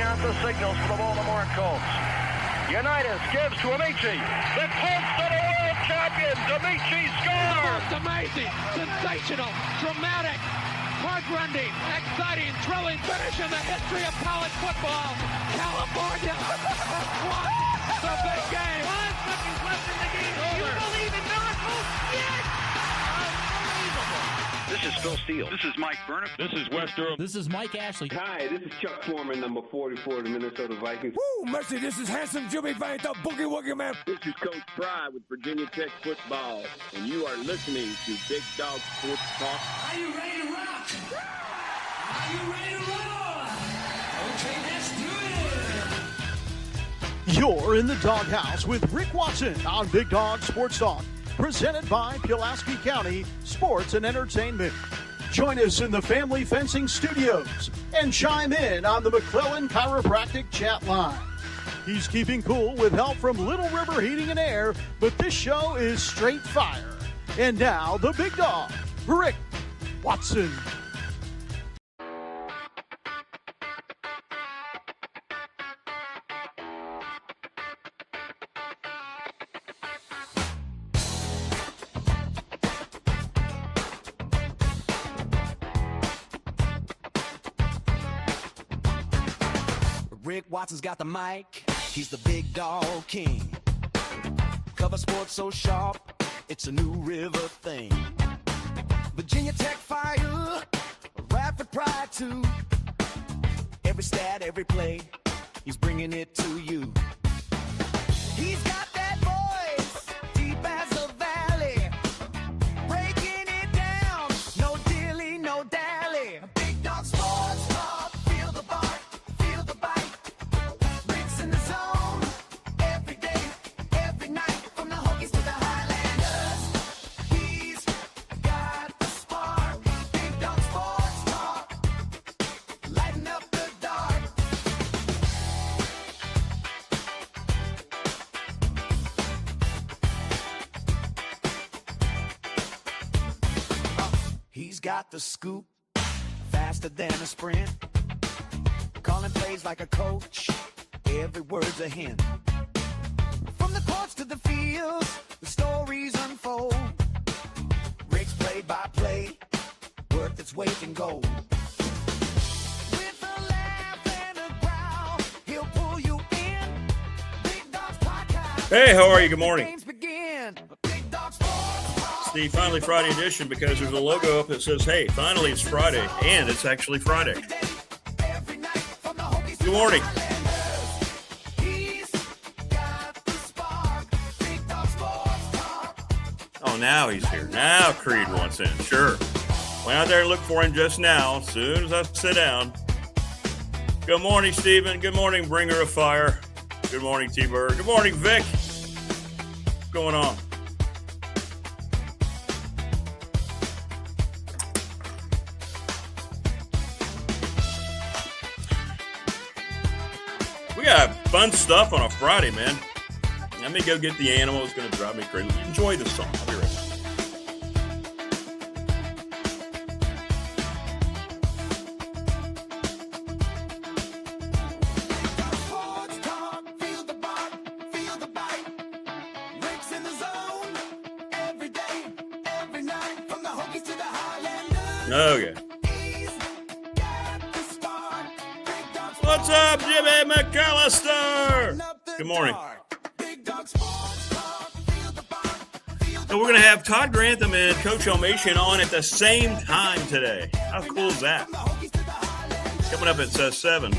out the signals for the Baltimore Colts. Unitas gives to Amici. The Colts are the world champions. Amici scores. It's amazing, sensational, dramatic, heart-rending, exciting, thrilling finish in the history of college football. California won the big game. 5 seconds left in the game. You believe in miracles? Yes. Unbelievable. This is Phil Steele. This is Mike Burnham. This is Wes Durham. This is Mike Ashley. Hi, this is Chuck Foreman, number 44 of the Minnesota Vikings. Woo, mercy, this is handsome Jimmy Vane, the Boogie Woogie Man. This is Coach Fry with Virginia Tech Football, and you are listening to Big Dog Sports Talk. Are you ready to rock? Are you ready to roll? Okay, let's do it. You're in the doghouse with Rick Watson on Big Dog Sports Talk, presented by Pulaski County Sports and Entertainment. Join us in the Family Fencing Studios and chime in on the McClellan Chiropractic chat line. He's keeping cool with help from Little River Heating and Air, but this show is straight fire. And now, the big dog, Rick Watson. Rick Watson's got the mic, he's the big dog king. Cover sports so sharp, it's a New River thing. Virginia Tech fire, rapid pride too. Every stat, every play, he's bringing it to you. He's got that voice, deep as a valley, breaking it down, no dilly, no dally. Big dog sports talk, feel the bark. He's got the scoop, faster than a sprint. Calling plays like a coach, every word's a hint. From the courts to the fields, the stories unfold. Rick's play-by-play, worth its weight in gold. With a laugh and a growl, he'll pull you in. Big Dog's podcast. Hey, how are you? Good morning. Big Dog Sports. It's the Finally Friday edition because there's a logo up that says, hey, finally it's Friday, and it's actually Friday. Good morning. Oh, now he's here. Now Creed wants in. Sure. Went out there and looked for him just now, as soon as I sit down. Good morning, Stephen. Good morning, Bringer of Fire. Good morning, T-Bird. Good morning, Vic. What's going on? We got fun stuff on a Friday, man. Let me go get the animal. It's going to drive me crazy. Enjoy the song. I'll be right back. Okay. What's up, Jimmy McAllister? Good morning. So we're going to have Todd Grantham and Coach Elmassian on at the same time today. How cool is that? Coming up at 7.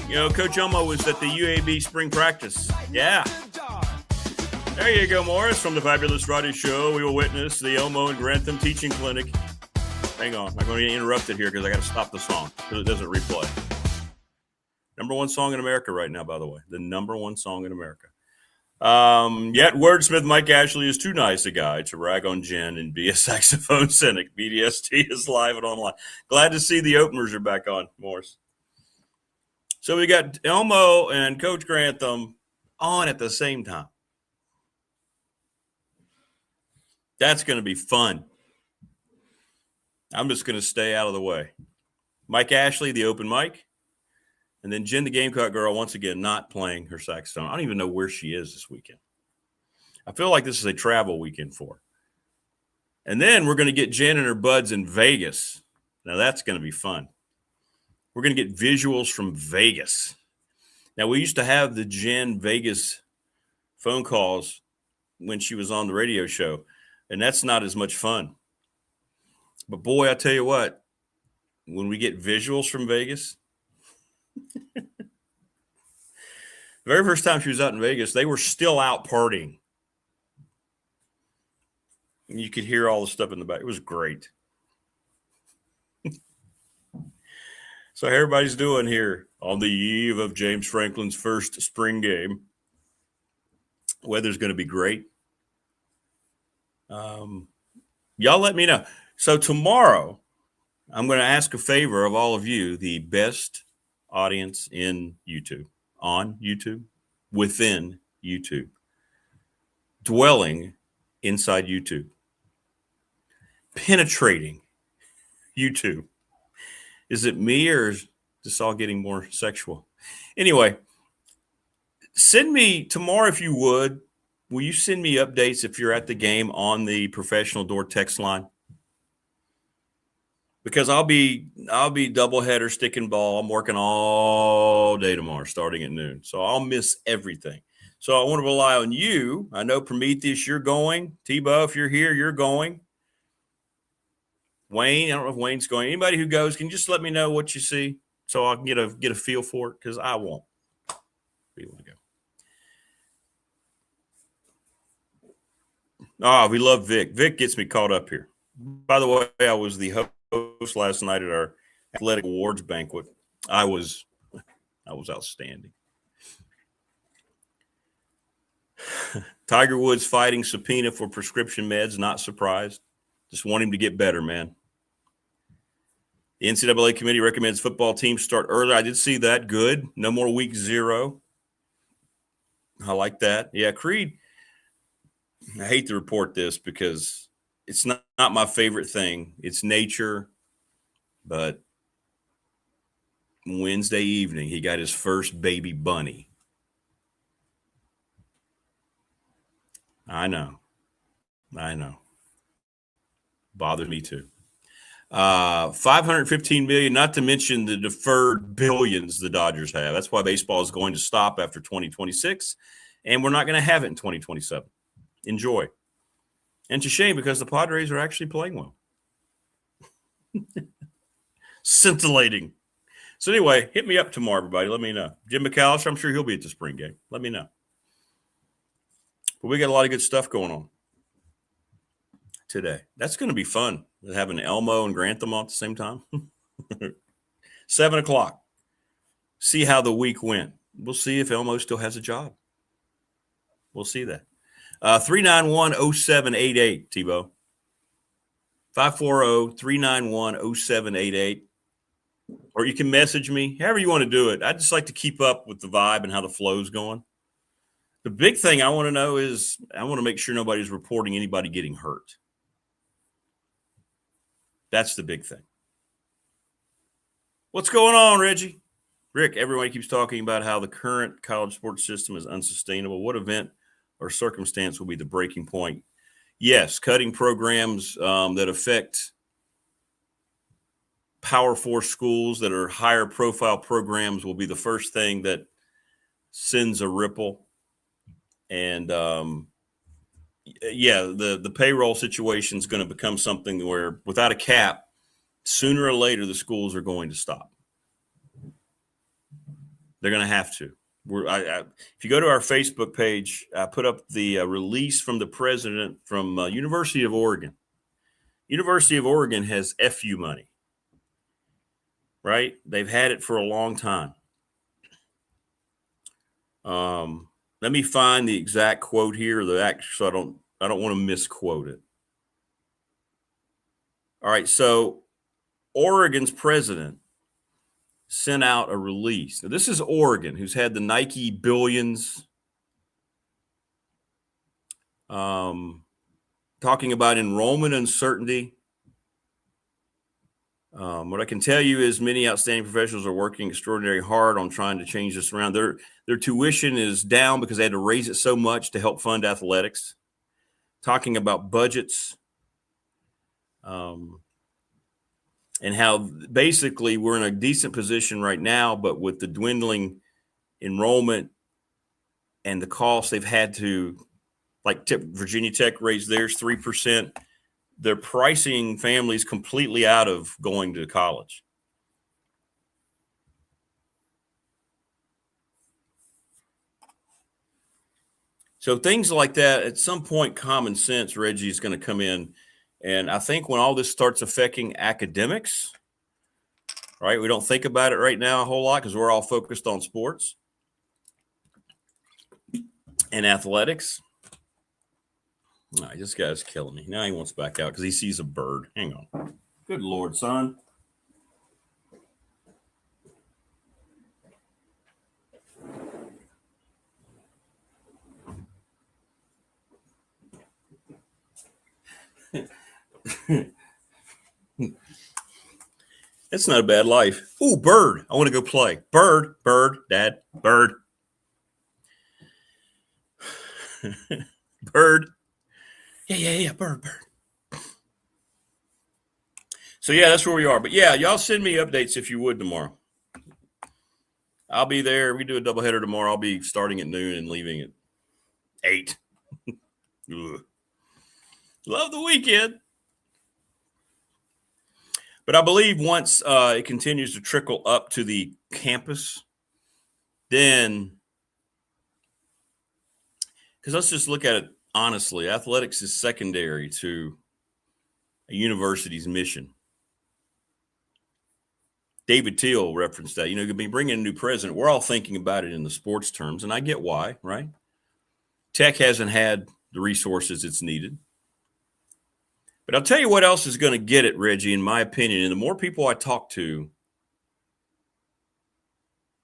You know, Coach Elmo was at the UAB spring practice. Yeah. There you go, Morris. From the Fabulous Friday Show, we will witness the Elmo and Grantham Teaching Clinic. Hang on. I'm going to get interrupted here because I got to stop the song because it doesn't replay. Number one song in America right now, by the way. The number one song in America. Yet wordsmith Mike Ashley is too nice a guy to rag on Jen and be a saxophone cynic. BDST is live and online. Glad to see the openers are back on, Morris. So we got Elmo and Coach Grantham on at the same time. That's going to be fun. I'm just going to stay out of the way. Mike Ashley, the open mic. And then Jen, the Gamecock girl, once again, not playing her saxophone. I don't even know where she is this weekend. I feel like this is a travel weekend for her. And then we're going to get Jen and her buds in Vegas. Now, that's going to be fun. We're going to get visuals from Vegas. Now, we used to have the Jen Vegas phone calls when she was on the radio show, and that's not as much fun. But, boy, I tell you what, when we get visuals from Vegas, the very first time she was out in Vegas, they were still out partying. You could hear all the stuff in the back. It was great. So how everybody's doing here on the eve of James Franklin's first spring game. Weather's going to be great. Y'all let me know. So tomorrow, I'm going to ask a favor of all of you, the best audience in YouTube, on YouTube, within YouTube, dwelling inside YouTube, penetrating YouTube. Is it me, or is this all getting more sexual? Anyway, send me tomorrow, if you would. Will you send me updates if you're at the game on the professional door text line? Because I'll be doubleheader, sticking ball. I'm working all day tomorrow, starting at noon. So I'll miss everything. So I want to rely on you. I know Prometheus, you're going. Tebow, if you're here, you're going. Wayne, I don't know if Wayne's going. Anybody who goes, can you just let me know what you see so I can get a feel for it? Because I won't be able to go. Oh, we love Vic. Vic gets me caught up here. By the way, I was the host last night at our athletic awards banquet. I was outstanding. Tiger Woods fighting subpoena for prescription meds. Not surprised. Just want him to get better, man. The NCAA committee recommends football teams start earlier. I did see that. Good. No more week 0. I like that. Yeah, Creed, I hate to report this because it's not my favorite thing. It's nature. But Wednesday evening, he got his first baby bunny. I know. Bothers me too. $515 million, not to mention the deferred billions the Dodgers have. That's why baseball is going to stop after 2026, and we're not going to have it in 2027. Enjoy. And it's a shame because the Padres are actually playing well. Scintillating. So anyway, hit me up tomorrow, everybody. Let me know. Jim McAllister, I'm sure he'll be at the spring game. Let me know. But we got a lot of good stuff going on today. That's going to be fun. Having Elmo and Grantham on at the same time. 7 o'clock. See how the week went. We'll see if Elmo still has a job. We'll see that. 391-0788, Tebow. 540-391-0788. Or you can message me, however you want to do it. I just like to keep up with the vibe and how the flow's going. The big thing I want to know is I want to make sure nobody's reporting anybody getting hurt. That's the big thing. What's going on, Reggie? Rick, everybody keeps talking about how the current college sports system is unsustainable. What event or circumstance will be the breaking point? Yes, cutting programs that affect Power 4 schools that are higher profile programs will be the first thing that sends a ripple. And the payroll situation is going to become something where without a cap, sooner or later, the schools are going to stop. They're going to have to. If you go to our Facebook page, I put up the release from the president from University of Oregon. University of Oregon has FU money, right? They've had it for a long time. Let me find the exact quote here, so I don't want to misquote it. All right, so Oregon's president sent out a release. Now, this is Oregon, who's had the Nike billions, talking about enrollment uncertainty. What I can tell you is many outstanding professionals are working extraordinarily hard on trying to change this around. Their tuition is down because they had to raise it so much to help fund athletics. Talking about budgets, and how basically we're in a decent position right now, but with the dwindling enrollment and the cost they've had to, like Virginia Tech raised theirs 3%. They're pricing families completely out of going to college. So things like that, at some point, common sense, Reggie, is going to come in. And I think when all this starts affecting academics, right, we don't think about it right now a whole lot because we're all focused on sports and athletics. All right, this guy's killing me. Now he wants back out because he sees a bird. Hang on. Good Lord, son. It's not a bad life. Ooh, bird. I want to go play. Bird, Dad, bird. Bird. Yeah, bird. So, yeah, that's where we are. But, yeah, y'all send me updates if you would tomorrow. I'll be there. We do a doubleheader tomorrow. I'll be starting at noon and leaving at 8. Love the weekend. But I believe once it continues to trickle up to the campus, then, because let's just look at it honestly, athletics is secondary to a university's mission. David Teal referenced that. You know, you'll be bringing a new president. We're all thinking about it in the sports terms, and I get why, right? Tech hasn't had the resources it's needed. But I'll tell you what else is going to get it, Reggie, in my opinion. And the more people I talk to,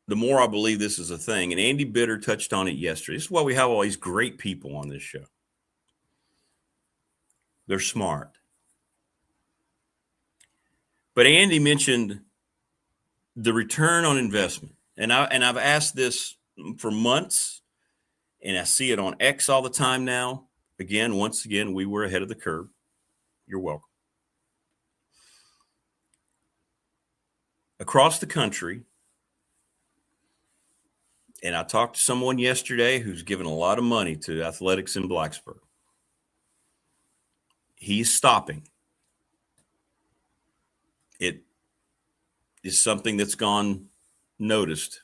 the more I believe this is a thing. And Andy Bitter touched on it yesterday. This is why we have all these great people on this show. They're smart. But Andy mentioned the return on investment. And I've asked this for months, and I see it on X all the time now. Once again, we were ahead of the curve. You're welcome. Across the country, and I talked to someone yesterday who's given a lot of money to athletics in Blacksburg. He's stopping. It is something that's gone noticed.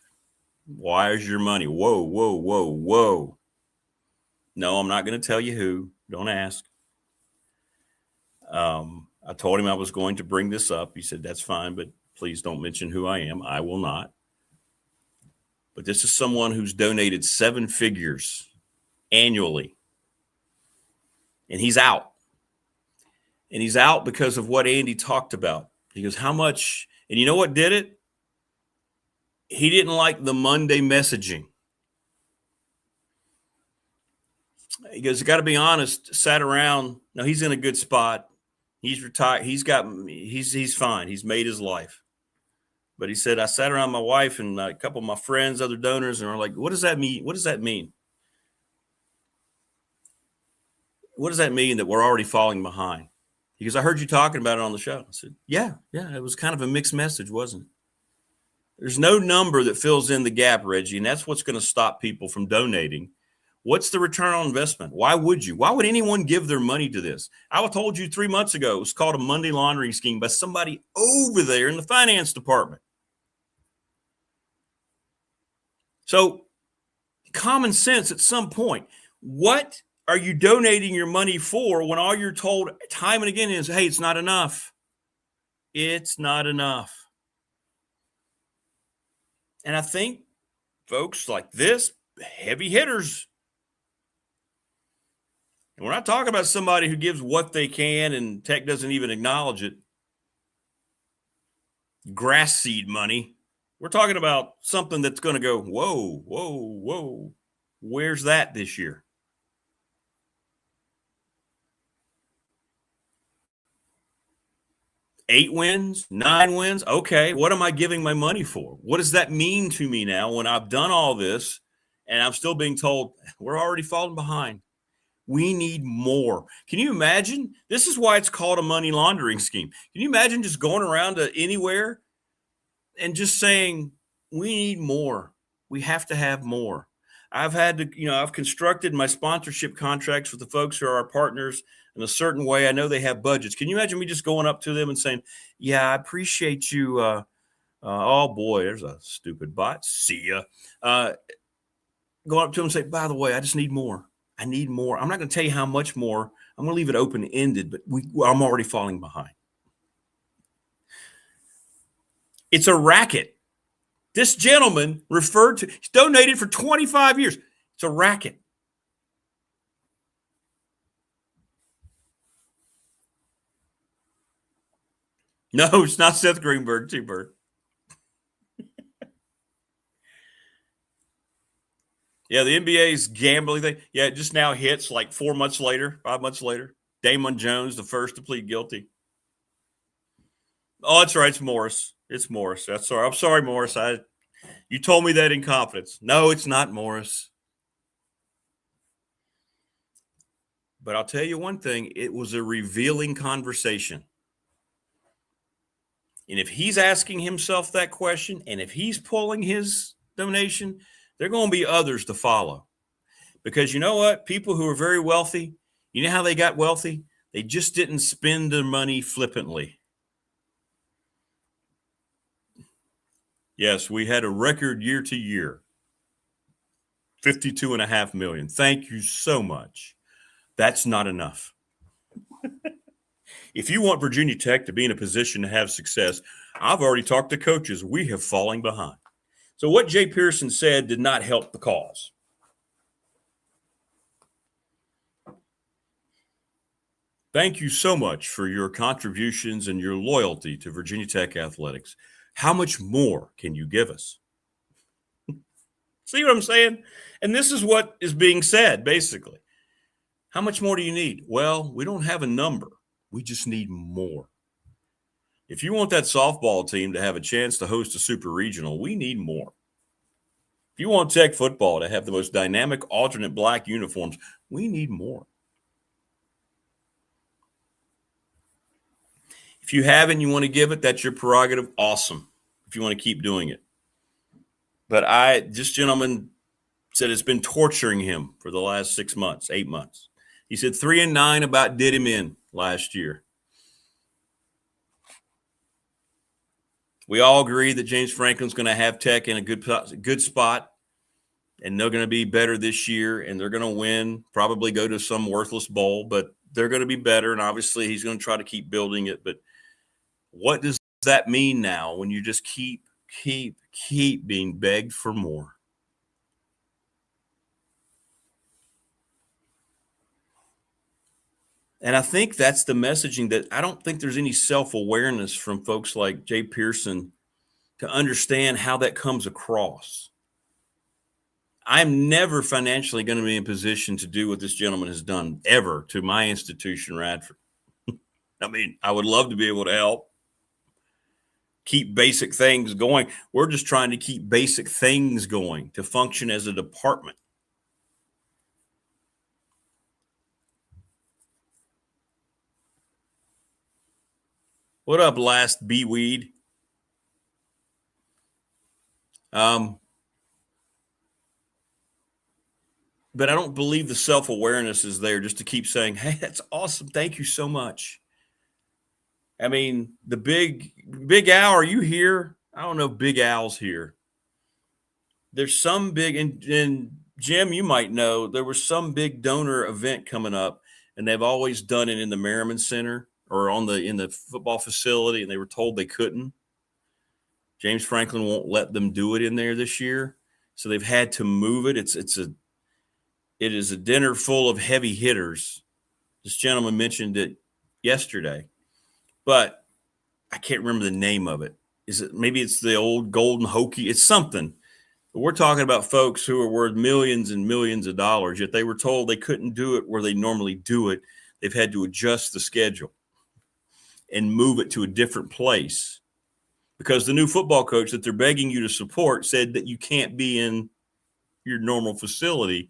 Why is your money? Whoa. No, I'm not going to tell you who. Don't ask. I told him I was going to bring this up. He said, that's fine, but please don't mention who I am. I will not. But this is someone who's donated 7 figures annually. And he's out. And he's out because of what Andy talked about. He goes, how much? And you know what did it? He didn't like the Monday messaging. He goes, I got to be honest, sat around. No, he's in a good spot. He's retired. He's fine. He's made his life. But he said, I sat around my wife and a couple of my friends, other donors, and we're like, what does that mean? What does that mean? What does that mean that we're already falling behind? He goes, I heard you talking about it on the show. I said, yeah, it was kind of a mixed message, wasn't it? There's no number that fills in the gap, Reggie, and that's what's going to stop people from donating. What's the return on investment? Why would you? Why would anyone give their money to this? I told you 3 months ago, it was called a money laundering scheme by somebody over there in the finance department. So common sense at some point. What are you donating your money for when all you're told time and again is, hey, it's not enough. It's not enough. And I think folks like this, heavy hitters, and we're not talking about somebody who gives what they can and Tech doesn't even acknowledge it. Grass seed money. We're talking about something that's going to go, whoa. Where's that this year? 8 wins, 9 wins. Okay, what am I giving my money for? What does that mean to me now when I've done all this and I'm still being told we're already falling behind? We need more. Can you imagine? This is why it's called a money laundering scheme. Can you imagine just going around to anywhere and just saying, we need more. We have to have more. I've had to, I've constructed my sponsorship contracts with the folks who are our partners in a certain way. I know they have budgets. Can you imagine me just going up to them and saying, yeah, I appreciate you. Oh boy, there's a stupid bot. See ya. Going up to them and say, by the way, I just need more. I need more. I'm not going to tell you how much more. I'm going to leave it open-ended, but I'm already falling behind. It's a racket. This gentleman he's donated for 25 years. It's a racket. No, it's not Seth Greenberg, T-Bird. Yeah, the NBA's gambling thing. Yeah, it just now hits like 4 months later, 5 months later. Damon Jones, the first to plead guilty. Oh, that's right. It's Morris. It's Morris. That's sorry. I'm sorry, Morris. You told me that in confidence. No, it's not Morris. But I'll tell you one thing. It was a revealing conversation. And if he's asking himself that question, and if he's pulling his donation, there are going to be others to follow. Because you know what? People who are very wealthy, you know how they got wealthy? They just didn't spend their money flippantly. Yes, we had a record year to year. $52.5 million. Thank you so much. That's not enough. If you want Virginia Tech to be in a position to have success, I've already talked to coaches. We have fallen behind. So what Jay Pearson said did not help the cause. Thank you so much for your contributions and your loyalty to Virginia Tech athletics. How much more can you give us? See what I'm saying? And this is what is being said, basically. How much more do you need? Well, we don't have a number. We just need more. If you want that softball team to have a chance to host a super regional, we need more. If you want Tech football to have the most dynamic alternate black uniforms, we need more. If you have and you want to give it, that's your prerogative. Awesome. If you want to keep doing it. But this gentleman said it's been torturing him for the last 6 months, 8 months. He said 3-9 about did him in last year. We all agree that James Franklin's going to have Tech in a good spot, and they're going to be better this year, and they're going to win, probably go to some worthless bowl, but they're going to be better, and obviously he's going to try to keep building it. But what does that mean now when you just keep being begged for more? And I think that's the messaging that I don't think there's any self-awareness from folks like Jay Pearson to understand how that comes across. I'm never financially going to be in position to do what this gentleman has done ever to my institution, Radford. I mean, I would love to be able to help keep basic things going. We're just trying to keep basic things going to function as a department. What up, last B-weed? But I don't believe the self-awareness is there just to keep saying, hey, that's awesome. Thank you so much. I mean, the Big Al, are you here? I don't know if Big Al's here. There's some big, and Jim, you might know, there was some big donor event coming up, and they've always done it in the Merriman Center or in the football facility, and they were told they couldn't. James Franklin won't let them do it in there this year, so they've had to move it. It is a dinner full of heavy hitters. This gentleman mentioned it yesterday, but I can't remember the name of it. Maybe it's the old Golden Hokie? It's something. But we're talking about folks who are worth millions and millions of dollars, yet they were told they couldn't do it where they normally do it. They've had to adjust the schedule. and move it to a different place, because the new football coach that they're begging you to support said that you can't be in your normal facility.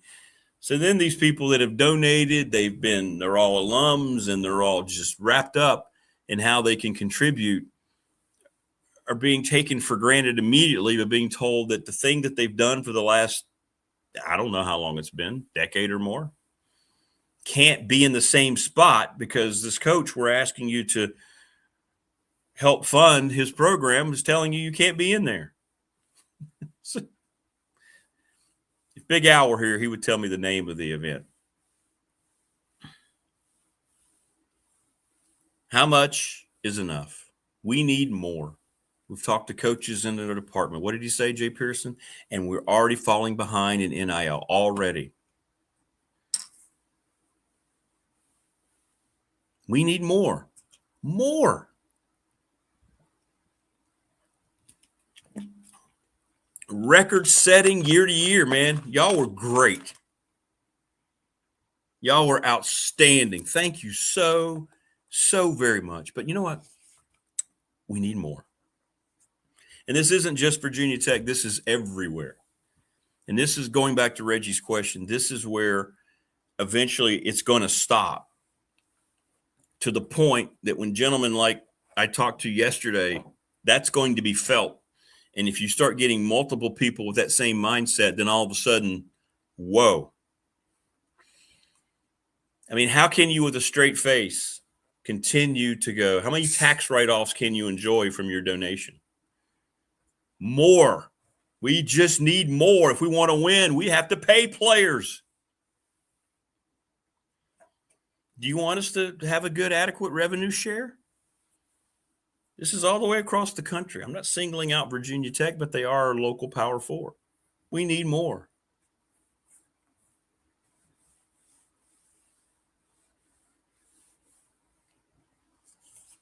So then these people that have donated, they're all alums, and they're all just wrapped up in how they can contribute, are being taken for granted immediately, but being told that the thing that they've done for the last, I don't know how long it's been, decade or more, can't be in the same spot because this coach we're asking you to help fund his program is telling you can't be in there. So, if Big Al were here, he would tell me the name of the event. How much is enough? We need more. We've talked to coaches in the department. What did you say, Jay Pearson? And we're already falling behind in NIL already. We need more. More. Record-setting year to year, man. Y'all were great. Y'all were outstanding. Thank you so very much. But you know what? We need more. And this isn't just Virginia Tech. This is everywhere. And this is going back to Reggie's question. This is where eventually it's going to stop, to the point that when gentlemen like I talked to yesterday, that's going to be felt. And if you start getting multiple people with that same mindset, then all of a sudden, whoa. I mean, how can you with a straight face continue to go? How many tax write-offs can you enjoy from your donation? More. We just need more. If we want to win, we have to pay players. Do you want us to have a good, adequate revenue share? This is all the way across the country. I'm not singling out Virginia Tech, but they are our local Power Four. We need more.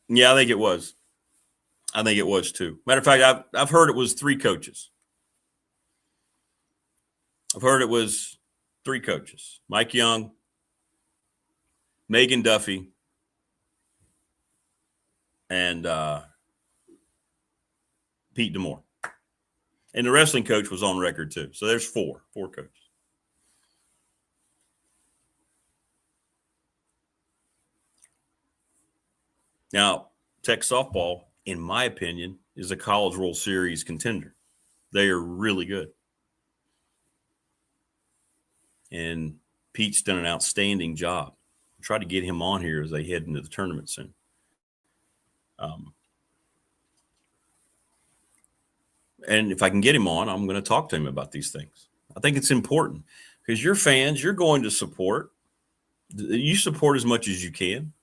Yeah, I think it was. I think it was too. Matter of fact, I've heard it was 3 coaches. I've heard it was 3 coaches. Mike Young, Megan Duffy, and Pete Demore. And the wrestling coach was on record too. So there's 4 coaches. Now, Tech softball, in my opinion, is a College World Series contender. They are really good. And Pete's done an outstanding job. I'll try to get him on here as they head into the tournament soon. And if I can get him on, I'm going to talk to him about these things. I think it's important because your fans, you're going to support. You support as much as you can.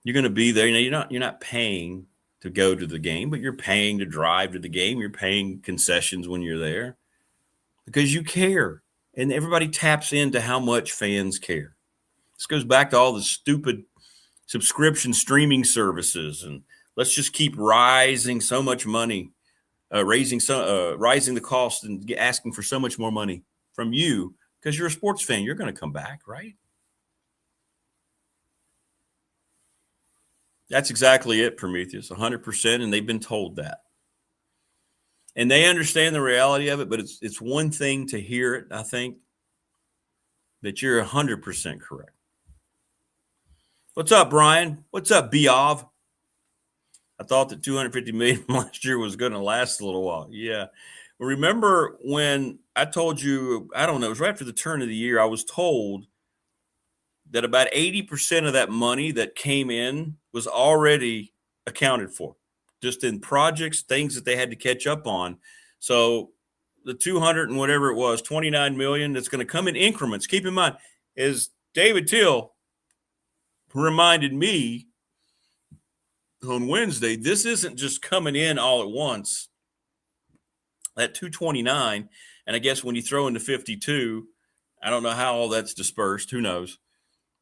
You're going to be there. You know, you're not paying to go to the game, but you're paying to drive to the game. You're paying concessions when you're there because you care. And everybody taps into how much fans care. This goes back to all the stupid subscription streaming services, and let's just keep rising so much money, rising the cost and asking for so much more money from you because you're a sports fan. You're going to come back, right? That's exactly it, Prometheus, 100%, and they've been told that. And they understand the reality of it, but it's one thing to hear it, I think, that you're 100% correct. What's up, Brian? What's up, Biov? I thought that $250 million last year was going to last a little while. Yeah. Remember when I told you, I don't know, it was right after the turn of the year, I was told that about 80% of that money that came in was already accounted for, just in projects, things that they had to catch up on. So the 200 and whatever it was, 29 million, that's going to come in increments. Keep in mind, as David Till reminded me on Wednesday, this isn't just coming in all at once. That 229, and I guess when you throw in the 52, I don't know how all that's dispersed. Who knows?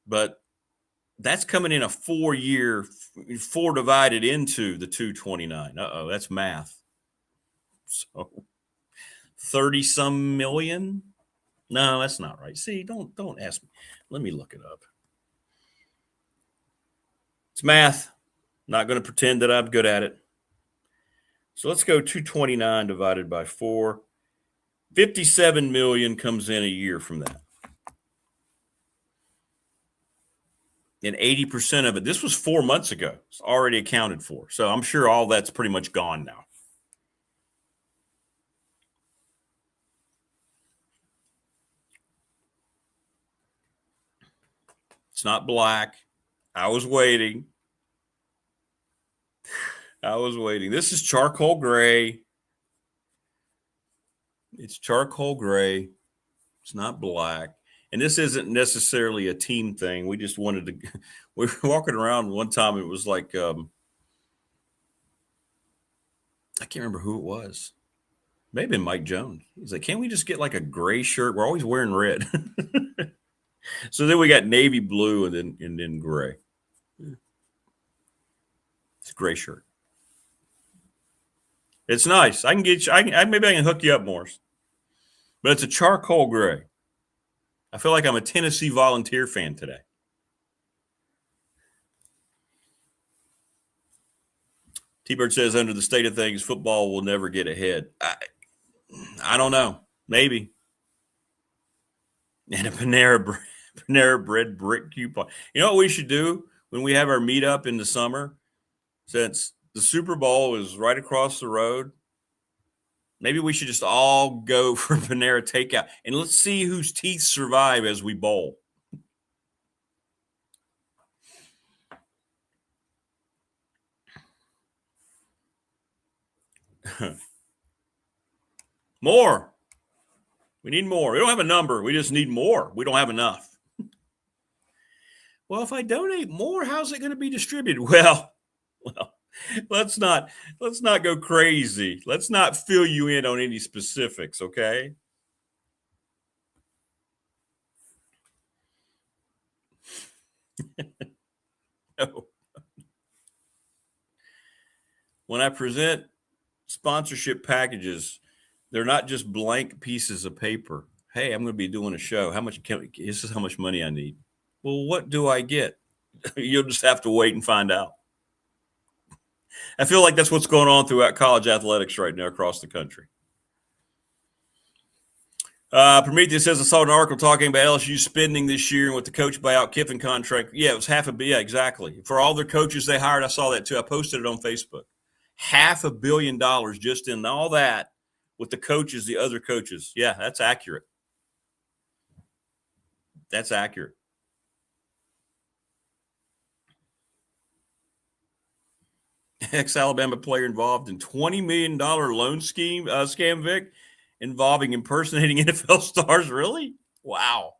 But that's coming in a 4-year, 4 divided into the 229. Uh-oh, that's math. So 30-some million? No, that's not right. See, don't ask me. Let me look it up. It's math. Not going to pretend that I'm good at it. So let's go 229 divided by 4. 57 million comes in a year from that. And 80% of it, this was 4 months ago, it's already accounted for. So I'm sure all that's pretty much gone now. It's not black. I was waiting. This is charcoal gray. It's charcoal gray. It's not black. And this isn't necessarily a team thing. We just wanted to, we were walking around one time. It was like, I can't remember who it was. Maybe Mike Jones. He's like, can't we just get like a gray shirt? We're always wearing red. So then we got navy blue and then gray. It's a gray shirt. It's nice. I can get you, maybe I can hook you up, Morris. But it's a charcoal gray. I feel like I'm a Tennessee Volunteer fan today. T-Bird says, under the state of things, football will never get ahead. I don't know. Maybe. And a Panera Bread brick coupon. You know what we should do when we have our meetup in the summer? Since the Super Bowl is right across the road, maybe we should just all go for Panera takeout. And let's see whose teeth survive as we bowl. More. We need more. We don't have a number. We just need more. We don't have enough. Well, if I donate more, how's it going to be distributed? Well, let's not go crazy. Let's not fill you in on any specifics, okay? No. When I present sponsorship packages, they're not just blank pieces of paper. Hey, I'm going to be doing a show. This is how much money I need. Well, what do I get? You'll just have to wait and find out. I feel like that's what's going on throughout college athletics right now across the country. Prometheus says, I saw an article talking about LSU spending this year and with the coach buyout Kiffin contract. Yeah, it was $500 exactly. For all their coaches they hired, I saw that too. I posted it on Facebook. $500 million just in all that with the coaches, the other coaches. Yeah, that's accurate. That's accurate. Ex-Alabama player involved in $20 million loan scam, Vic, involving impersonating NFL stars. Really? Wow.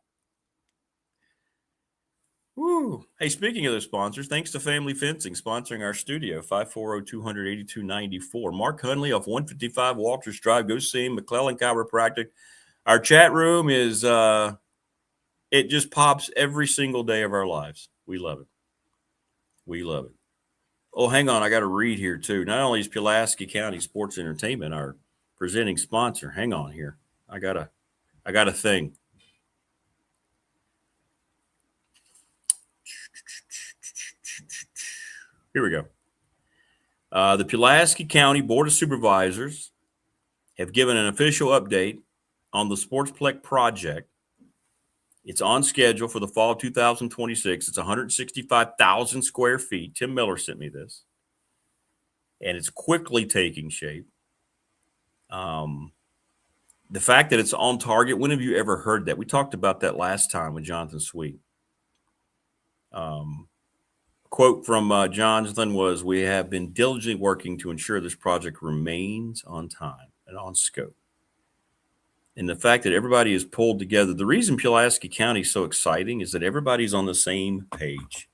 Woo. Hey, speaking of the sponsors, thanks to Family Fencing sponsoring our studio, 540-200-8294. Mark Hunley off 155 Walters Drive. Go see him. McClellan Chiropractic. Our chat room is, it just pops every single day of our lives. We love it. We love it. Oh, hang on. I got to read here, too. Not only is Pulaski County Sports Entertainment our presenting sponsor. Hang on here. I got a thing. Here we go. The Pulaski County Board of Supervisors have given an official update on the Sportsplex project. It's on schedule for the fall of 2026. It's 165,000 square feet. Tim Miller sent me this. And it's quickly taking shape. The fact that it's on target, when have you ever heard that? We talked about that last time with Jonathan Sweet. Quote from Jonathan was, we have been diligently working to ensure this project remains on time and on scope. And the fact that everybody is pulled together, the reason Pulaski County is so exciting is that everybody's on the same page.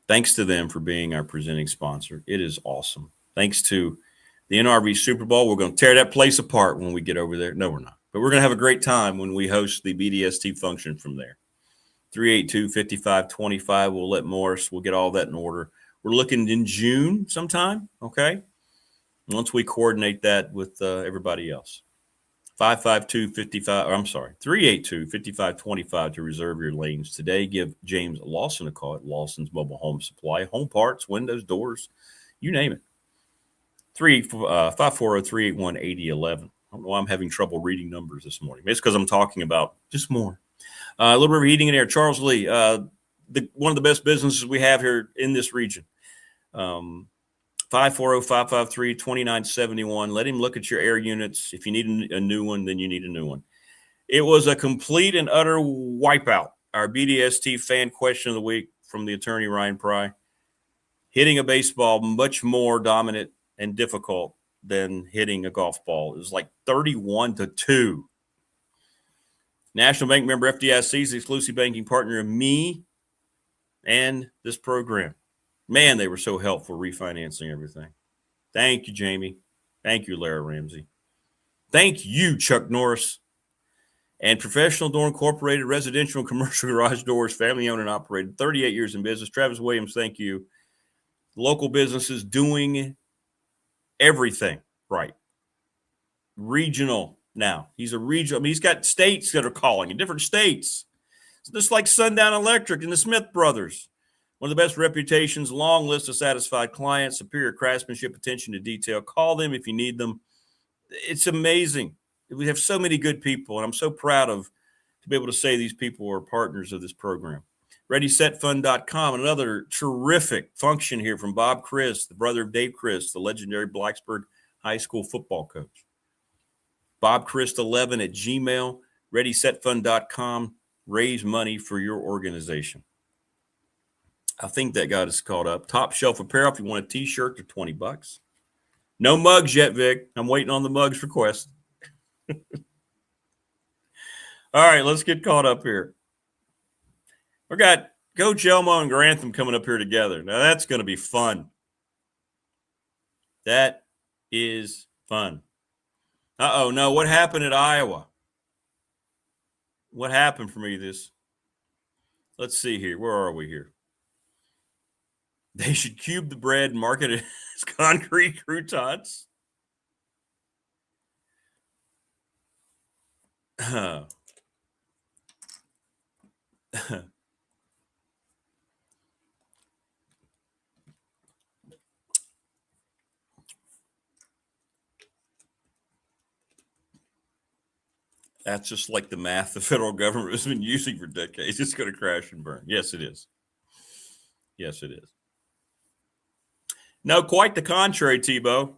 Thanks to them for being our presenting sponsor. It is awesome. Thanks to the NRV Super Bowl. We're going to tear that place apart when we get over there. No, we're not. But we're going to have a great time when we host the BDST function from there. 382-5525. We'll get all that in order. We're looking in June sometime, okay? Once we coordinate that with everybody else. 382-5525 to reserve your lanes today. Give James Lawson a call at Lawson's Mobile Home Supply. Home parts, windows, doors, you name it. 540-381-8011. I don't know why I'm having trouble reading numbers this morning. It's because I'm talking about just more. Little River Heating and Air. Charles Lee, one of the best businesses we have here in this region. 540-553-2971. Let him look at your air units. If you need a new one, then you need a new one. It was a complete and utter wipeout. Our BDST fan question of the week from the attorney Ryan Pry. Hitting a baseball much more dominant and difficult than hitting a golf ball. It was like 31-2. National Bank member FDIC is the exclusive banking partner of me and this program. Man, they were so helpful refinancing everything. Thank you, Jamie. Thank you, Lara Ramsey. Thank you, Chuck Norris. And Professional Door Incorporated, residential and commercial garage doors, family owned and operated, 38 years in business. Travis Williams, thank you. Local businesses doing everything right. Regional now. He's a regional. I mean, he's got states that are calling in different states. It's just like Sundown Electric and the Smith Brothers. One of the best reputations, long list of satisfied clients, superior craftsmanship, attention to detail. Call them if you need them. It's amazing. We have so many good people, and I'm so proud to be able to say these people are partners of this program. ReadySetFund.com, another terrific function here from Bob Christ, the brother of Dave Christ, the legendary Blacksburg High School football coach. BobChrist11@Gmail, ReadySetFund.com. Raise money for your organization. I think that got us caught up. Top Shelf Apparel, if you want a T-shirt, they're $20. No mugs yet, Vic. I'm waiting on the mugs request. All right, let's get caught up here. We got Coach Elmo and Grantham coming up here together. Now, that's going to be fun. That is fun. No, what happened at Iowa? What happened for me this? Let's see here. Where are we here? They should cube the bread and market it as concrete croutons. That's just like the math the federal government has been using for decades. It's going to crash and burn. Yes, it is. Yes, it is. No, quite the contrary, Tebow.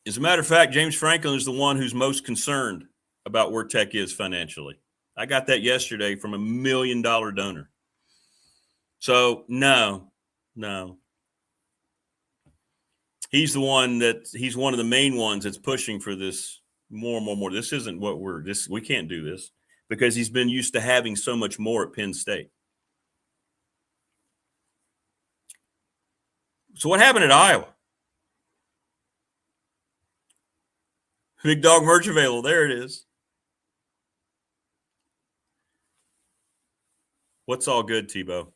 As a matter of fact, James Franklin is the one who's most concerned about where tech is financially. I got that yesterday from $1 million donor. So, no. He's one of the main ones that's pushing for this more. This isn't what we can't do this because he's been used to having so much more at Penn State. So what happened at Iowa? Big Dog merch available. There it is. What's all good, Tebow?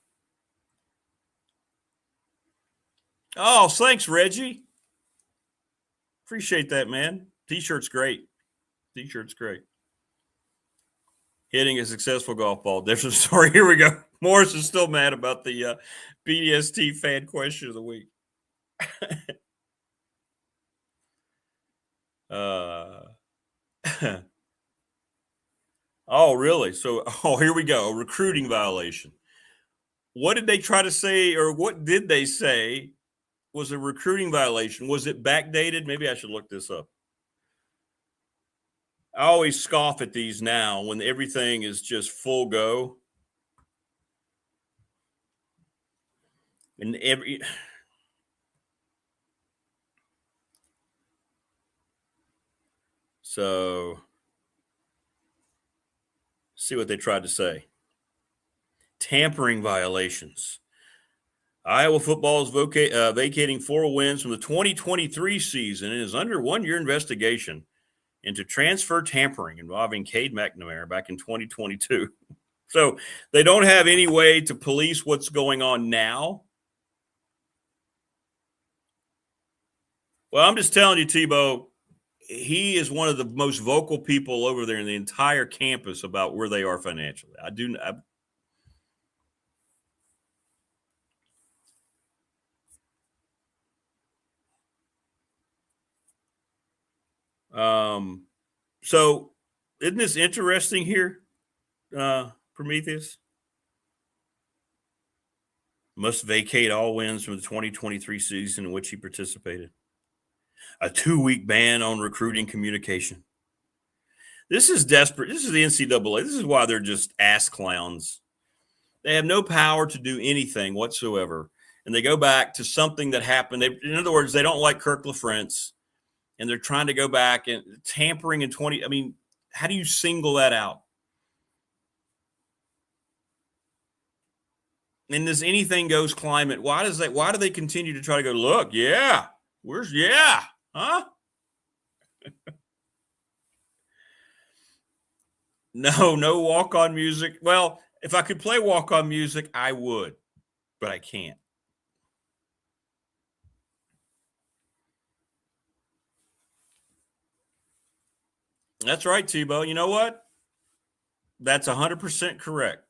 Oh, thanks, Reggie. Appreciate that, man. T-shirt's great. Hitting a successful golf ball. Different story. Here we go. Morris is still mad about the BDST fan question of the week. Oh, really? So, here we go. A recruiting violation. What did they try to say, or what did they say was a recruiting violation? Was it backdated? Maybe I should look this up. I always scoff at these now when everything is just full go. And so see what they tried to say. Tampering violations. Iowa football is vacating 4 wins from the 2023 season and is under 1-year investigation into transfer tampering involving Cade McNamara back in 2022. So they don't have any way to police what's going on now. Well, I'm just telling you, Tebow, he is one of the most vocal people over there in the entire campus about where they are financially. So isn't this interesting here, Prometheus? Must vacate all wins from the 2023 season in which he participated. A 2-week ban on recruiting communication. This is desperate. This is the NCAA. This is why they're just ass clowns. They have no power to do anything whatsoever. And they go back to something that happened. In other words, they don't like Kirk LaFrance, and they're trying to go back and tampering in 20. I mean, how do you single that out? In this anything goes climate, why do they continue to try to go, look, huh? No walk-on music. Well, if I could play walk-on music, I would, but I can't. That's right, Tebow. You know what? That's 100% correct.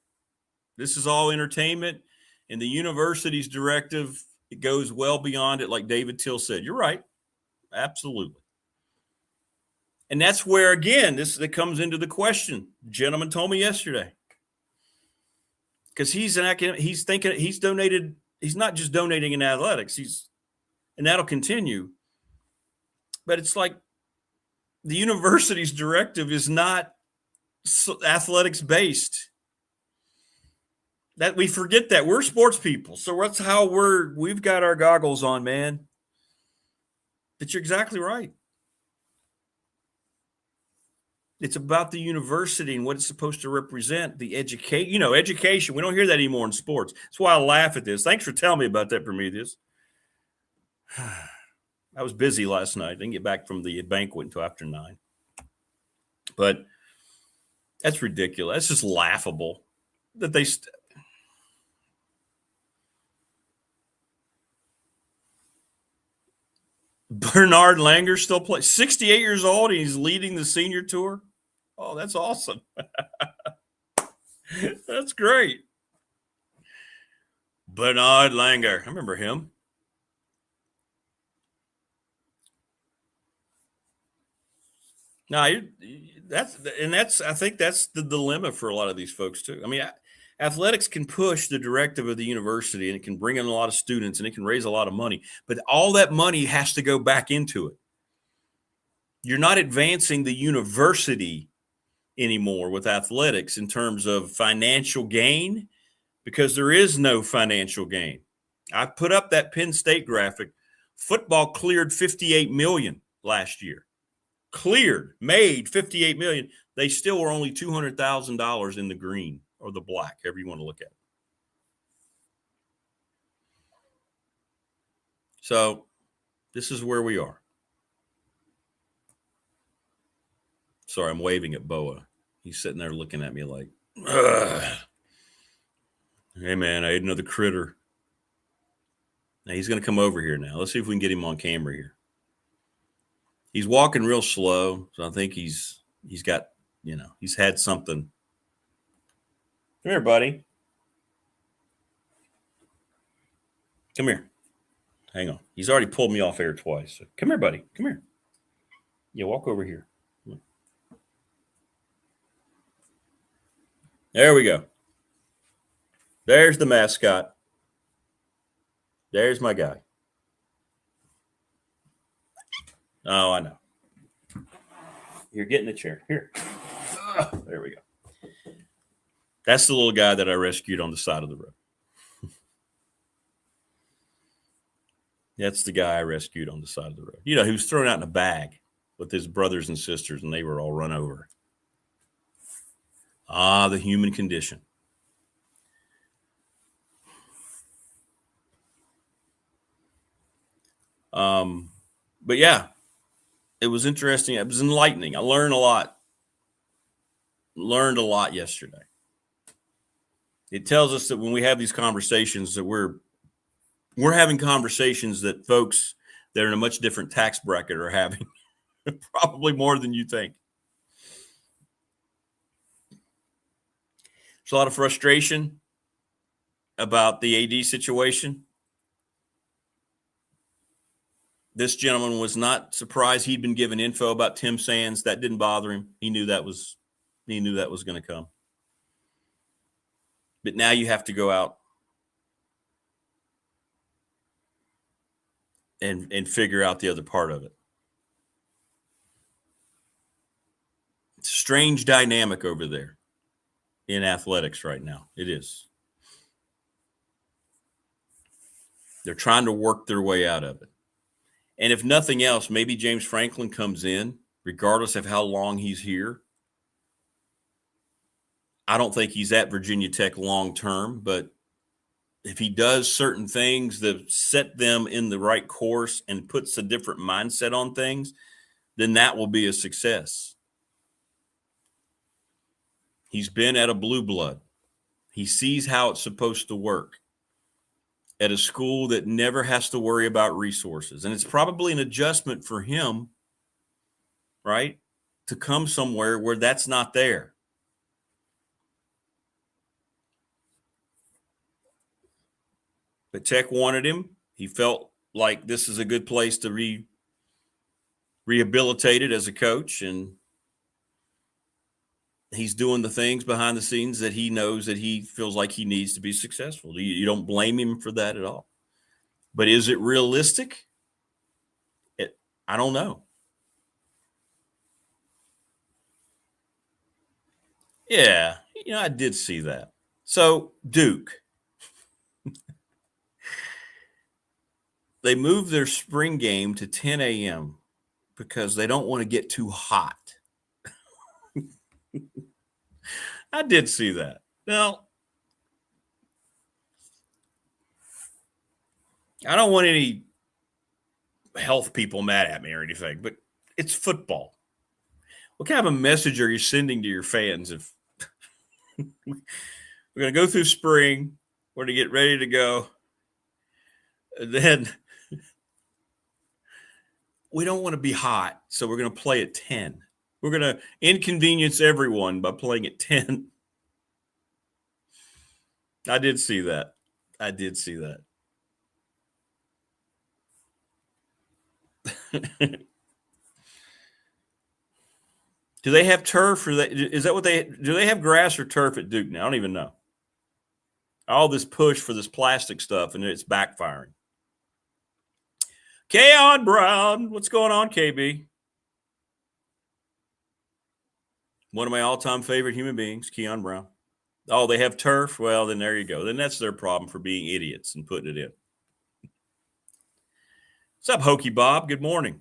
This is all entertainment, and the university's directive, it goes well beyond it, like David Till said. You're right. Absolutely. And that's where, again, that comes into the question. The gentleman told me yesterday. Because he's donated, he's not just donating in athletics, and that'll continue. But it's like the university's directive is not athletics based. That we forget that we're sports people. So that's how we've got our goggles on, man. But you're exactly right. It's about the university and what it's supposed to represent, the education. We don't hear that anymore in sports. That's why I laugh at this. Thanks for telling me about that, Prometheus. I was busy last night. Didn't get back from the banquet until after 9. But that's ridiculous. That's just laughable that they Bernard Langer still plays. 68 years old, and he's leading the senior tour. Oh, that's awesome. That's great. Bernard Langer. I remember him. No, I think that's the dilemma for a lot of these folks too. I mean, athletics can push the directive of the university, and it can bring in a lot of students, and it can raise a lot of money, but all that money has to go back into it. You're not advancing the university anymore with athletics in terms of financial gain, because there is no financial gain. I put up that Penn State graphic. Football cleared $58 million last year. Made $58 million. They still were only $200,000 in the green or the black, however you want to look at it. So this is where we are. Sorry, I'm waving at Boa. He's sitting there looking at me like, ugh. Hey, man, I ate another critter. Now he's going to come over here now. Let's see if we can get him on camera here. He's walking real slow, so I think he's got, he's had something. Come here, buddy. Come here. Hang on. He's already pulled me off air twice. So come here, buddy. Come here. Yeah, walk over here. There we go. There's the mascot. There's my guy. Oh, I know. You're getting a chair. Here. There we go. That's the little guy that I rescued on the side of the road. That's the guy I rescued on the side of the road. He was thrown out in a bag with his brothers and sisters, and they were all run over. Ah, the human condition. But yeah, it was interesting. It was enlightening. I learned a lot. Learned a lot yesterday. It tells us that when we have these conversations that we're having conversations that folks that are in a much different tax bracket are having. Probably more than you think. There's a lot of frustration about the AD situation. This gentleman was not surprised he'd been given info about Tim Sands. That didn't bother him. He knew that was going to come. But now you have to go out and figure out the other part of it. It's a strange dynamic over there in athletics right now. It is. They're trying to work their way out of it. And if nothing else, maybe James Franklin comes in, regardless of how long he's here. I don't think he's at Virginia Tech long term, but if he does certain things that set them in the right course and puts a different mindset on things, then that will be a success. He's been at a blue blood. He sees how it's supposed to work at a school that never has to worry about resources. And it's probably an adjustment for him, right, to come somewhere where that's not there. But Tech wanted him. He felt like this is a good place to be rehabilitated as a coach, and he's doing the things behind the scenes that he knows that he feels like he needs to be successful. You don't blame him for that at all. But is it realistic? I don't know. Yeah, I did see that. So Duke. They moved their spring game to 10 a.m. because they don't want to get too hot. I did see that. Now, I don't want any health people mad at me or anything, but it's football. What kind of a message are you sending to your fans if we're going to go through spring, we're going to get ready to go, and then we don't want to be hot, so we're going to play at 10. We're going to inconvenience everyone by playing at 10. I did see that. Do they have turf? Do they have grass or turf at Duke now? I don't even know. All this push for this plastic stuff, and it's backfiring. Keon Brown, what's going on, KB? One of my all-time favorite human beings, Keon Brown. Oh, they have turf? Well, then there you go. Then that's their problem for being idiots and putting it in. What's up, Hokey Bob? Good morning.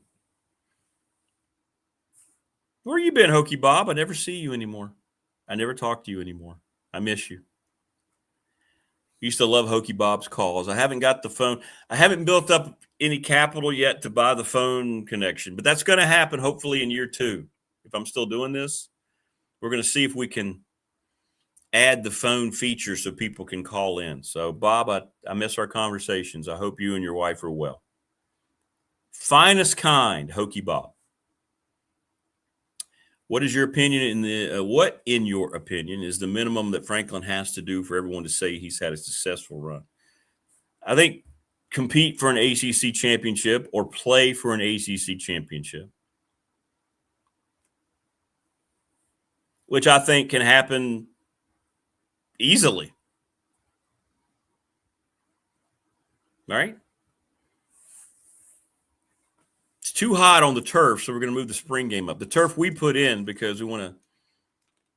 Where you been, Hokey Bob? I never see you anymore. I never talk to you anymore. I miss you. Used to love Hokey Bob's calls. I haven't got the phone. I haven't built up any capital yet to buy the phone connection, but that's going to happen hopefully in year 2. If I'm still doing this, we're going to see if we can add the phone feature so people can call in. So, Bob, I miss our conversations. I hope you and your wife are well. Finest kind, Hokey Bob. What is your opinion what, in your opinion, is the minimum that Franklin has to do for everyone to say he's had a successful run? I think compete for an ACC championship or play for an ACC championship, which I think can happen easily. All right? It's too hot on the turf, so we're going to move the spring game up. The turf we put in because we want to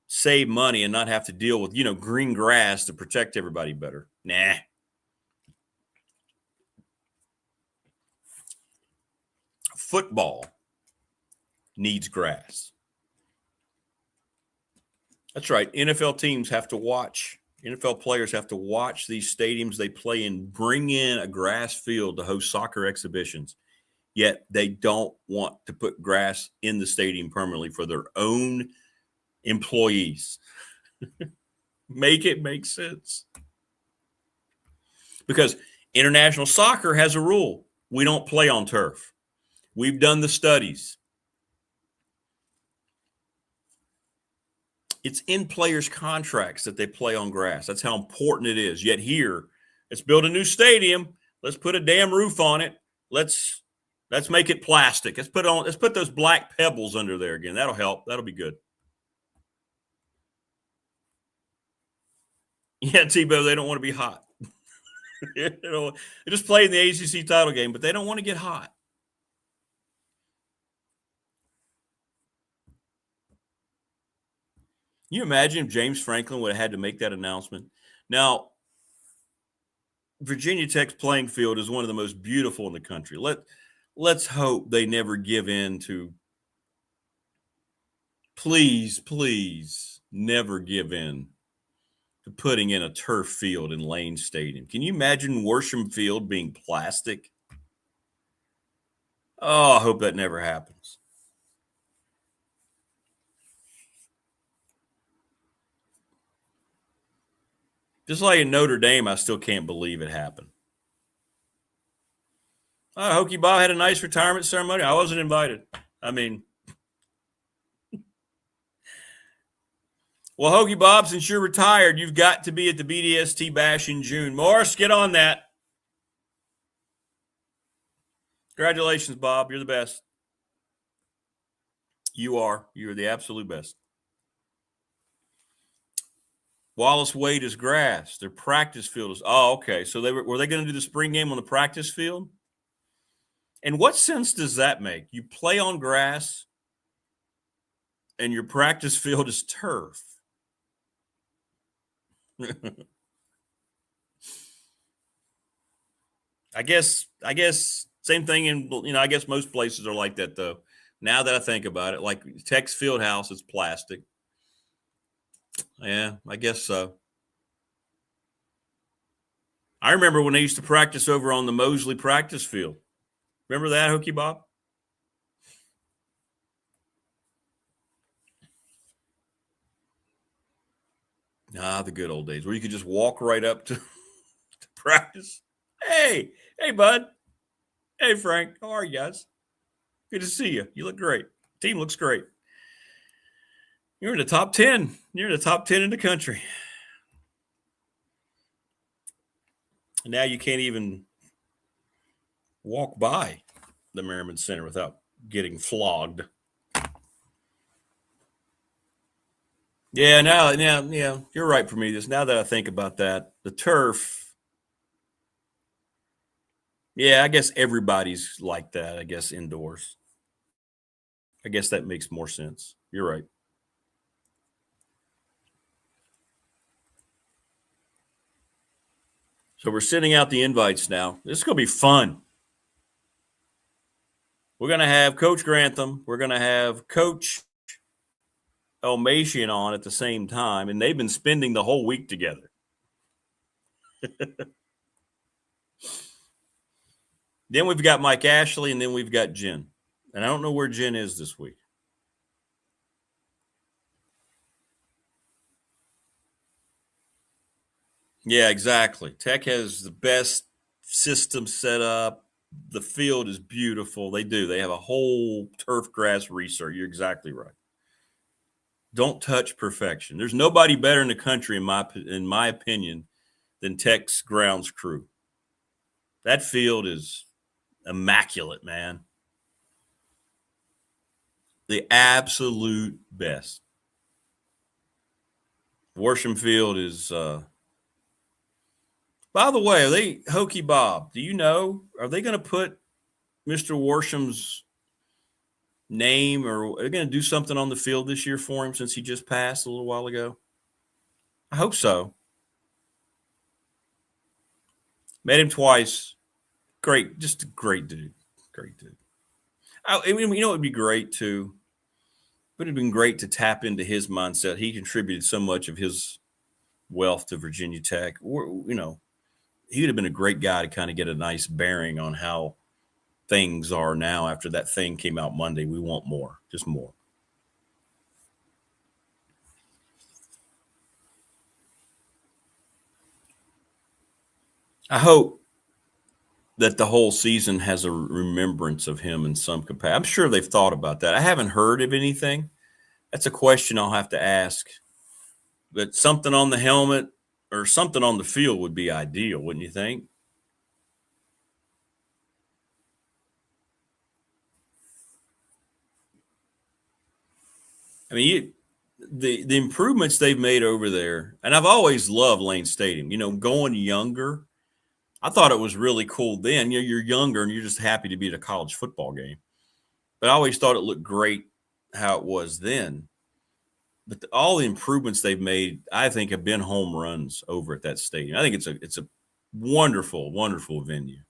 save money and not have to deal with, green grass to protect everybody better. Nah. Football needs grass. That's right. NFL teams have to watch. NFL players have to watch these stadiums they play in bring in a grass field to host soccer exhibitions. Yet they don't want to put grass in the stadium permanently for their own employees. Make it make sense. Because international soccer has a rule. We don't play on turf. We've done the studies. It's in players' contracts that they play on grass. That's how important it is. Yet here, let's build a new stadium. Let's put a damn roof on it. Let's make it plastic. Let's put those black pebbles under there again. That'll help. That'll be good. Yeah, Tebow, they don't want to be hot. They just play in the ACC title game, but they don't want to get hot. Can you imagine if James Franklin would have had to make that announcement? Now, Virginia Tech's playing field is one of the most beautiful in the country. Let's hope they never give in to please never give in to putting in a turf field in Lane Stadium. Can you imagine Worsham Field being plastic? Oh, I hope that never happens. Just like in Notre Dame, I still can't believe it happened. Hokey Bob had a nice retirement ceremony. I wasn't invited. I mean, well, Hokey Bob, since you're retired, you've got to be at the BDST Bash in June. Morris, get on that. Congratulations, Bob. You're the best. You are. You're the absolute best. Wallace Wade is grass. Their practice field is. Oh, okay. So were they going to do the spring game on the practice field? And what sense does that make? You play on grass, and your practice field is turf. I guess same thing in, I guess most places are like that, though. Now that I think about it, like Tech's field house is plastic. Yeah, I guess so. I remember when they used to practice over on the Mosley practice field. Remember that, Hokey Bob? The good old days where you could just walk right up to practice. Hey, bud. Hey, Frank. How are you guys? Good to see you. You look great. Team looks great. You're in the top 10. You're in the top 10 in the country. And now you can't even walk by the Merriman Center without getting flogged. Yeah, you're right, Prometheus. Now that I think about that, the turf, yeah, I guess everybody's like that, I guess, indoors. I guess that makes more sense. You're right. So we're sending out the invites now. This is going to be fun. We're going to have Coach Grantham. We're going to have Coach Elmassian on at the same time, and they've been spending the whole week together. Then we've got Mike Ashley, and then we've got Jen. And I don't know where Jen is this week. Yeah, exactly. Tech has the best system set up. The field is beautiful. They do. They have a whole turf grass research. You're exactly right. Don't touch perfection. There's nobody better in the country, in my opinion, than Tech's grounds crew. That field is immaculate, man. The absolute best. Worsham Field is by the way, Hokey Bob, do you know, are they going to put Mr. Worsham's name, or are they going to do something on the field this year for him since he just passed a little while ago? I hope so. Met him twice. Great, just a great dude. Great dude. It would be great too. It would have been great to tap into his mindset. He contributed so much of his wealth to Virginia Tech. He would have been a great guy to kind of get a nice bearing on how things are now after that thing came out Monday. We want more, just more. I hope that the whole season has a remembrance of him in some capacity. I'm sure they've thought about that. I haven't heard of anything. That's a question I'll have to ask But something on the helmet or something on the field would be ideal, wouldn't you think? I mean, the improvements they've made over there, and I've always loved Lane Stadium. Going younger, I thought it was really cool then. You're younger and you're just happy to be at a college football game. But I always thought it looked great how it was then. But all the improvements they've made, I think, have been home runs over at that stadium. I think it's a wonderful, wonderful venue.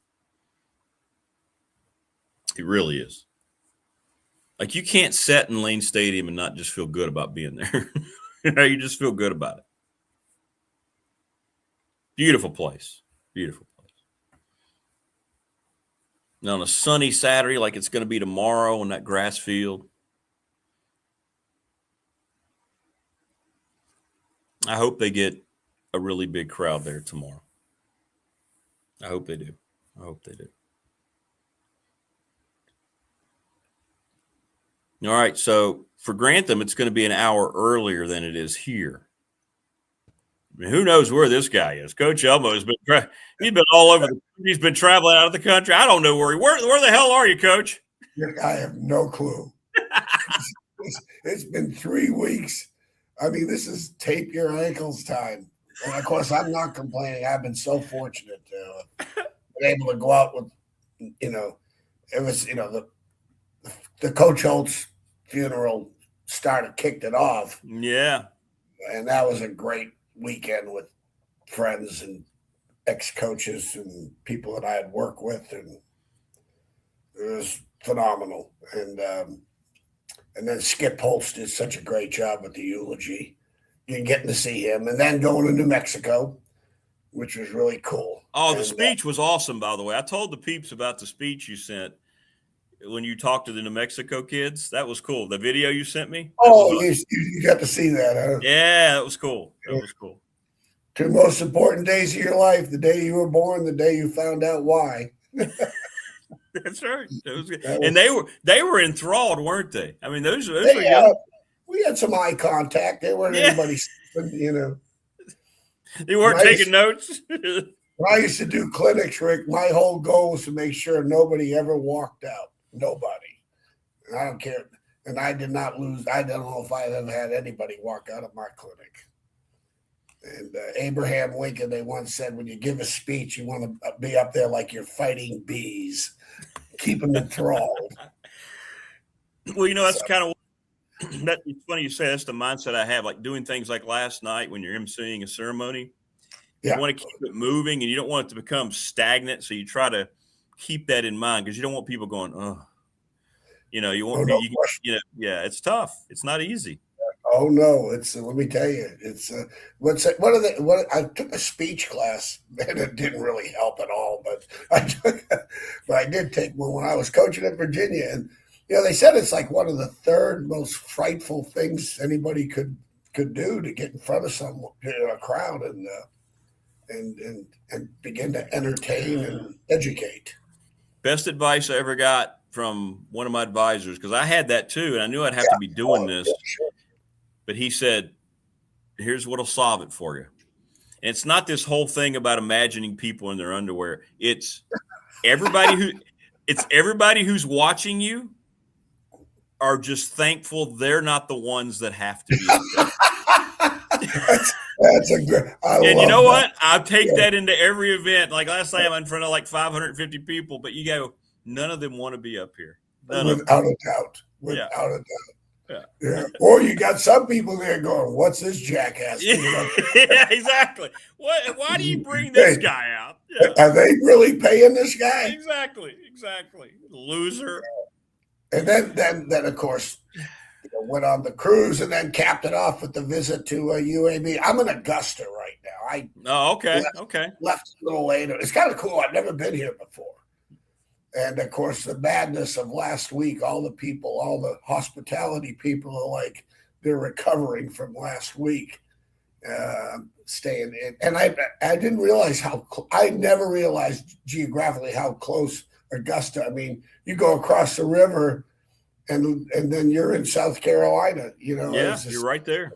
It really is. Like, you can't sit in Lane Stadium and not just feel good about being there. You just feel good about it. Beautiful place. Beautiful place. And on a sunny Saturday, like it's going to be tomorrow on that grass field, I hope they get a really big crowd there tomorrow. I hope they do. I hope they do. All right, so for Grantham, it's going to be an hour earlier than it is here. I mean, who knows where this guy is? Coach Elmo has been all over. He's been traveling out of the country. I don't know where the hell are you, Coach? I have no clue. It's been 3 weeks. I mean, this is tape your ankles time. And of course, I'm not complaining. I've been so fortunate to be able to go out with, it was, the Coach Holtz funeral kicked it off. Yeah. And that was a great weekend with friends and ex-coaches and people that I had worked with. And it was phenomenal. And then Skip Holtz did such a great job with the eulogy and getting to see him. And then going to New Mexico, which was really cool. Oh, the speech was awesome, by the way. I told the peeps about the speech you sent when you talked to the New Mexico kids. That was cool. The video you sent me. You got to see that, huh? Yeah, that was cool. That was cool. 2 most important days of your life: the day you were born, the day you found out why. That's right. That was good. And they were enthralled, weren't they? I mean, those were young. We had some eye contact. They weren't anybody, They weren't taking notes. When I used to do clinics, Rick, my whole goal was to make sure nobody ever walked out. Nobody. And I don't care. And I did not lose. I don't know if I ever had anybody walk out of my clinic. And Abraham Lincoln, they once said, when you give a speech, you want to be up there like you're fighting bees. Keep them enthralled. Well, that's kind of that. It's funny you say that's the mindset I have. Like doing things like last night when you're emceeing a ceremony, you want to keep it moving and you don't want it to become stagnant. So you try to keep that in mind because you don't want people going, oh, you want yeah, it's tough. It's not easy. Oh no, it's let me tell you, it's I took a speech class and it didn't really help at all, but I did take one when I was coaching in Virginia, and they said it's like one of the third most frightful things anybody could do to get in front of someone, a crowd, and begin to entertain and educate. Best advice I ever got from one of my advisors, because I had that too, and I knew I'd have to be doing this. Yeah, sure. But he said, here's what'll solve it for you. And it's not this whole thing about imagining people in their underwear. It's everybody who's watching you are just thankful they're not the ones that have to be up there. That's a good. And you know what? I'll take that into every event. Like last time, I'm in front of like 550 people, but you go, none of them want to be up here. Without a doubt. Without a doubt. Yeah. Or you got some people there going, what's this jackass doing up there? Yeah, exactly. Why do you bring this guy out? Yeah. Are they really paying this guy? Exactly. Loser. And then of course, went on the cruise and then capped it off with the visit to UAB. I'm in Augusta right now. Okay. Left a little later. It's kind of cool. I've never been here before. And, of course, the madness of last week, all the hospitality people are like, they're recovering from last week, staying in. And I didn't realize I never realized geographically how close Augusta. I mean, you go across the river and then you're in South Carolina, Yeah, you're right there.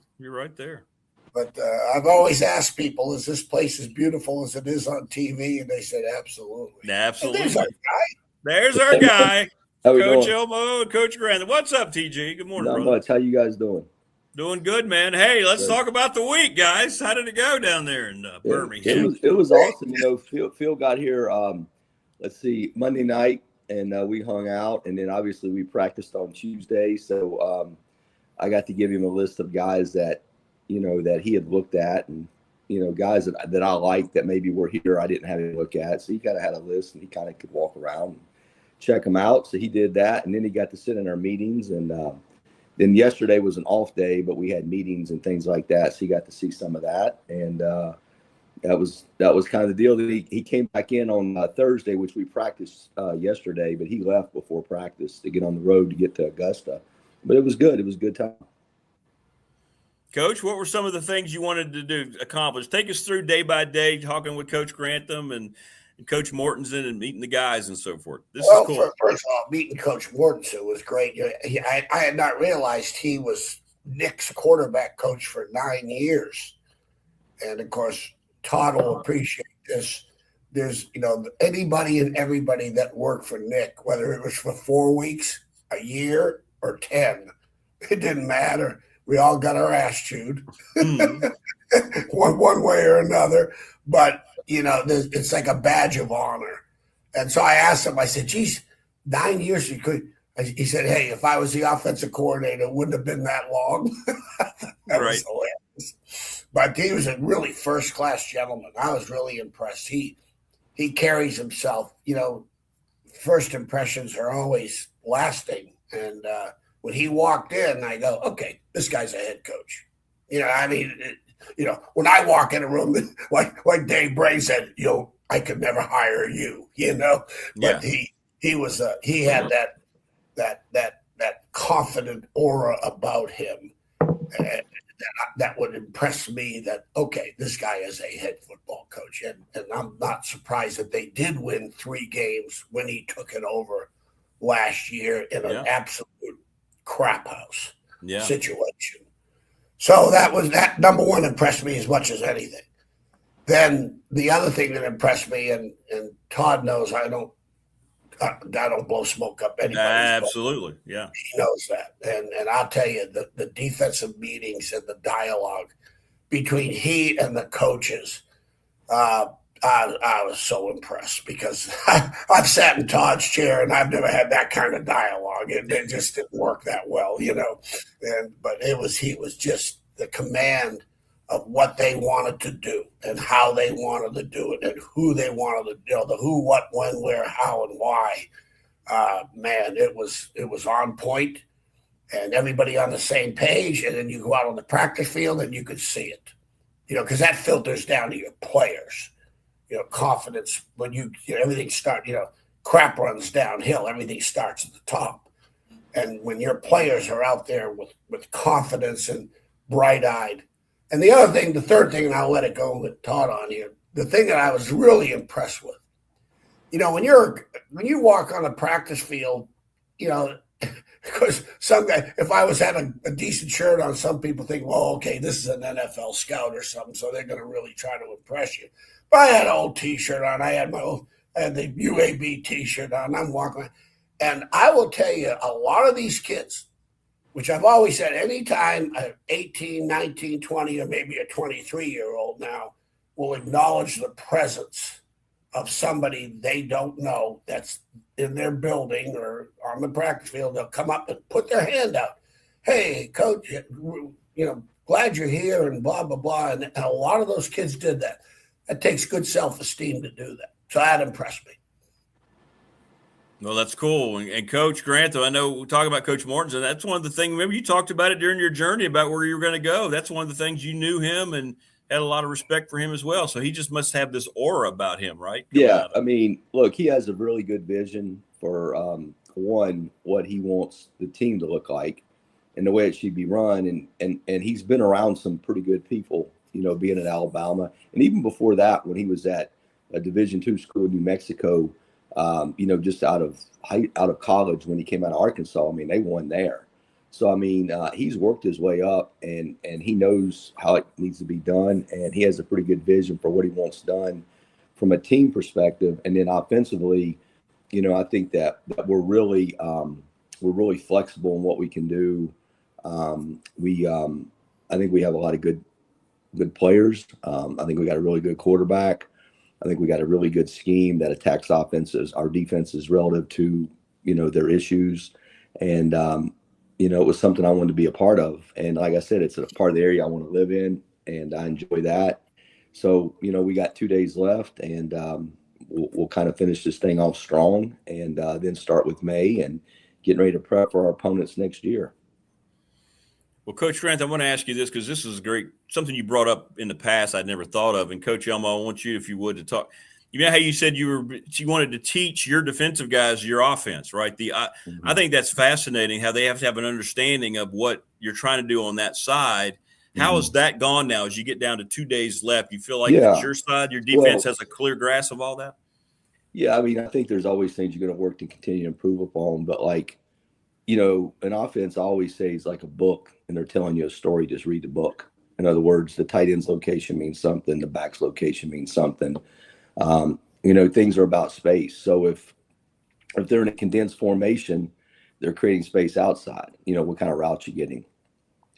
But I've always asked people, is this place as beautiful as it is on TV? And they said, absolutely. Absolutely. And there's our guy. How we Coach doing? Elmo, Coach Grant. What's up, TG? Good morning, Not brother. much. How you guys doing? Doing good, man. Hey, let's Good. talk about the week, guys. How did it go down there in Birmingham? It was awesome. You know, Phil got here, let's see, Monday night, and we hung out. And then obviously we practiced on Tuesday. So I got to give him a list of guys that, you know, that he had looked at, and, you know, guys that I liked that maybe were here I didn't have to look at. So he kind of had a list, and he kind of could walk around and check them out. So he did that. And then he got to sit in our meetings. And then yesterday was an off day, but we had meetings and things like that. So he got to see some of that. And that was kind of the deal. He came back in on Thursday, which we practiced yesterday, but he left before practice to get on the road to get to Augusta. But it was good. It was a good time. Coach, what were some of the things you wanted to accomplish? Take us through day by day, talking with Coach Grantham and Coach Mortensen and meeting the guys and so forth. This is cool. First of all, meeting Coach Mortensen was great. I had not realized he was Nick's quarterback coach for 9 years. And, of course, Todd will appreciate this. There's, you know, anybody and everybody that worked for Nick, whether it was for 4 weeks, a year, or 10, it didn't matter. We all got our ass chewed one way or another. But, you know, it's like a badge of honor. And so I asked him, I said, geez, 9 years you could. He said, hey, if I was the offensive coordinator, it wouldn't have been that long. That was hilarious. But he was a really first-class gentleman. I was really impressed. He carries himself, you know, first impressions are always lasting. And when he walked in, I go, okay, this guy's a head coach. You know, I mean, you know, when I walk in a room, like Dave Bray said, you know, I could never hire you, you know. But he was he had that confident aura about him that would impress me. That okay, this guy is a head football coach, and I'm not surprised that they did win 3 games when he took it over last year in an absolute crap house situation. So that number one impressed me as much as anything. Then the other thing that impressed me, and Todd knows I don't blow smoke up anybody's absolutely, yeah. He knows that. And I'll tell you, the defensive meetings and the dialogue between he and the coaches, I was so impressed because I've sat in Todd's chair and I've never had that kind of dialogue. It just didn't work that well, you know. But he was just the command of what they wanted to do and how they wanted to do it and who they wanted to, you know, the who, what, when, where, how, and why. Man, it was on point and everybody on the same page. And then you go out on the practice field and you could see it, you know, because that filters down to your players. You know, confidence when you know, everything starts, you know, crap runs downhill. Everything starts at the top. And when your players are out there with confidence and bright-eyed. And the other thing, the third thing, and I'll let it go with Todd on here, the thing that I was really impressed with, you know, when you walk on a practice field, you know, because some guy, if I was having a decent shirt on, some people think, well, okay, this is an NFL scout or something, so they're going to really try to impress you. But I had an old T-shirt on. I had the UAB T-shirt on. I'm walking, and I will tell you, a lot of these kids, which I've always said, anytime an 18, 19, 20, or maybe a 23-year-old now will acknowledge the presence of somebody they don't know that's in their building or on the practice field, they'll come up and put their hand out. Hey, coach, you know, glad you're here and blah, blah, blah. And a lot of those kids did that. It takes good self-esteem to do that. So that impressed me. Well, that's cool. And Coach Grantham, I know we talk about Coach Mortensen. That's one of the things, remember you talked about it during your journey about where you were going to go. That's one of the things you knew him and had a lot of respect for him as well. So he just must have this aura about him, right? Yeah. I mean, look, he has a really good vision for, one, what he wants the team to look like and the way it should be run. And he's been around some pretty good people, you know, being at Alabama. And even before that, when he was at a Division II school in New Mexico, you know, just out of college when he came out of Arkansas, I mean, they won there. So, I mean, he's worked his way up, and he knows how it needs to be done, and he has a pretty good vision for what he wants done from a team perspective. And then offensively, I think that we're really flexible in what we can do. I think we have a lot of good players. I think we got a really good quarterback. I think we got a really good scheme that attacks our defenses relative to, their issues. And, it was something I wanted to be a part of. And like I said, it's a part of the area I want to live in, and I enjoy that. So, we got 2 days left, and we'll kind of finish this thing off strong, and then start with May and getting ready to prep for our opponents next year. Well, Coach Grant, I want to ask you this because this is great, something you brought up in the past I'd never thought of. And Coach Elmo, I want you, if you would, to talk. You know how you said you wanted to teach your defensive guys your offense, right? I think that's fascinating how they have to have an understanding of what you're trying to do on that side. How has that gone now as you get down to 2 days left? You feel like it's your side, your defense has a clear grasp of all that? Yeah, I mean, I think there's always things you're going to work to continue to improve upon. But, an offense, I always say, is like a book, and they're telling you a story. Just read the book. In other words, the tight end's location means something. The back's location means something. Things are about space. So if they're in a condensed formation, they're creating space outside. What kind of routes you're getting,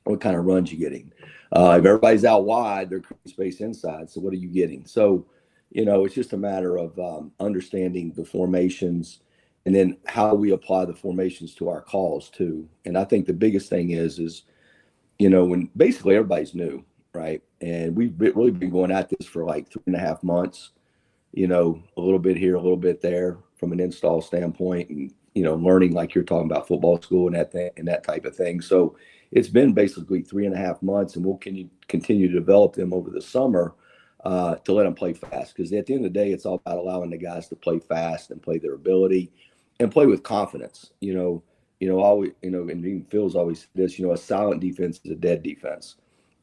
what kind of runs you're getting. If everybody's out wide, they're creating space inside. So what are you getting? So, it's just a matter of understanding the formations, and then how we apply the formations to our calls too. And I think the biggest thing is when basically everybody's new, right? And we've really been going at this for like 3.5 months. A little bit here, a little bit there from an install standpoint, and, learning like you're talking about football school and that type of thing. So it's been basically 3.5 months, and we'll continue to develop them over the summer to let them play fast. Because at the end of the day, it's all about allowing the guys to play fast and play their ability and play with confidence. Always, and even Phil's always said this, a silent defense is a dead defense.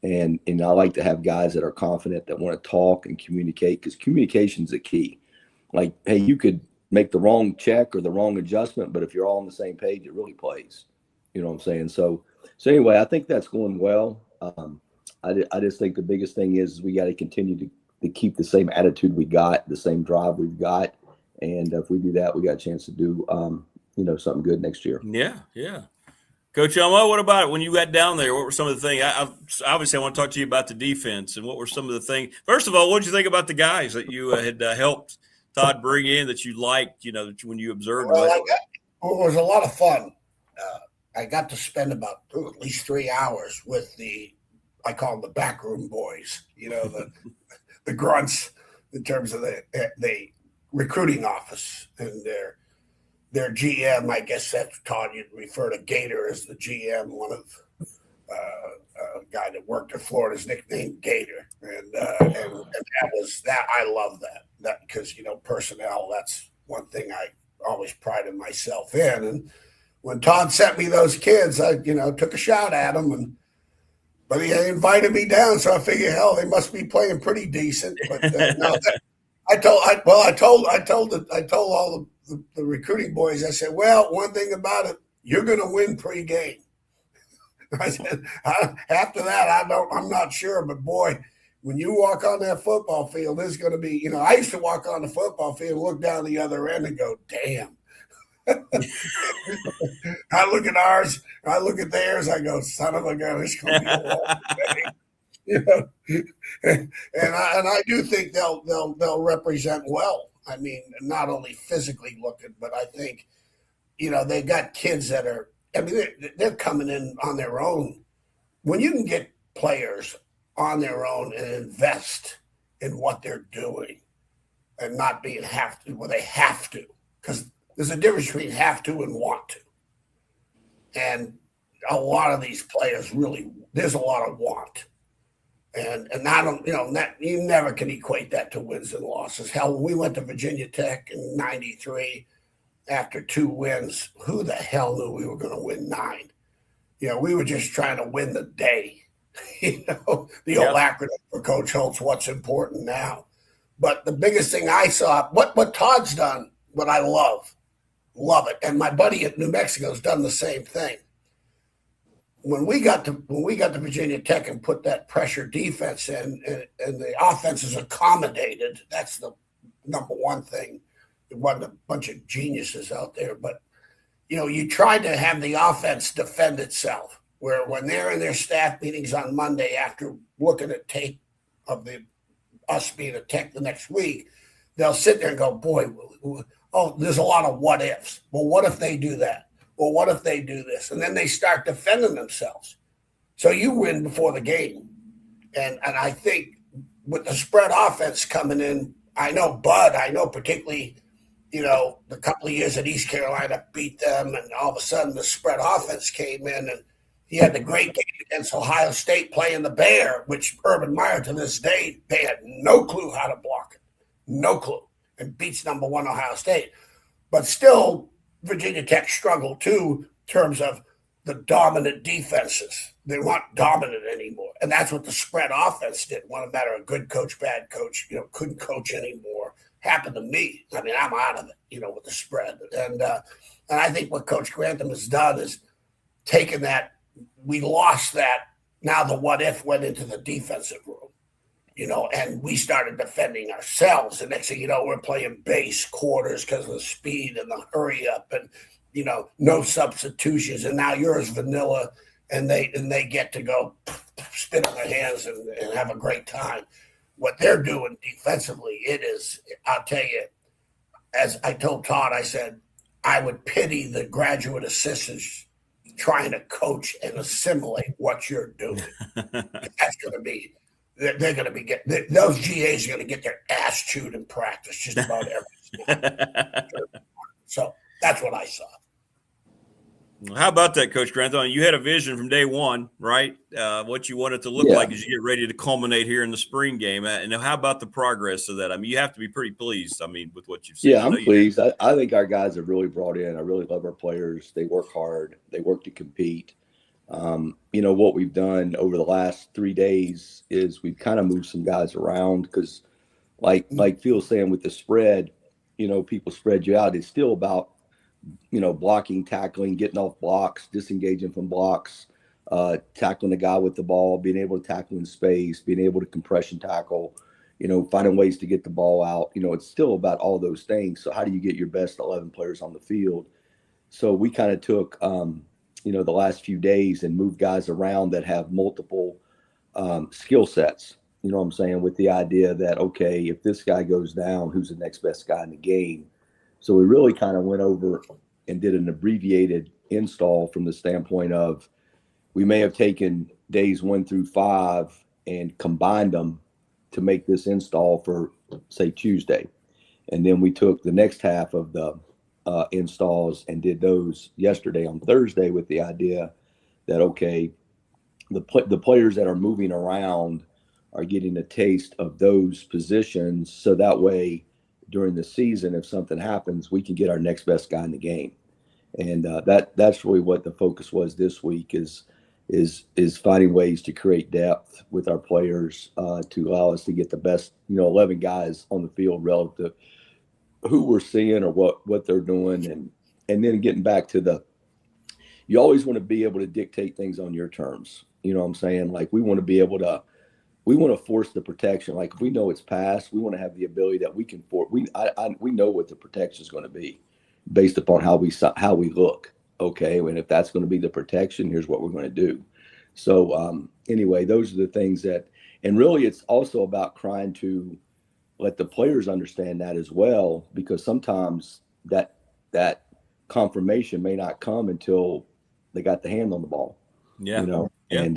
And I like to have guys that are confident, that want to talk and communicate, because communication is the key. Like, hey, you could make the wrong check or the wrong adjustment, but if you're all on the same page, it really plays. You know what I'm saying? So anyway, I think that's going well. I just think the biggest thing is we got to continue to keep the same attitude we got, the same drive we've got. And if we do that, we got a chance to do, something good next year. Yeah. Coach Elmo, what about it? When you got down there, what were some of the things? Obviously, I want to talk to you about the defense, and what were some of the things? First of all, what did you think about the guys that you had helped Todd bring in that you liked, when you observed? Well, it was a lot of fun. I got to spend about at least 3 hours with I call them the backroom boys, the grunts in terms of the recruiting office, and their GM, I guess that's Todd, you'd refer to Gator as the GM, one of a guy that worked at Florida's nicknamed Gator. And that was that. I love that because, personnel, that's one thing I always prided myself in. And when Todd sent me those kids, I, took a shot at them, but he invited me down. So I figured, hell, they must be playing pretty decent. But no, I told all the recruiting boys, I said, well, one thing about it, you're going to win pregame. I said, after that, I'm not sure, but boy, when you walk on that football field, there's going to be, I used to walk on the football field, look down the other end and go, damn. I look at ours, I look at theirs, I go, son of a gun, it's going to be a long day. And I do think they'll represent well. I mean, not only physically looking, but I think, they got kids that are, they're coming in on their own. When you can get players on their own and invest in what they're doing and not being they have to, because there's a difference between have to and want to. And a lot of these players there's a lot of want. And I don't, you never can equate that to wins and losses. Hell, when we went to Virginia Tech in '93, after 2 wins, who the hell knew we were going to win 9? We were just trying to win the day. Old acronym for Coach Holtz, what's important now. But the biggest thing I saw, what Todd's done, what I love it. And my buddy at New Mexico has done the same thing. when we got to Virginia Tech and put that pressure defense in, and the offense is accommodated, that's the number one thing. There wasn't a bunch of geniuses out there, but you tried to have the offense defend itself. Where when they're in their staff meetings on Monday after looking at tape of us being attacked the next week, they'll sit there and go, boy, there's a lot of what ifs. Well, what if they do that? Well, what if they do this? And then they start defending themselves. So you win before the game. And I think with the spread offense coming in, I know particularly, the couple of years that East Carolina beat them, and all of a sudden the spread offense came in, and he had the great game against Ohio State playing the Bear, which Urban Meyer to this day, they had no clue how to block it. No clue. And beats number one Ohio State. But still, Virginia Tech struggled too in terms of the dominant defenses. They weren't dominant anymore. And that's what the spread offense did. What a matter of good coach, bad coach, couldn't coach anymore. Happened to me. I mean, I'm out of it, with the spread. And I think what Coach Grantham has done is taken that. We lost that. Now the what if went into the defensive room, and we started defending ourselves. The next thing you know, we're playing base quarters because of the speed and the hurry up and, no substitutions. And now you're as vanilla, and they get to go spin on their hands and have a great time. What they're doing defensively, I'll tell you, as I told Todd, I said, I would pity the graduate assistants trying to coach and assimilate what you're doing. That's going to be, they're going to be those GAs are going to get their ass chewed in practice just about every. So that's what I saw. How about that, Coach Grantham? You had a vision from day one, right? What you want it to look like as you get ready to culminate here in the spring game. And how about the progress of that? I mean, you have to be pretty pleased, with what you've seen. Yeah, I'm pleased. I think our guys have really brought in. I really love our players. They work hard. They work to compete. What we've done over the last 3 days is we've kind of moved some guys around because, like Phil's saying with the spread, people spread you out. It's still about blocking, tackling, getting off blocks, disengaging from blocks, tackling the guy with the ball, being able to tackle in space, being able to compression tackle, finding ways to get the ball out. It's still about all those things. So how do you get your best 11 players on the field? So we kind of took, the last few days and moved guys around that have multiple skill sets, with the idea that, okay, if this guy goes down, who's the next best guy in the game? So we really kind of went over and did an abbreviated install from the standpoint of we may have taken days 1 through 5 and combined them to make this install for, say, Tuesday. And then we took the next half of the installs and did those yesterday on Thursday with the idea that, okay, the players that are moving around are getting a taste of those positions. So that way, during the season, if something happens, we can get our next best guy in the game. And that's really what the focus was this week is finding ways to create depth with our players to allow us to get the best, 11 guys on the field relative to who we're seeing or what they're doing. And then getting back to you always want to be able to dictate things on your terms. You know what I'm saying? Like we want to be able to, we want to force the protection. Like if we know it's passed, we want to have the ability that we can we know what the protection is going to be based upon how we look. Okay. And if that's going to be the protection, here's what we're going to do. So anyway, those are the things and really it's also about trying to let the players understand that as well, because sometimes that confirmation may not come until they got the hand on the ball. Yeah. And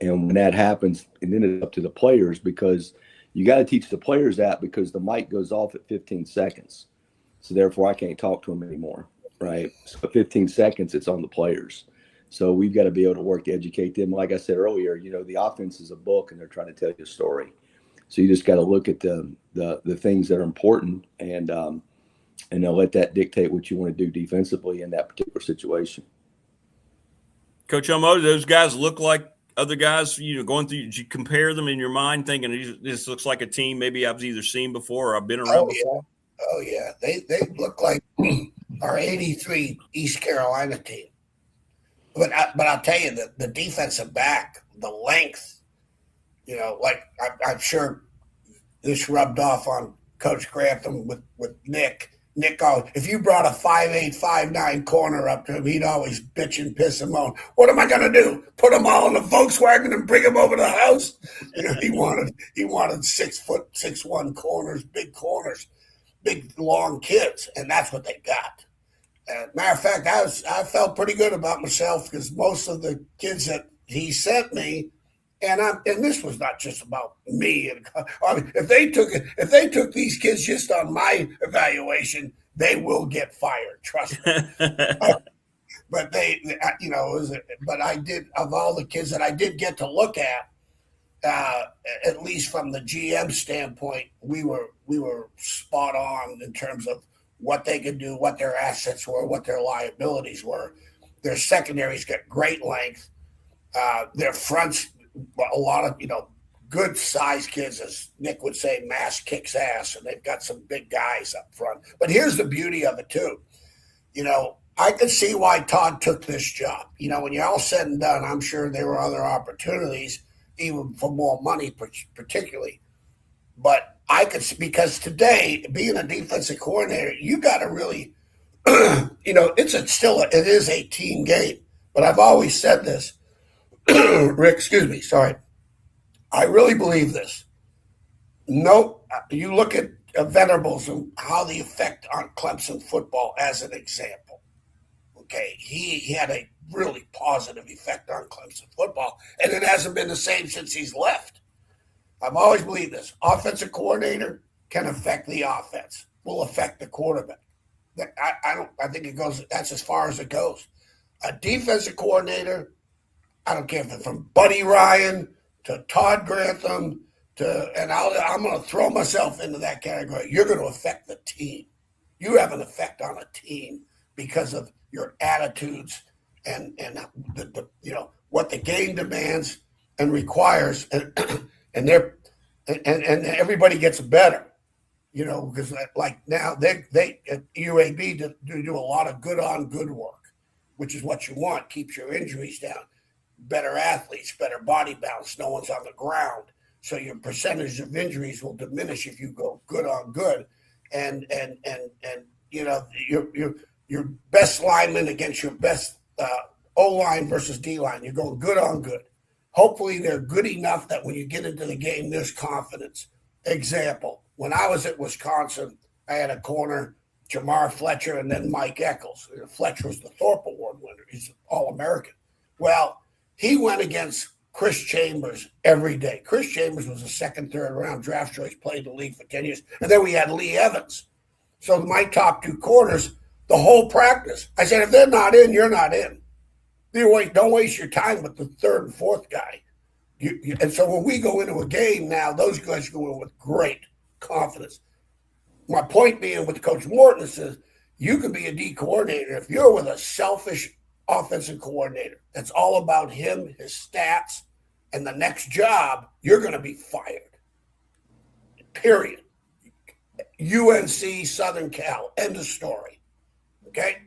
when that happens, and then it's up to the players because you got to teach the players that because the mic goes off at 15 seconds. So therefore I can't talk to them anymore. Right. So 15 seconds, it's on the players. So we've got to be able to work to educate them. Like I said earlier, the offense is a book and they're trying to tell you a story. So you just got to look at the things that are important and they'll let that dictate what you want to do defensively in that particular situation. Coach Elmo, those guys look like other guys, going through, did you compare them in your mind thinking this looks like a team maybe I've either seen before or I've been around before? Oh, yeah. They look like our 83 East Carolina team. But I'll tell you that the defensive back, the length, like I'm sure this rubbed off on Coach Grantham with Nick. Nick, if you brought a 5'8", 5'9" corner up to him, he'd always bitch and piss him on. What am I going to do? Put them all in the Volkswagen and bring them over to the house? He wanted 6 foot, 6'1" corners, big long kids, and that's what they got. Matter of fact, I felt pretty good about myself because most of the kids that he sent me, and this was not just about me. If they took these kids just on my evaluation, they will get fired. Trust me. But but I did, of all the kids that I did get to look at least from the GM standpoint, we were spot on in terms of what they could do, what their assets were, what their liabilities were. Their secondaries got great length. Their fronts, a lot of good sized kids, as Nick would say, mass kicks ass, and they've got some big guys up front. But here's the beauty of it too. I could see why Todd took this job. When you're all said and done, I'm sure there were other opportunities, even for more money, particularly. But I could see, because today, being a defensive coordinator, you got to really, it is a team game. But I've always said this, Rick. Excuse me. Sorry. I really believe this. No, you look at Venables and how the effect on Clemson football as an example. Okay, he had a really positive effect on Clemson football, and it hasn't been the same since he's left. I've always believed this. Offensive coordinator can affect the offense, will affect the quarterback. I think it goes, that's as far as it goes. A defensive coordinator, I don't care if it's from Buddy Ryan to Todd Grantham and I'm going to throw myself into that category. You're going to affect the team. You have an effect on a team because of your attitudes and the what the game demands and requires, and everybody gets better, because like now they at UAB do a lot of good on good work, which is what you want. Keeps your injuries down. Better athletes, better body balance. No one's on the ground, so your percentage of injuries will diminish if you go good on good, and your best lineman against your best O-line versus D-line. You're going good on good. Hopefully they're good enough that when you get into the game, there's confidence. Example, when I was at Wisconsin, I had a corner, Jamar Fletcher, and then Mike Eccles. Fletcher was the Thorpe Award winner. He's All-American. Well, he went against Chris Chambers every day. Chris Chambers was a second, third round draft choice, played in the league for 10 years. And then we had Lee Evans. So my top two corners, the whole practice. I said, if they're not in, you're not in. Don't waste your time with the third and fourth guy. And so when we go into a game now, those guys go in with great confidence. My point being with Coach Morton is you can be a D coordinator if you're with a selfish offensive coordinator. That's all about him, his stats, and the next job, you're going to be fired. Period. UNC, Southern Cal, end of story. Okay?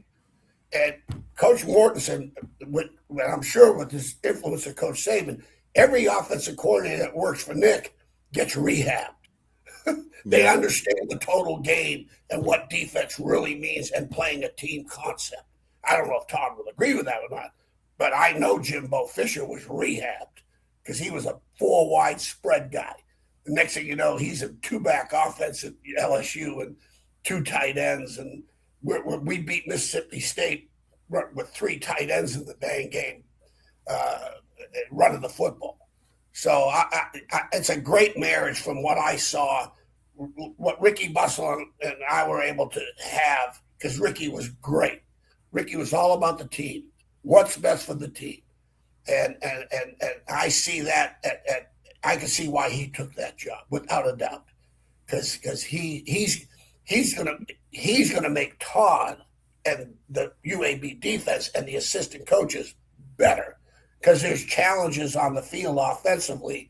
And Coach Mortensen, I'm sure with his influence of Coach Saban, every offensive coordinator that works for Nick gets rehabbed. They understand the total game and what defense really means and playing a team concept. I don't know if Todd will agree with that or not, but I know Jimbo Fisher was rehabbed because he was a 4-wide spread guy. The next thing you know, he's a 2-back offense at LSU and 2 tight ends, and we beat Mississippi State with 3 tight ends in the dang game, running the football. So it's a great marriage from what I saw, what Ricky Bustle and I were able to have, because Ricky was great. Ricky was all about the team. What's best for the team? And I see that I can see why he took that job without a doubt. Because he's gonna make Todd and the UAB defense and the assistant coaches better. Because there's challenges on the field offensively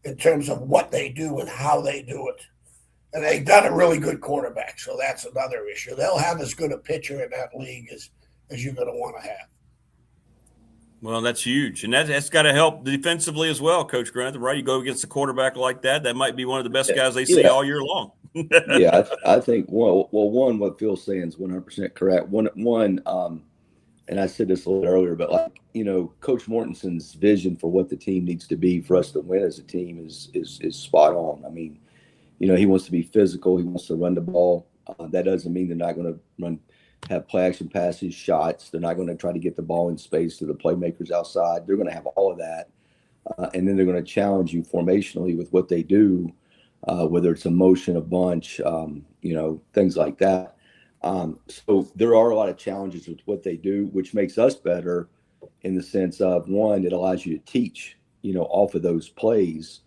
in terms of what they do and how they do it. And they've got a really good quarterback, so that's another issue. They'll have as good a pitcher in that league as you're going to want to have. Well, that's huge, and that's got to help defensively as well, Coach Grantham. Right? You go against a quarterback like that, that might be one of the best guys they see all year long. Yeah, I think one, what Phil's saying is 100% correct. One, and I said this a little earlier, but like, Coach Mortensen's vision for what the team needs to be for us to win as a team is spot on. I mean, he wants to be physical. He wants to run the ball. That doesn't mean they're not going to have play action passes, shots. They're not going to try to get the ball in space to the playmakers outside. They're going to have all of that. And then they're going to challenge you formationally with what they do, whether it's a motion, a bunch, things like that. So there are a lot of challenges with what they do, which makes us better in the sense of, one, it allows you to teach, off of those plays.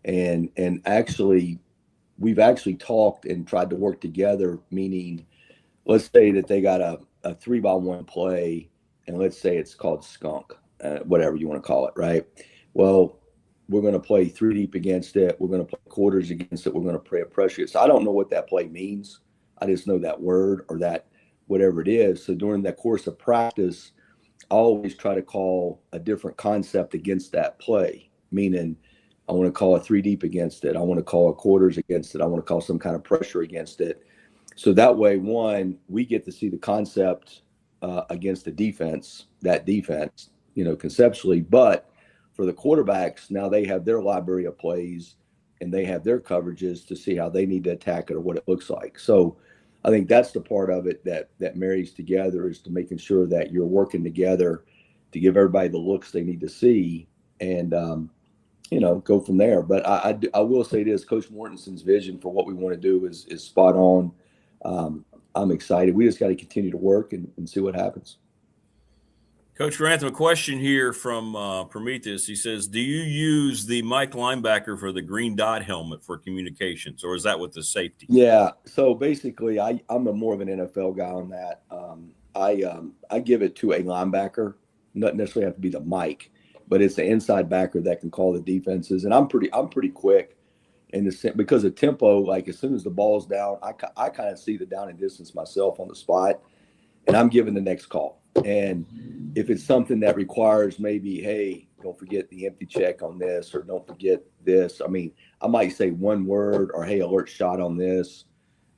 And actually, we've actually talked and tried to work together, meaning, let's say that they got a 3-by-1 play, and let's say it's called skunk, whatever you want to call it, right? Well, we're going to play 3 deep against it. We're going to play quarters against it. We're going to play a pressure. So I don't know what that play means. I just know that word or that whatever it is. So during that course of practice, I always try to call a different concept against that play, meaning I want to call a 3 deep against it. I want to call a quarters against it. I want to call some kind of pressure against it. So that way, one, we get to see the concept against the defense, conceptually. But for the quarterbacks, now they have their library of plays and they have their coverages to see how they need to attack it or what it looks like. So I think that's the part of it that marries together, is to making sure that you're working together to give everybody the looks they need to see and, go from there. But I will say this, Coach Mortensen's vision for what we want to do is spot on. I'm excited. We just got to continue to work and see what happens. Coach Grantham, a question here from Prometheus. He says, do you use the Mike linebacker for the green dot helmet for communications, or is that with the safety? Yeah. So basically, I'm more of an NFL guy on that. I give it to a linebacker, not necessarily have to be the Mike, but it's the inside backer that can call the defenses. And I'm pretty quick in the sense, because of tempo. Like as soon as the ball's down, I kind of see the down and distance myself on the spot, and I'm giving the next call. And if it's something that requires maybe, hey, don't forget the empty check on this, or don't forget this. I mean, I might say one word, or hey, alert shot on this,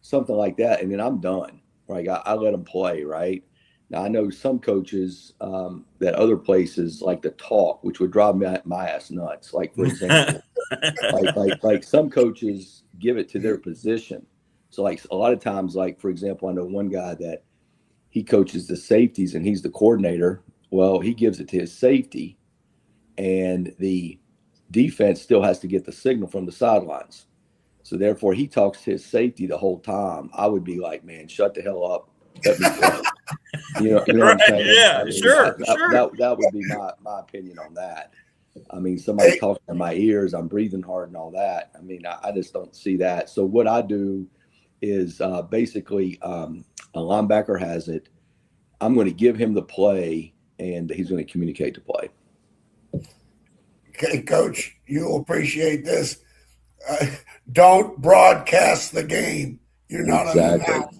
something like that, and then I'm done. Right? I let them play. Right? Now I know some coaches that other places like to talk, which would drive my ass nuts. Like for example, like some coaches give it to their position. So like a lot of times, like for example, I know one guy that he coaches the safeties and he's the coordinator. Well, he gives it to his safety, and the defense still has to get the signal from the sidelines. So therefore, he talks to his safety the whole time. I would be like, man, shut the hell up. Let me play. You know right, what I'm saying? Yeah, I mean, sure. That would be my opinion on that. I mean, somebody talking in my ears, I'm breathing hard and all that. I mean, I just don't see that. So what I do is basically a linebacker has it. I'm going to give him the play, and he's going to communicate the play. Okay, Coach, you'll appreciate this. Don't broadcast the game. You're not on the mouth.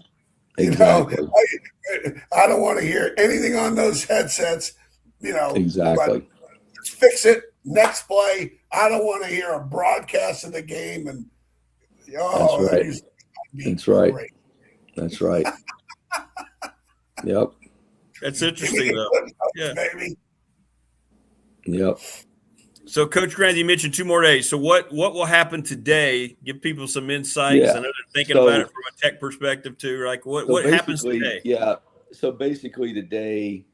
Exactly. I don't want to hear anything on those headsets. Exactly. But let's fix it. Next play. I don't want to hear a broadcast of the game. And that's right. That's right. Great. That's right. Yep. That's interesting, though. Yeah. Baby. Yep. So, Coach Grant, you mentioned 2 more days. So, what will happen today? Give people some insights. Yeah. I know they're thinking about it from a tech perspective too. Like, what happens today? Yeah. So basically, today,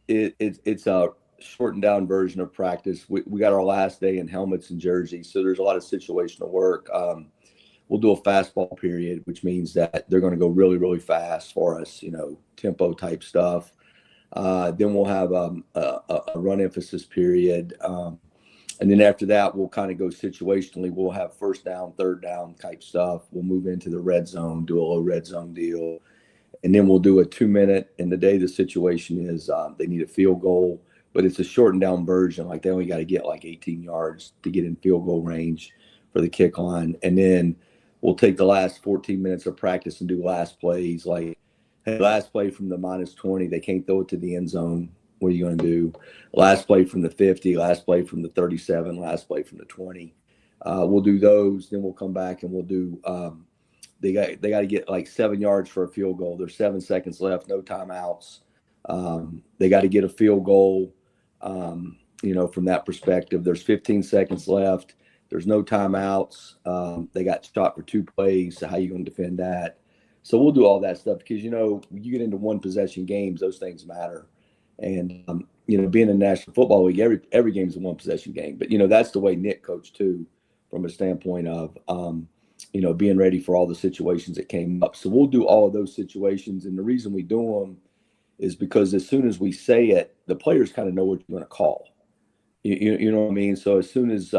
it's a shortened down version of practice. We got our last day in helmets and jerseys, so there's a lot of situational work. We'll do a fastball period, which means that they're going to go really, really fast for us, tempo type stuff. Then we'll have a run emphasis period. And then after that, we'll kind of go situationally. We'll have first down, third down type stuff. We'll move into the red zone, do a low red zone deal. And then we'll do a 2-minute. And the day the situation is they need a field goal, but it's a shortened down version. Like they only got to get like 18 yards to get in field goal range for the kick line. And then we'll take the last 14 minutes of practice and do last plays. Like, hey, last play from the -20, they can't throw it to the end zone. What are you going to do? Last play from the 50, last play from the 37, last play from the 20. We'll do those. Then we'll come back and we'll do they got to get like 7 yards for a field goal. There's 7 seconds left, no timeouts. They got to get a field goal, from that perspective. There's 15 seconds left. There's no timeouts. They got shot for 2 plays. So how you going to defend that? So we'll do all that stuff because, you get into one possession games, those things matter. And, being in the National Football League, every game's a one possession game. But, that's the way Nick coached too, from a standpoint of, being ready for all the situations that came up. So we'll do all of those situations. And the reason we do them is because as soon as we say it, the players kind of know what you're going to call. You know what I mean? So as soon as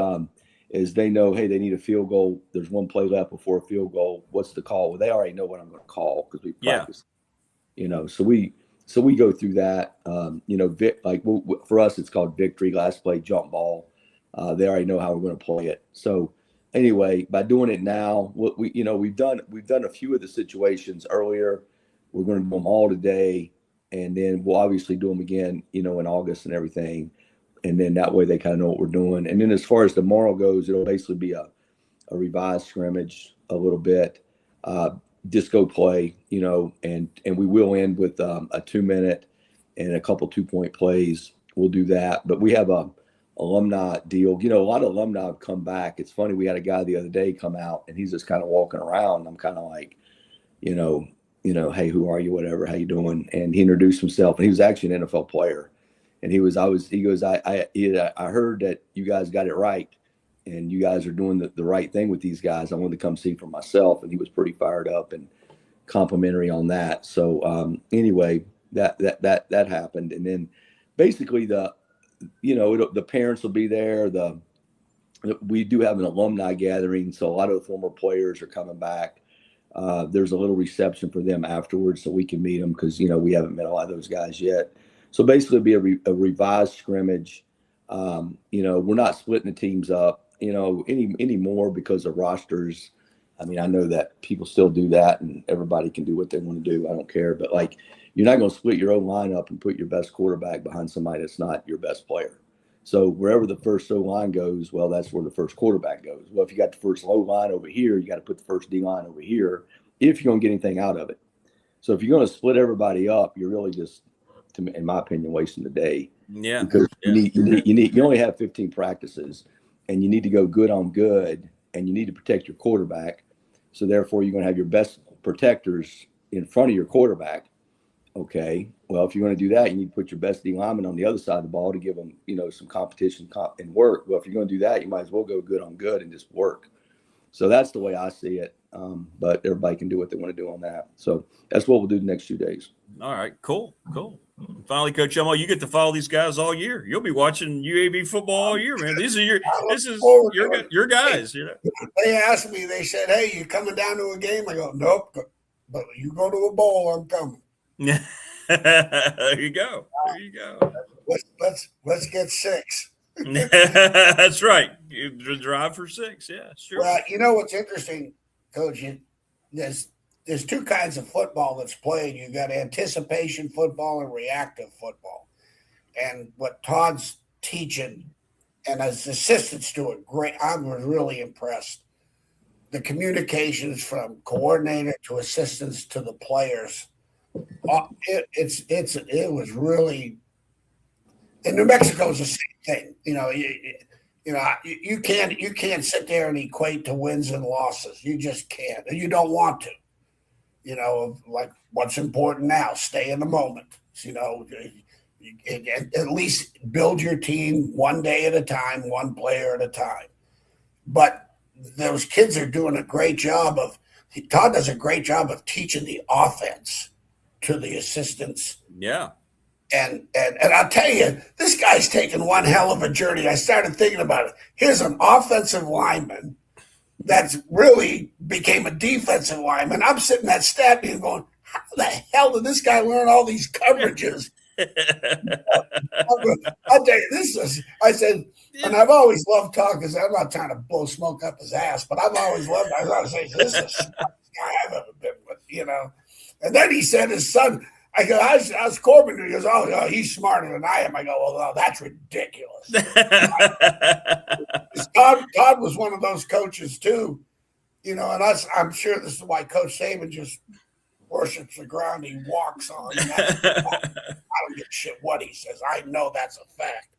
they know, hey, they need a field goal, there's 1 play left before a field goal, what's the call? Well, they already know what I'm going to call because we practice. So we go through that. For us, it's called victory, last play, jump ball. They already know how we're going to play it. So anyway, by doing it now, we've done a few of the situations earlier. We're going to do them all today, and then we'll obviously do them again, in August and everything. And then that way they kind of know what we're doing. And then as far as tomorrow goes, it'll basically be a revised scrimmage a little bit, disco play, and we will end with a 2-minute and a couple 2-point plays. We'll do that. But we have a alumni deal. A lot of alumni have come back. It's funny. We had a guy the other day come out and he's just kind of walking around. I'm kind of like, hey, who are you? Whatever, how you doing? And he introduced himself and he was actually an NFL player. And he goes, I heard that you guys got it right and you guys are doing the right thing with these guys. I wanted to come see for myself. And he was pretty fired up and complimentary on that. So anyway, that happened. And then basically the parents will be there. We do have an alumni gathering. So a lot of the former players are coming back. There's a little reception for them afterwards so we can meet them because, we haven't met a lot of those guys yet. So basically it'll be a revised scrimmage. We're not splitting the teams up, anymore because of rosters. I mean, I know that people still do that and everybody can do what they want to do. I don't care. But you're not going to split your own lineup and put your best quarterback behind somebody that's not your best player. So wherever the first O line goes, well, that's where the first quarterback goes. Well, if you got the first low line over here, you got to put the first D line over here if you're going to get anything out of it. So if you're going to split everybody up, you're really just, in my opinion, wasting the day. Yeah. Because you only have 15 practices and you need to go good on good and you need to protect your quarterback. So therefore you're going to have your best protectors in front of your quarterback. Okay. Well, if you're going to do that, you need to put your best D lineman on the other side of the ball to give them, some competition and work. Well, if you're going to do that, you might as well go good on good and just work. So that's the way I see it. But everybody can do what they want to do on that. So that's what we'll do the next 2 days. All right, cool. Finally, Coach Elmo, you get to follow these guys all year. You'll be watching UAB football all year, man. This is your guys. They asked me. They said, "Hey, you coming down to a game?" I go, "Nope, but you go to a bowl, I'm coming." There you go. Let's get 6. That's right. You drive for 6. Yeah, sure. Well, what's interesting, Coach? There's 2 kinds of football that's played. You got anticipation football and reactive football. And what Todd's teaching, and his assistants do it great. I was really impressed. The communications from coordinator to assistants to the players. It was really. In New Mexico is the same thing. You can't sit there and equate to wins and losses. You just can't, and you don't want to. Like what's important now, stay in the moment. At least build your team one day at a time, one player at a time. But those kids are doing a great job Todd does a great job of teaching the offense to the assistants. Yeah. And I'll tell you, this guy's taken one hell of a journey. I started thinking about it. Here's an offensive lineman that's really became a defensive lineman. I'm sitting at stat and going, how the hell did this guy learn all these coverages? I'll tell you, I said, and I've always loved talking because I'm not trying to blow smoke up his ass, but I've always loved, I was to say, this is the smartest guy I've ever been with, And then he said his son, I go, how's Corbin? He goes, oh, he's smarter than I am. I go, well, that's ridiculous. Todd was one of those coaches too, and I'm sure this is why Coach Saban just worships the ground he walks on. I don't give a shit what he says. I know that's a fact.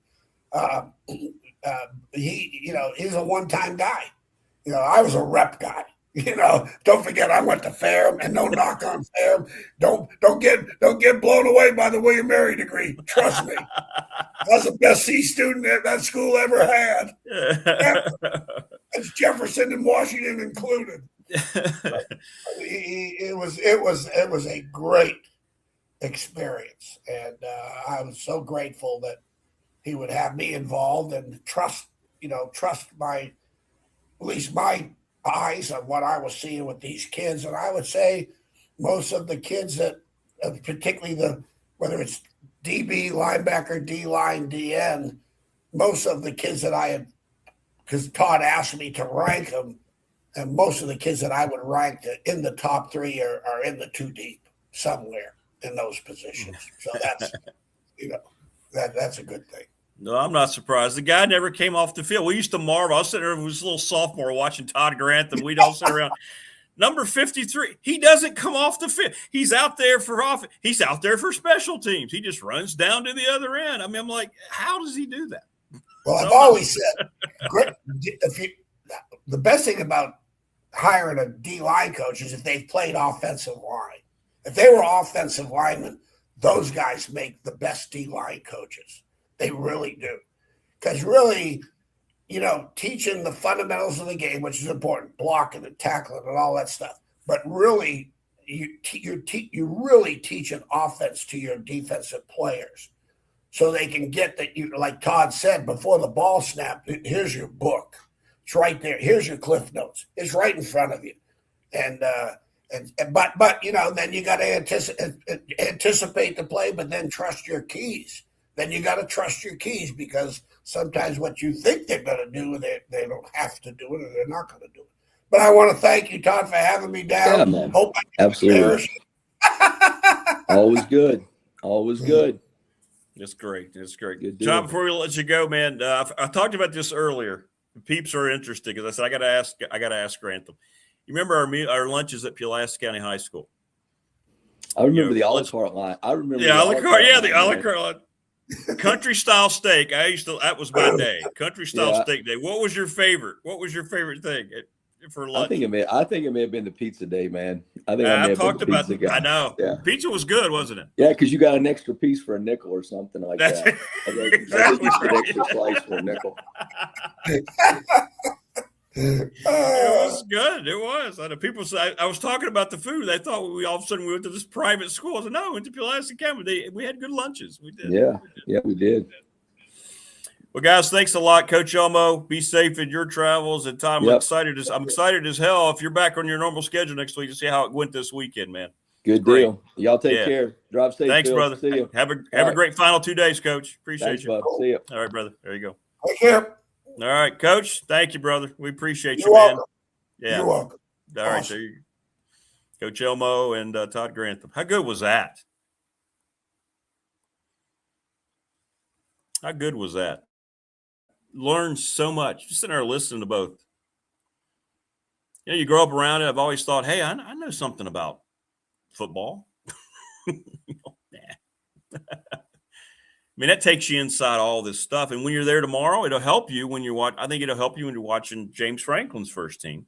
He's a one-time guy. I was a rep guy. Don't forget I went to Ferrum, and no knock on Ferrum. Don't get blown away by the William Mary degree. Trust me. I was the best C student that school ever had. That's Jefferson and Washington included. It was a great experience, and I was so grateful that he would have me involved and trust my, at least my eyes on what I was seeing with these kids. And I would say most of the kids that, particularly whether it's DB, linebacker, D-line, DN, most of the kids that I had, because Todd asked me to rank them, and most of the kids that I would rank in the top 3 are in the 2 deep somewhere in those positions. So that's, that's a good thing. No, I'm not surprised. The guy never came off the field. We used to marvel. I was sitting there, it was a little sophomore watching Todd Grantham. We'd all sit around. Number 53, he doesn't come off the field. He's out there for offense. He's out there for special teams. He just runs down to the other end. I mean, I'm like, how does he do that? Well, I've always said, the best thing about hiring a D-line coach is if they've played offensive line. If they were offensive linemen, those guys make the best D-line coaches. They really do. Because really, teaching the fundamentals of the game, which is important, blocking and tackling and all that stuff. But really, you really teach an offense to your defensive players so they can get that. Like Todd said, before the ball snapped, here's your book. It's right there. Here's your Cliff Notes. It's right in front of you. But then you got to anticipate the play, but then trust your keys. Then you got to trust your keys, because sometimes what you think they're going to do, they don't have to do it, or they're not going to do it. But I want to thank you, Todd, for having me down. Yeah, man. Hope absolutely. Always good. Always good. It's great. It's great. Good John, deal. before we let you go, man, I talked about this earlier. Peeps are interested because I said I got to ask Grantham. You remember our lunches at Pulaski County High School? I remember the Olive Carte line. I remember. Yeah, the Olive Carte line. Country style steak. That was my day. Country style steak day. What was your favorite? What was your favorite thing for lunch? I think it may have been the pizza day, man. I think I talked about the pizza guy. I know. Yeah. Pizza was good, wasn't it? Yeah, because you got an extra piece for a nickel or something like that. Exactly an extra slice for a nickel. It was good. It was. I know people say I was talking about the food. They thought we all of a sudden we went to this private school. I said, no, we went to Pulaski County. We had good lunches. We did. Yeah, we did. Well, guys, thanks a lot, Coach Elmo. Be safe in your travels. And Tom, I'm excited as hell if you're back on your normal schedule next week to see how it went this weekend, man. Good deal. Y'all take care. Drive safe. Thanks, Phil. brother. See you. Have a great final 2 days, Coach. Appreciate you. Bud. See you. All right, brother. There you go. Take care. All right, Coach. Thank you, brother. We appreciate You're you, welcome. man. Yeah. You're welcome. All right, there you go. Coach Elmo and Todd Grantham. How good was that? How good was that? Learned so much. Just sitting there listening to both. You grow up around it. I've always thought, hey, I know something about football. I mean, that takes you inside all this stuff. And when you're there tomorrow, it'll help you when you I think it'll help you when you're watching James Franklin's first team.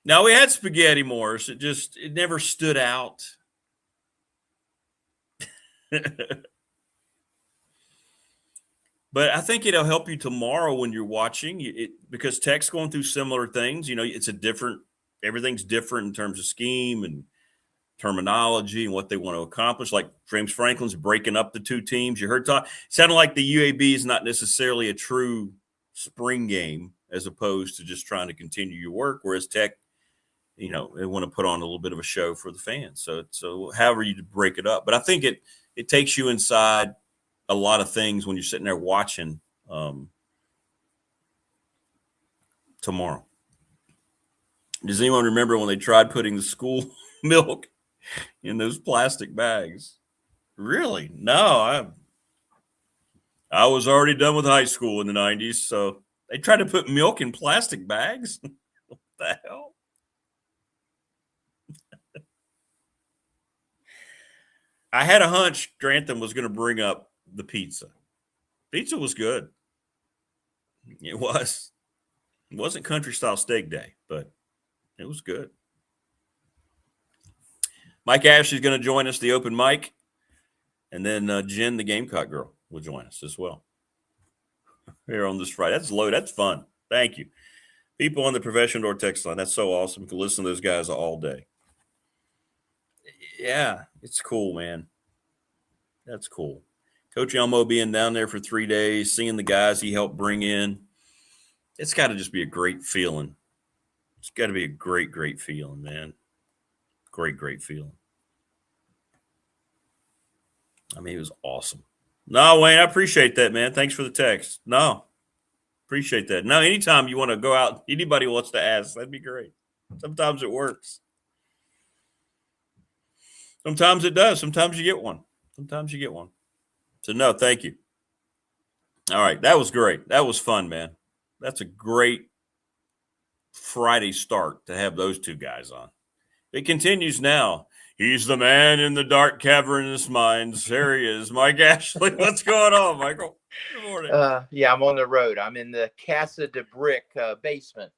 Now, we had Spaghetti Morris. It never stood out. But I think it'll help you tomorrow when you're watching it, because Tech's going through similar things. Everything's different in terms of scheme and terminology and what they want to accomplish. Like James Franklin's breaking up the two teams. You heard talk. It sounded like the UAB is not necessarily a true spring game as opposed to just trying to continue your work. Whereas Tech, they want to put on a little bit of a show for the fans. So however you break it up, but I think it takes you inside a lot of things when you're sitting there watching tomorrow. Does anyone remember when they tried putting the school milk in those plastic bags. Really? No, I was already done with high school in the 90s, so they tried to put milk in plastic bags? What the hell? I had a hunch Grantham was going to bring up the pizza. Pizza was good. It was. It wasn't country style steak day, but it was good. Mike Ashley's going to join us, the open mic. And then Jen, the Gamecock girl, will join us as well here on this Friday. That's low. That's fun. Thank you. People on the Professional Door text line. That's so awesome. You can listen to those guys all day. Yeah, it's cool, man. That's cool. Coach Elmo being down there for 3 days, seeing the guys he helped bring in. It's got to just be a great feeling. It's got to be a great, great feeling, man. Great, great feeling. I mean, it was awesome. No, Wayne, I appreciate that, man. Thanks for the text. No, appreciate that. No, anytime you want to go out, anybody wants to ask, that'd be great. Sometimes it works. Sometimes it does. Sometimes you get one. So, no, thank you. All right. That was great. That was fun, man. That's a great Friday start to have those two guys on. It continues now. He's the man in the dark cavernous mines. There he is, Mike Ashley. What's going on, Michael? Good morning. Yeah, I'm on the road. I'm in the Casa de Brick basement.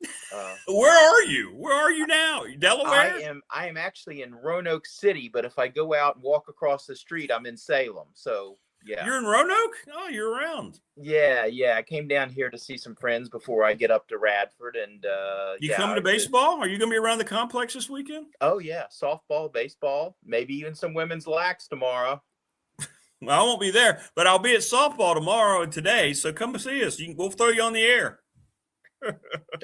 Where are you? Where are you now? Delaware? I am actually in Roanoke City, but if I go out and walk across the street, I'm in Salem. So yeah. You're in Roanoke? Oh, you're around. Yeah. I came down here to see some friends before I get up to Radford, and coming to baseball? Are you going to be around the complex this weekend? Oh yeah, softball, baseball, maybe even some women's lax tomorrow. Well, I won't be there, but I'll be at softball tomorrow and today. So come see us. We'll throw you on the air.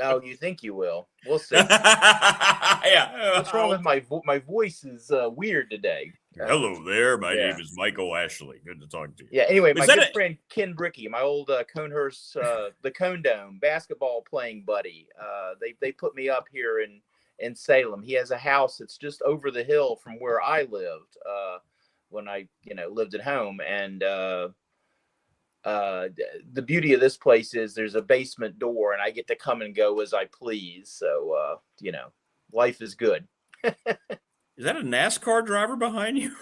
Oh, you think you will? We'll see. Yeah. What's wrong with my voice is weird today. Hello there. My name is Michael Ashley. Good to talk to you. Yeah. Anyway, my good friend Ken Bricky, my old Conehurst, the Cone Dome basketball playing buddy. They put me up here in Salem. He has a house that's just over the hill from where I lived when I lived at home. And the beauty of this place is there's a basement door, and I get to come and go as I please. So life is good. Is that a NASCAR driver behind you?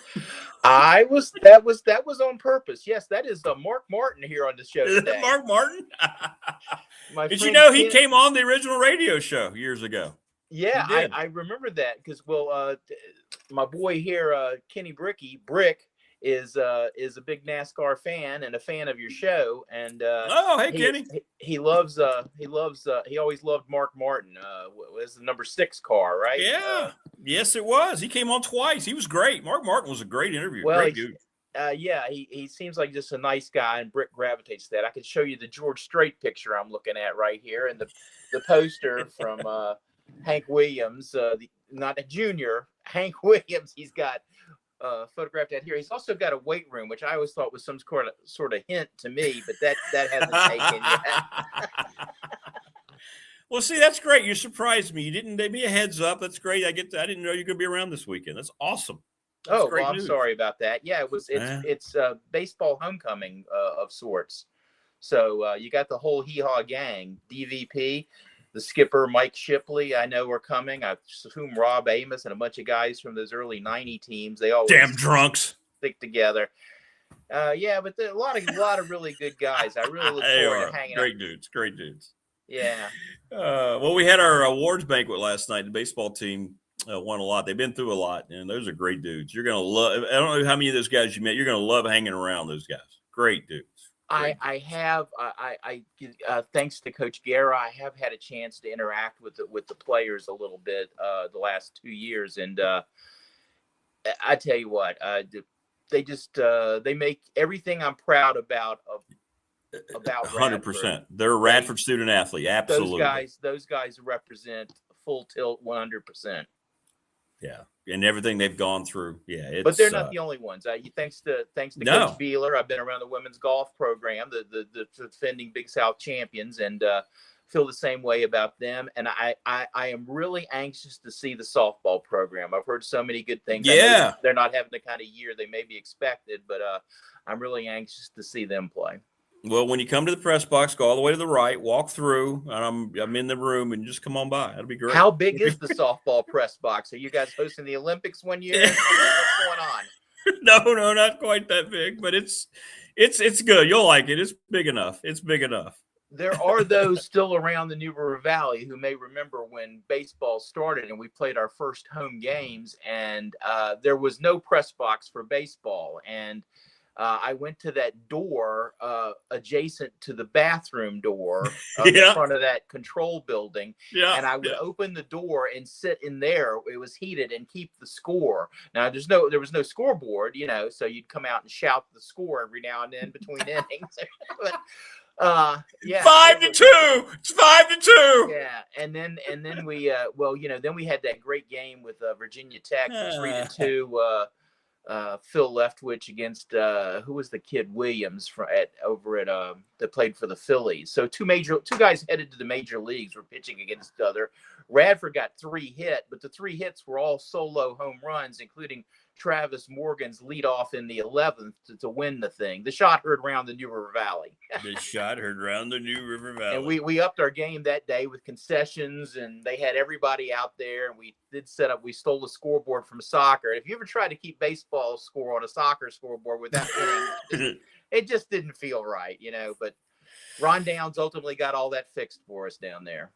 That was on purpose. Yes, that is Mark Martin here on the show today. Is that Mark Martin? Did you friend know he Ken came on the original radio show years ago? Yeah, I remember that because my boy here, Kenny Brick, is a big NASCAR fan and a fan of your show. And hey Kenny, he always loved Mark Martin. Was the number 6 car, right? Yeah, yes, it was. He came on twice. He was great. Mark Martin was a great interview. Well, great dude. Yeah, he seems like just a nice guy, and Brick gravitates to that. I can show you the George Strait picture I'm looking at right here, and the poster from Hank Williams, not a junior, Hank Williams. He's got photographed out here. He's also got a weight room, which I always thought was some sort of hint to me, but that hasn't taken yet. Well, see, that's great. You surprised me. You didn't give me a heads up. That's great. I didn't know you were going to be around this weekend. That's awesome. That's well, I'm sorry about that. Yeah, it's baseball homecoming of sorts. So you got the whole Hee Haw gang, DVP, the skipper, Mike Shipley, I know are coming. I assume Rob Amos and a bunch of guys from those early 90 teams. They always damn drunks stick together. Yeah, but a lot of really good guys. I really look forward to hanging out. Great dudes. Yeah. Well, we had our awards banquet last night. The baseball team won a lot. They've been through a lot, and those are great dudes. You're going to love – I don't know how many of those guys you met. You're going to love hanging around those guys. Great dudes. I have thanks to Coach Guerra, I have had a chance to interact with the players a little bit the last 2 years, and I tell you what, they just they make everything I'm proud about 100%. They're a Radford student athlete, absolutely. Those guys represent full tilt 100%. Yeah, and everything they've gone through. Yeah, but they're not the only ones. Thanks to Coach Beeler, I've been around the women's golf program, the defending Big South champions, and feel the same way about them. And I am really anxious to see the softball program. I've heard so many good things. Yeah. I know they're not having the kind of year they may be expected, but I'm really anxious to see them play. Well, when you come to the press box, go all the way to the right, walk through, and I'm in the room, and just come on by. That'll be great. How big is the softball press box? Are you guys hosting the Olympics one year? What's going on? No, not quite that big, but it's good. You'll like it. It's big enough. It's big enough. There are those still around the New River Valley who may remember when baseball started and we played our first home games, and there was no press box for baseball. And I went to that door adjacent to the bathroom door in front of that control building. And I would open the door and sit in there. It was heated, and keep the score. Now, there was no scoreboard, so you'd come out and shout the score every now and then between innings. But, 5-2. It's 5-2. Yeah, and then we then we had that great game with Virginia Tech, 3-2. Phil Leftwich against who was the kid Williams that played for the Phillies. So two guys headed to the major leagues were pitching against each other. Radford got 3 hit, but the 3 hits were all solo home runs, including Travis Morgan's leadoff in the 11th to win the thing. The shot heard around the New River Valley. And we upped our game that day with concessions, and they had everybody out there, and we stole the scoreboard from soccer. If you ever tried to keep baseball score on a soccer scoreboard without winning, it just didn't feel right, but Ron Downs ultimately got all that fixed for us down there.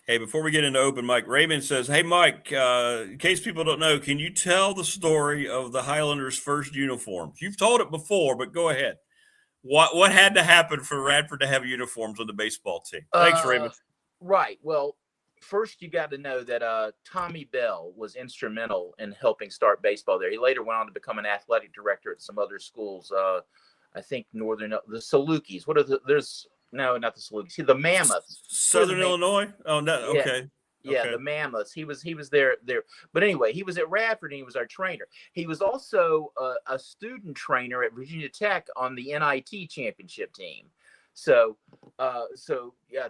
Hey, before we get into open mic, Raymond says, hey, Mike, in case people don't know, can you tell the story of the Highlanders' first uniforms? You've told it before, but go ahead. What had to happen for Radford to have uniforms on the baseball team? Thanks, Raymond. Right. Well, first you got to know that Tommy Bell was instrumental in helping start baseball there. He later went on to become an athletic director at some other schools. I think the Salukis. No, not the Salukis. The Mammoths. Southern Illinois? Oh, no. Okay. Yeah, okay. The Mammoths. He was there. But anyway, he was at Radford, and he was our trainer. He was also a student trainer at Virginia Tech on the NIT championship team. So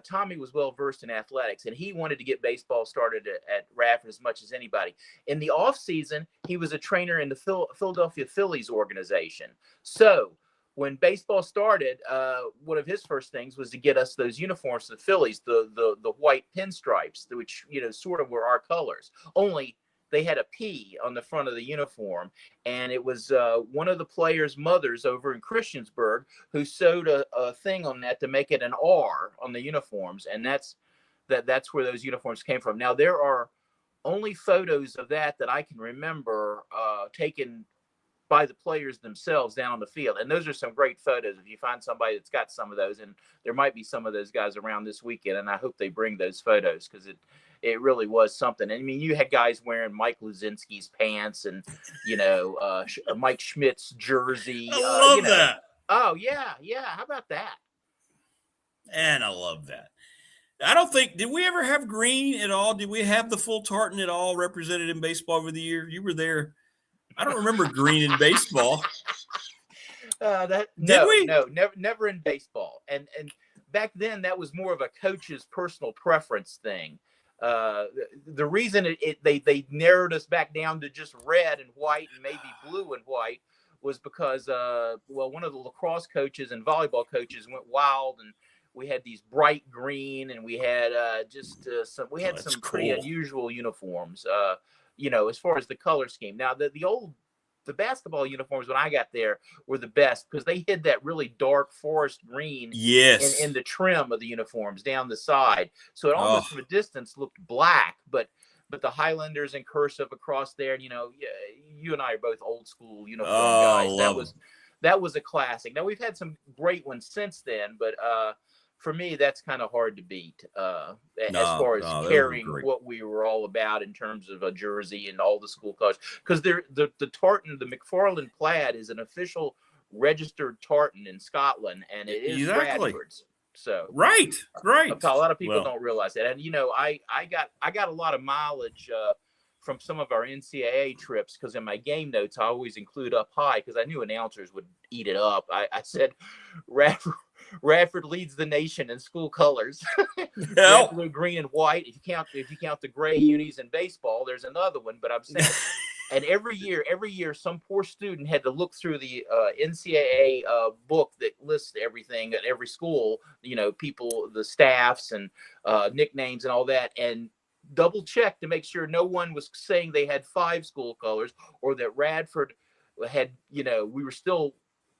Tommy was well versed in athletics, and he wanted to get baseball started at Radford as much as anybody. In the off season, he was a trainer in the Philadelphia Phillies organization. So when baseball started, one of his first things was to get us those uniforms to the Phillies, the white pinstripes, which sort of were our colors. Only they had a P on the front of the uniform, and it was one of the players' mothers over in Christiansburg who sewed a thing on that to make it an R on the uniforms, and that's where those uniforms came from. Now there are only photos of that I can remember taken by the players themselves down on the field. And those are some great photos. If you find somebody that's got some of those, and there might be some of those guys around this weekend, and I hope they bring those photos, because it really was something. I mean, you had guys wearing Mike Luzinski's pants and, Mike Schmidt's jersey. I love that. Oh, yeah. How about that? And I love that. I don't think, did we ever have green at all? Did we have the full tartan at all represented in baseball over the year? You were there. I don't remember green in baseball. Did we? No, never in baseball. And back then, that was more of a coach's personal preference thing. The reason they narrowed us back down to just red and white and maybe blue and white was because one of the lacrosse coaches and volleyball coaches went wild, and we had these bright green, and we had some pretty unusual uniforms. As far as the color scheme. Now, the basketball uniforms when I got there were the best, because they hid that really dark forest green in the trim of the uniforms down the side. So it almost from a distance looked black, but the Highlanders in cursive across there, you and I are both old school uniform guys. That was a classic. Now, we've had some great ones since then, but for me, that's kind of hard to beat as far as carrying what we were all about in terms of a jersey and all the school colors. Because the tartan, the McFarland plaid, is an official registered tartan in Scotland, and it is Radford's. So right. A lot of people don't realize that. And I got a lot of mileage from some of our NCAA trips, because in my game notes I always include up high, because I knew announcers would eat it up. I said Radford leads the nation in school colors. Hell. Red, blue, green, and white. If you count the gray unis in baseball, there's another one. But I'm saying, and every year, some poor student had to look through the NCAA book that lists everything at every school. You know, people, the staffs, and nicknames and all that, and double check to make sure no one was saying they had 5 school colors, or that Radford had. You know, we were still.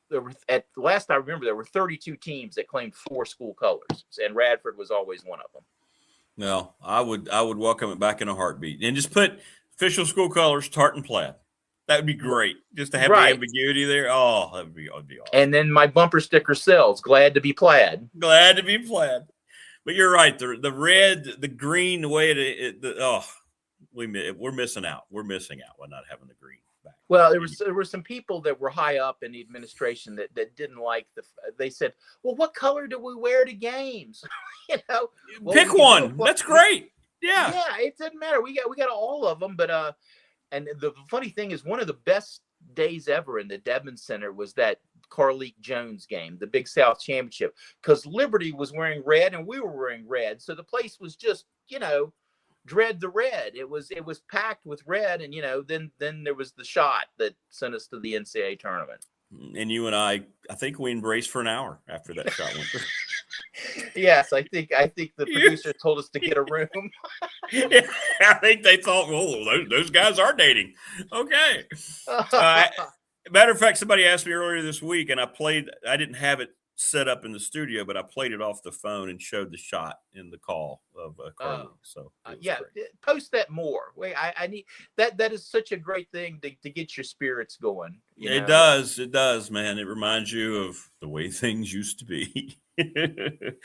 There were, at the last I remember, there were 32 teams that claimed 4 school colors, and Radford was always one of them. No, I would welcome it back in a heartbeat, and just put official school colors, tartan plaid. That would be great, just to have the ambiguity there. Oh, that would be awesome. And then my bumper sticker sells. Glad to be plaid. Glad to be plaid. But you're right. The red, the green, the way we're missing out. We're missing out by not having the green. Well, there were some people that were high up in the administration that didn't like they said, well, what color do we wear to games? You know, pick one. That's great. Yeah. Yeah, it doesn't matter. We got all of them, but and the funny thing is, one of the best days ever in the Dedman Center was that Carleek Jones game, the Big South Championship, because Liberty was wearing red and we were wearing red, so the place was just, you know, dread the red. It was packed with red, and you know, then there was the shot that sent us to the NCAA tournament. And you and I think we embraced for an hour after that shot went through. Yes, I think the producer told us to get a room. Yeah, I think they thought, well, those guys are dating. Okay. Matter of fact, somebody asked me earlier this week, and I didn't have it set up in the studio, but I played it off the phone and showed the shot in the call of Carleek. So yeah, great. Post that more. Wait, I need that. That is such a great thing to get your spirits going. It does, man. It reminds you of the way things used to be.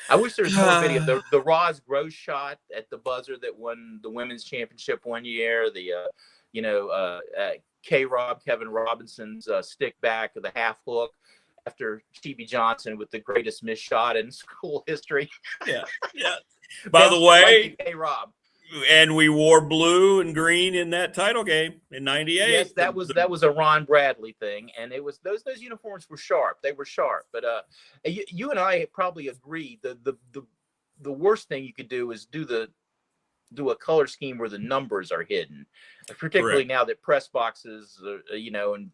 I wish there was more video. The Roz Gross shot at the buzzer that won the women's championship one year. The Kevin Robinson's stick back of the half hook after Chibi Johnson with the greatest missed shot in school history. Yeah. By the way, K-Rob. And we wore blue and green in that title game in '98. Yes, that was a Ron Bradley thing, and it was those uniforms were sharp. They were sharp, but you and I probably agree the worst thing you could do is do a color scheme where the numbers are hidden, particularly now that press boxes, and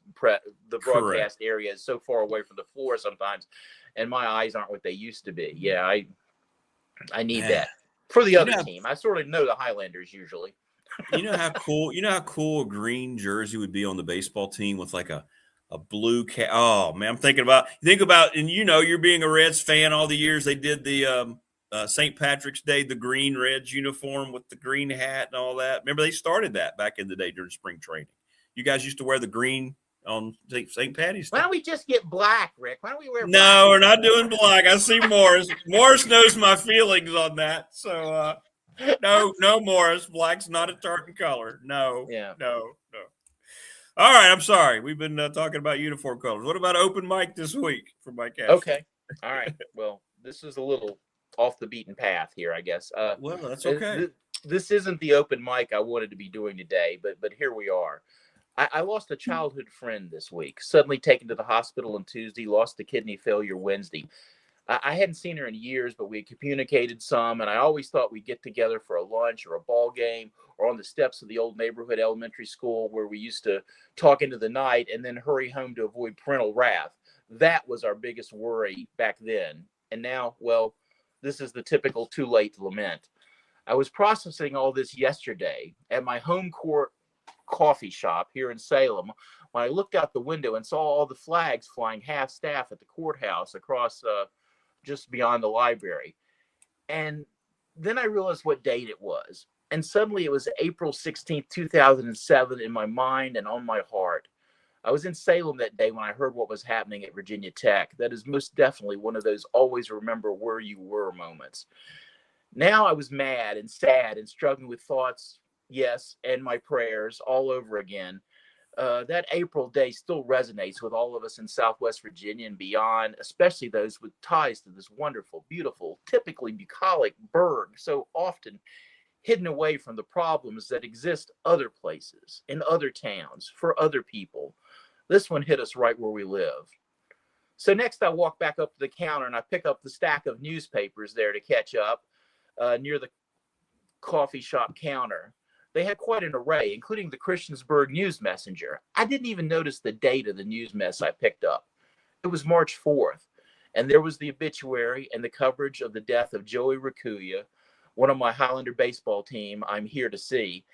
the broadcast area is so far away from the floor sometimes, and my eyes aren't what they used to be. Yeah, I need that for the other team. I sort of know the Highlanders usually. You know how cool a green jersey would be on the baseball team with like a blue cap. Oh man, I'm thinking about, and you're being a Reds fan all the years they did the St. Patrick's Day, the green Reds uniform with the green hat and all that. Remember, they started that back in the day during spring training. You guys used to wear the green on St. Patty's Day. Why don't we just get black, Rick? Why don't we wear black? No, we're not doing black. I see Morris. Morris knows my feelings on that. So, no, Morris. Black's not a tartan color. No. Yeah. No. All right, I'm sorry. We've been talking about uniform colors. What about open mic this week for Mike Ashley? Okay. All right. Well, this is a little off the beaten path here, I guess. Well, that's okay. This isn't the open mic I wanted to be doing today, but here we are. I lost a childhood friend this week, suddenly taken to the hospital on Tuesday, lost to kidney failure Wednesday. I hadn't seen her in years, but we had communicated some, and I always thought we'd get together for a lunch or a ball game or on the steps of the old neighborhood elementary school where we used to talk into the night and then hurry home to avoid parental wrath. That was our biggest worry back then. And now, well, this is the typical too late to lament. I was processing all this yesterday at my home court coffee shop here in Salem when I looked out the window and saw all the flags flying half staff at the courthouse across just beyond the library. And then I realized what date it was. And suddenly it was April 16th, 2007 in my mind and on my heart. I was in Salem that day when I heard what was happening at Virginia Tech. That is most definitely one of those always remember where you were moments. Now I was mad and sad and struggling with thoughts, yes, and my prayers all over again. That April day still resonates with all of us in Southwest Virginia and beyond, especially those with ties to this wonderful, beautiful, typically bucolic burg, so often hidden away from the problems that exist other places, in other towns, for other people. This one hit us right where we live. So next I walk back up to the counter and I pick up the stack of newspapers there to catch up near the coffee shop counter. They had quite an array, including the Christiansburg News Messenger. I didn't even notice the date of the news mess I picked up. It was March 4th, and there was the obituary and the coverage of the death of Joey Rakuya, one of my Highlander baseball team I'm here to see.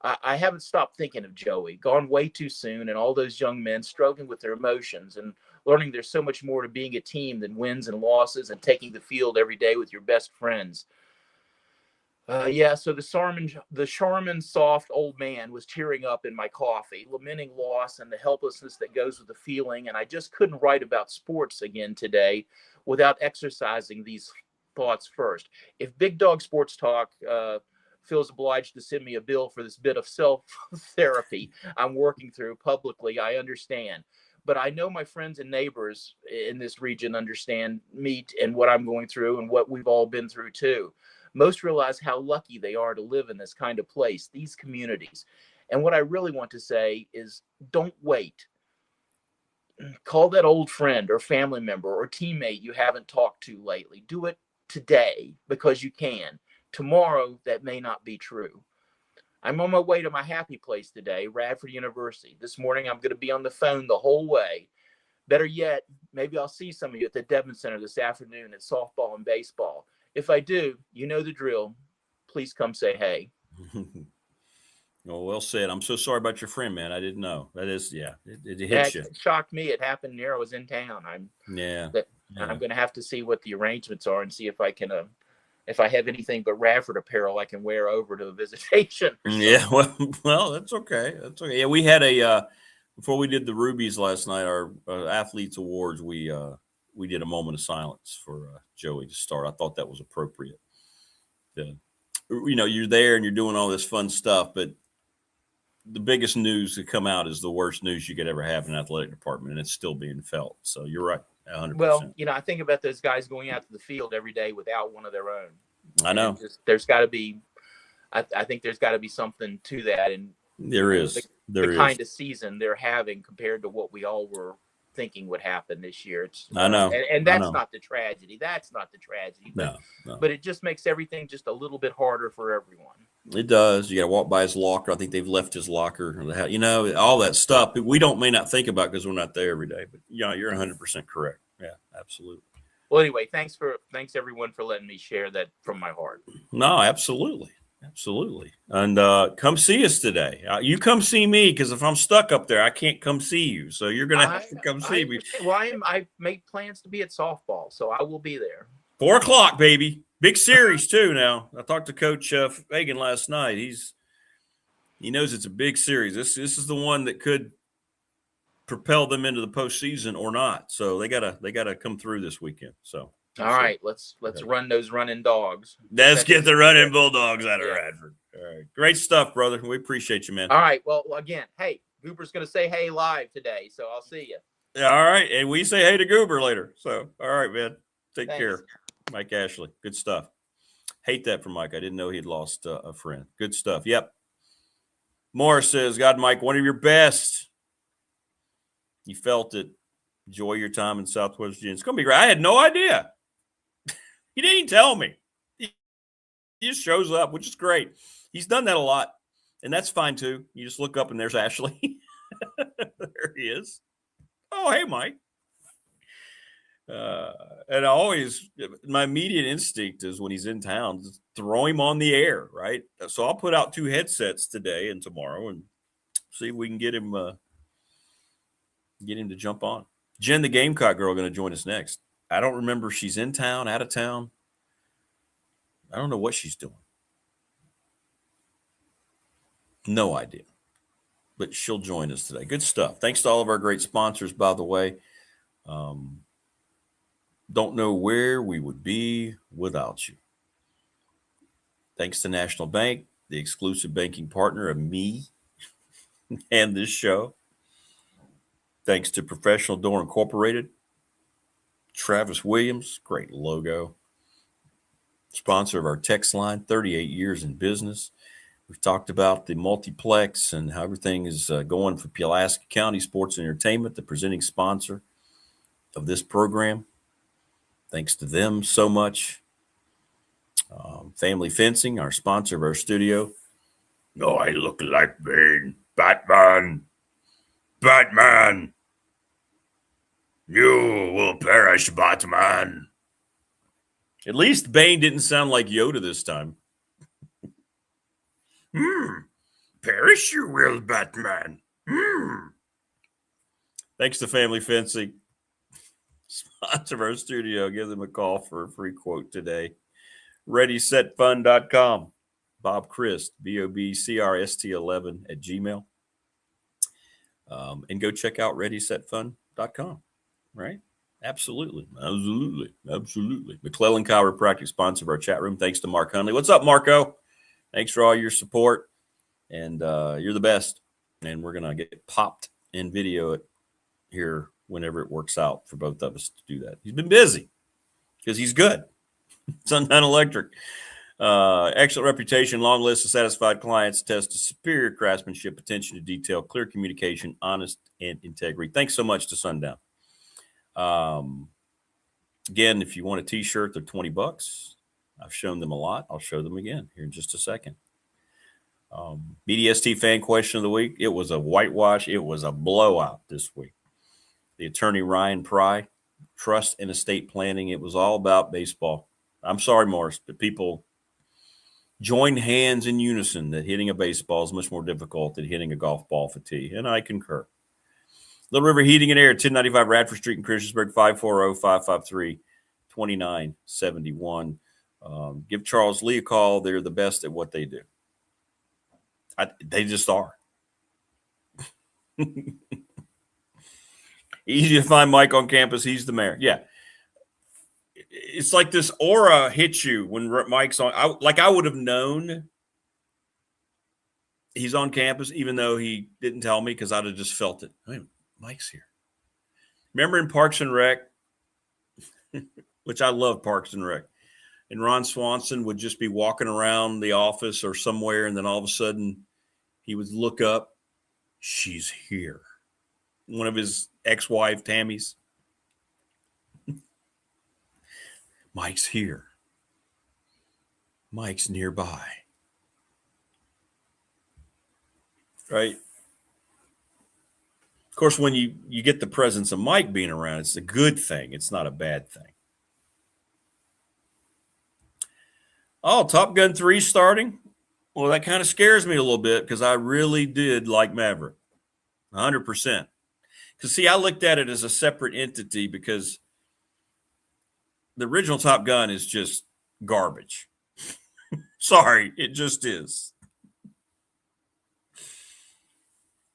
I haven't stopped thinking of Joey, gone way too soon, and all those young men struggling with their emotions and learning there's so much more to being a team than wins and losses and taking the field every day with your best friends. So the Charmin soft old man was tearing up in my coffee, lamenting loss and the helplessness that goes with the feeling. And I just couldn't write about sports again today without exercising these thoughts first. If Big Dog Sports Talk feels obliged to send me a bill for this bit of self-therapy I'm working through publicly, I understand. But I know my friends and neighbors in this region understand me and what I'm going through and what we've all been through too. Most realize how lucky they are to live in this kind of place, these communities. And what I really want to say is don't wait. Call that old friend or family member or teammate you haven't talked to lately. Do it today because you can. Tomorrow, that may not be true. I'm on my way to my happy place today, Radford University. This morning, I'm going to be on the phone the whole way. Better yet, maybe I'll see some of you at the Devon Center this afternoon at softball and baseball. If I do, you know the drill. Please come say hey. Well said. I'm so sorry about your friend, man. I didn't know. That is, it hits you. It shocked me. It happened near I was in town. I'm going to have to see what the arrangements are and see if I can, if I have anything but Radford apparel I can wear over to a visitation. Yeah, well, that's okay. That's okay. Yeah, we had before we did the Rubies last night, our athletes awards, we did a moment of silence for Joey to start. I thought that was appropriate. You're there and you're doing all this fun stuff, but the biggest news to come out is the worst news you could ever have in an athletic department, and it's still being felt. So you're right, 100%. Well, I think about those guys going out to the field every day without one of their own. I know. There's got to be, I think there's got to be something to that. And there is. The kind of season they're having compared to what we all were thinking would happen this year. I know. And that's not the tragedy. That's not the tragedy. No. But it just makes everything just a little bit harder for everyone. It does. You got to walk by his locker. I think they've left his locker. All that stuff we may not think about because we're not there every day. But you're 100% correct. Yeah, absolutely. Well, anyway, thanks everyone for letting me share that from my heart. No, absolutely. Absolutely. And come see us today. You come see me because if I'm stuck up there, I can't come see you. So you're going to have to come see me. Well, I made plans to be at softball, so I will be there. 4:00, baby. Big series too. Now I talked to Coach Fagan last night. He knows it's a big series. This is the one that could propel them into the postseason or not. So they gotta come through this weekend. So. All right, let's run those running dogs. Let's get the running Bulldogs out of Radford. All right, great stuff, brother. We appreciate you, man. All right, well, again, hey, Goober's going to say hey live today, so I'll see you. Yeah, all right, and we say hey to Goober later. So, all right, man, take care. Mike Ashley, good stuff. Hate that for Mike. I didn't know he'd lost a friend. Good stuff. Yep. Morris says, God, Mike, one of your best. You felt it. Enjoy your time in Southwest Virginia. It's going to be great. I had no idea. He didn't even tell me. He just shows up, which is great. He's done that a lot, and that's fine too. You just look up, and there's Ashley. There he is. Oh, hey, Mike. And my immediate instinct is when he's in town, just throw him on the air, right? So I'll put out 2 headsets today and tomorrow and see if we can get him to jump on. Jen, the Gamecock girl, going to join us next. I don't remember if she's in town, out of town. I don't know what she's doing. No idea. But she'll join us today. Good stuff. Thanks to all of our great sponsors, by the way. Don't know where we would be without you. Thanks to National Bank, the exclusive banking partner of me and this show. Thanks to Professional Door Incorporated. Travis Williams, great logo. Sponsor of our text line, 38 years in business. We've talked about the multiplex and how everything is going for Pulaski County Sports and Entertainment, the presenting sponsor. of this program. Thanks to them so much. Family Fencing, our sponsor of our studio. No, I look like Bane. Batman. Batman. You will perish, Batman. At least Bane didn't sound like Yoda this time. Perish you will, Batman. Thanks to Family Fencing, sponsor of our studio. Give them a call for a free quote today. ReadySetFun.com. Bob Christ, BOBCRST11 at Gmail. And go check out ReadySetFun.com. Right? Absolutely. McClellan Chiropractic, sponsor of our chat room. Thanks to Mark Hunley. What's up, Marco? Thanks for all your support. And you're the best. And we're going to get popped in video it here whenever it works out for both of us to do that. He's been busy because he's good. Sundown Electric. Excellent reputation, long list of satisfied clients, test of superior craftsmanship, attention to detail, clear communication, honest, and integrity. Thanks so much to Sundown. Again, if you want a t-shirt, they're $20. I've shown them a lot. I'll show them again here in just a second. BDST fan question of the week. It was a whitewash. It was a blowout this week. The attorney Ryan Pry, trust and estate planning. It was all about baseball. I'm sorry, Morris, but people join hands in unison that hitting a baseball is much more difficult than hitting a golf ball for tee, and I concur. Little River Heating and Air, 1095 Radford Street in Christiansburg, 540-553-2971. Give Charles Lee a call. They're the best at what they do. They just are. Easy to find Mike on campus. He's the mayor. Yeah. It's like this aura hits you when Mike's on. I would have known he's on campus, even though he didn't tell me, because I'd have just felt it. I mean, Mike's here. Remember in Parks and Rec, which I love Parks and Rec, and Ron Swanson would just be walking around the office or somewhere, and then all of a sudden he would look up. She's here. One of his ex-wife, Tammy's. Mike's here. Mike's nearby. Right? Of course, when you get the presence of Mike being around, it's a good thing. It's not a bad thing. Oh, Top Gun 3 starting? Well, that kind of scares me a little bit because I really did like Maverick. 100%. Because, see, I looked at it as a separate entity because the original Top Gun is just garbage. Sorry, it just is.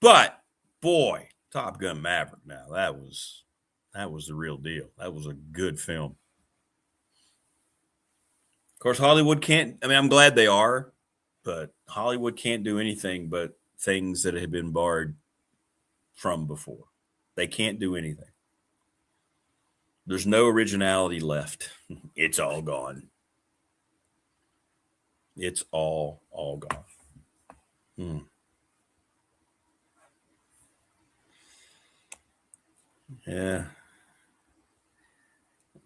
But, boy, Top Gun Maverick now, that was the real deal. That was a good film. Of course, Hollywood can't, I'm glad they are, but Hollywood can't do anything but things that have been barred from before. They can't do anything. There's no originality left. It's all gone. It's all gone. Yeah.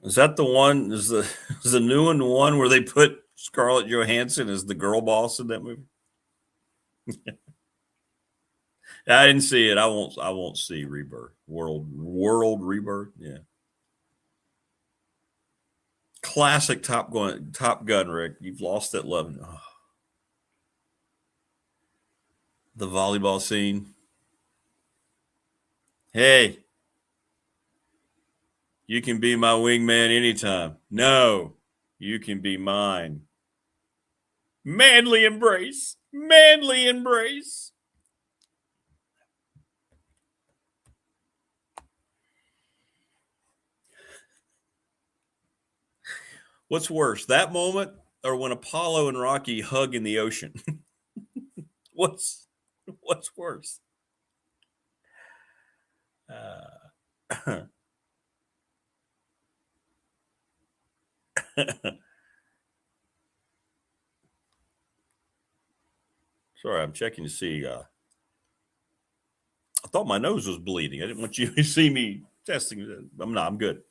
Is that the one? Is the new one the one where they put Scarlett Johansson as the girl boss in that movie? I didn't see it. I won't see Rebirth. World Rebirth. Yeah. Classic Top Gun, Rick. You've lost that love. Oh. The volleyball scene. Hey, you can be my wingman anytime. No, you can be mine. Manly embrace. Manly embrace. What's worse, that moment or when Apollo and Rocky hug in the ocean? What's worse? Sorry, I'm checking to see. I thought my nose was bleeding. I didn't want you to see me Testing. I'm good.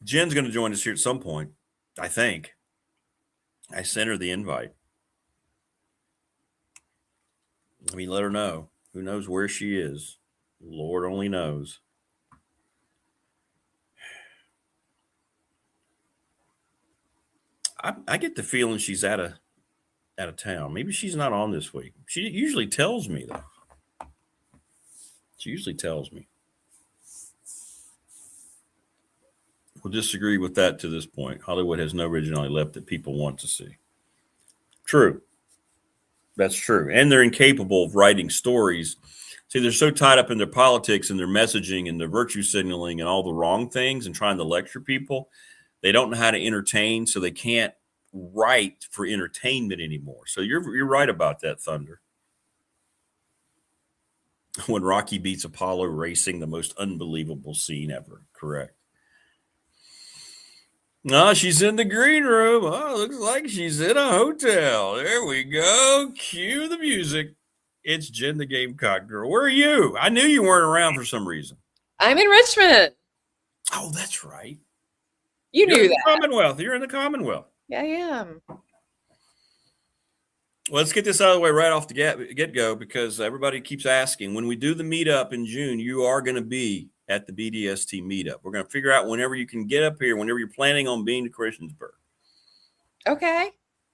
Jen's going to join us here at some point, I think. I sent her the invite. I mean, let her know. Who knows where she is? Lord only knows. I get the feeling she's out of town. Maybe she's not on this week. She usually tells me, though. She usually tells me. We'll disagree with that to this point. Hollywood has no originality left that people want to see. True. That's true. And they're incapable of writing stories. See, they're so tied up in their politics and their messaging and their virtue signaling and all the wrong things and trying to lecture people. They don't know how to entertain, so they can't write for entertainment anymore. So you're right about that, Thunder. When Rocky beats Apollo racing, the most unbelievable scene ever. Correct. No, she's in the green room. Oh, looks like she's in a hotel. There we go. Cue the music. It's Jen the Gamecock Girl. Where are you? I knew you weren't around for some reason. I'm in Richmond. Oh, that's right. You're knew in that. The Commonwealth. You're in the Commonwealth. Yeah, I am. Well, let's get this out of the way right off the get-go because everybody keeps asking. When we do the meetup in June, you are going to be at the BDST meetup. We're going to figure out whenever you can get up here, whenever you're planning on being to Christiansburg. Okay.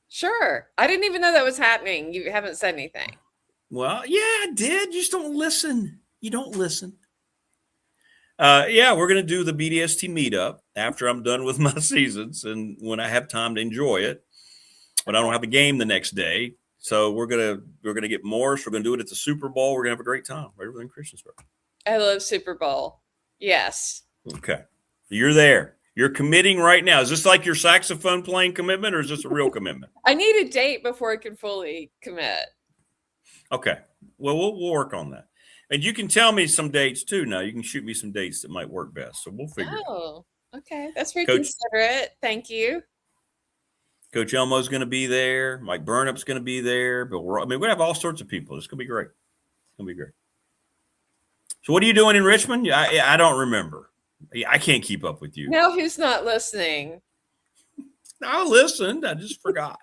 Sure. I didn't even know that was happening. You haven't said anything. Well, yeah, I did. You just don't listen. You don't listen. Yeah, we're going to do the BDST meetup after I'm done with my seasons and when I have time to enjoy it. But I don't have a game the next day. So we're gonna get Morris. We're gonna do it at the Super Bowl. We're gonna have a great time right over in Christiansburg. I love Super Bowl. Yes. Okay. You're there. You're committing right now. Is this like your saxophone playing commitment or is this a real commitment? I need a date before I can fully commit. Okay. Well, we'll work on that. And you can tell me some dates too now. You can shoot me some dates that might work best. So we'll figure it out. Oh, okay. That's very Coach, considerate. Thank you. Coach Elmo's going to be there. Mike Burnup's going to be there. But we're going to have all sorts of people. It's going to be great. It's going to be great. So what are you doing in Richmond? I don't remember. I can't keep up with you. Now who's not listening? I listened. I just forgot.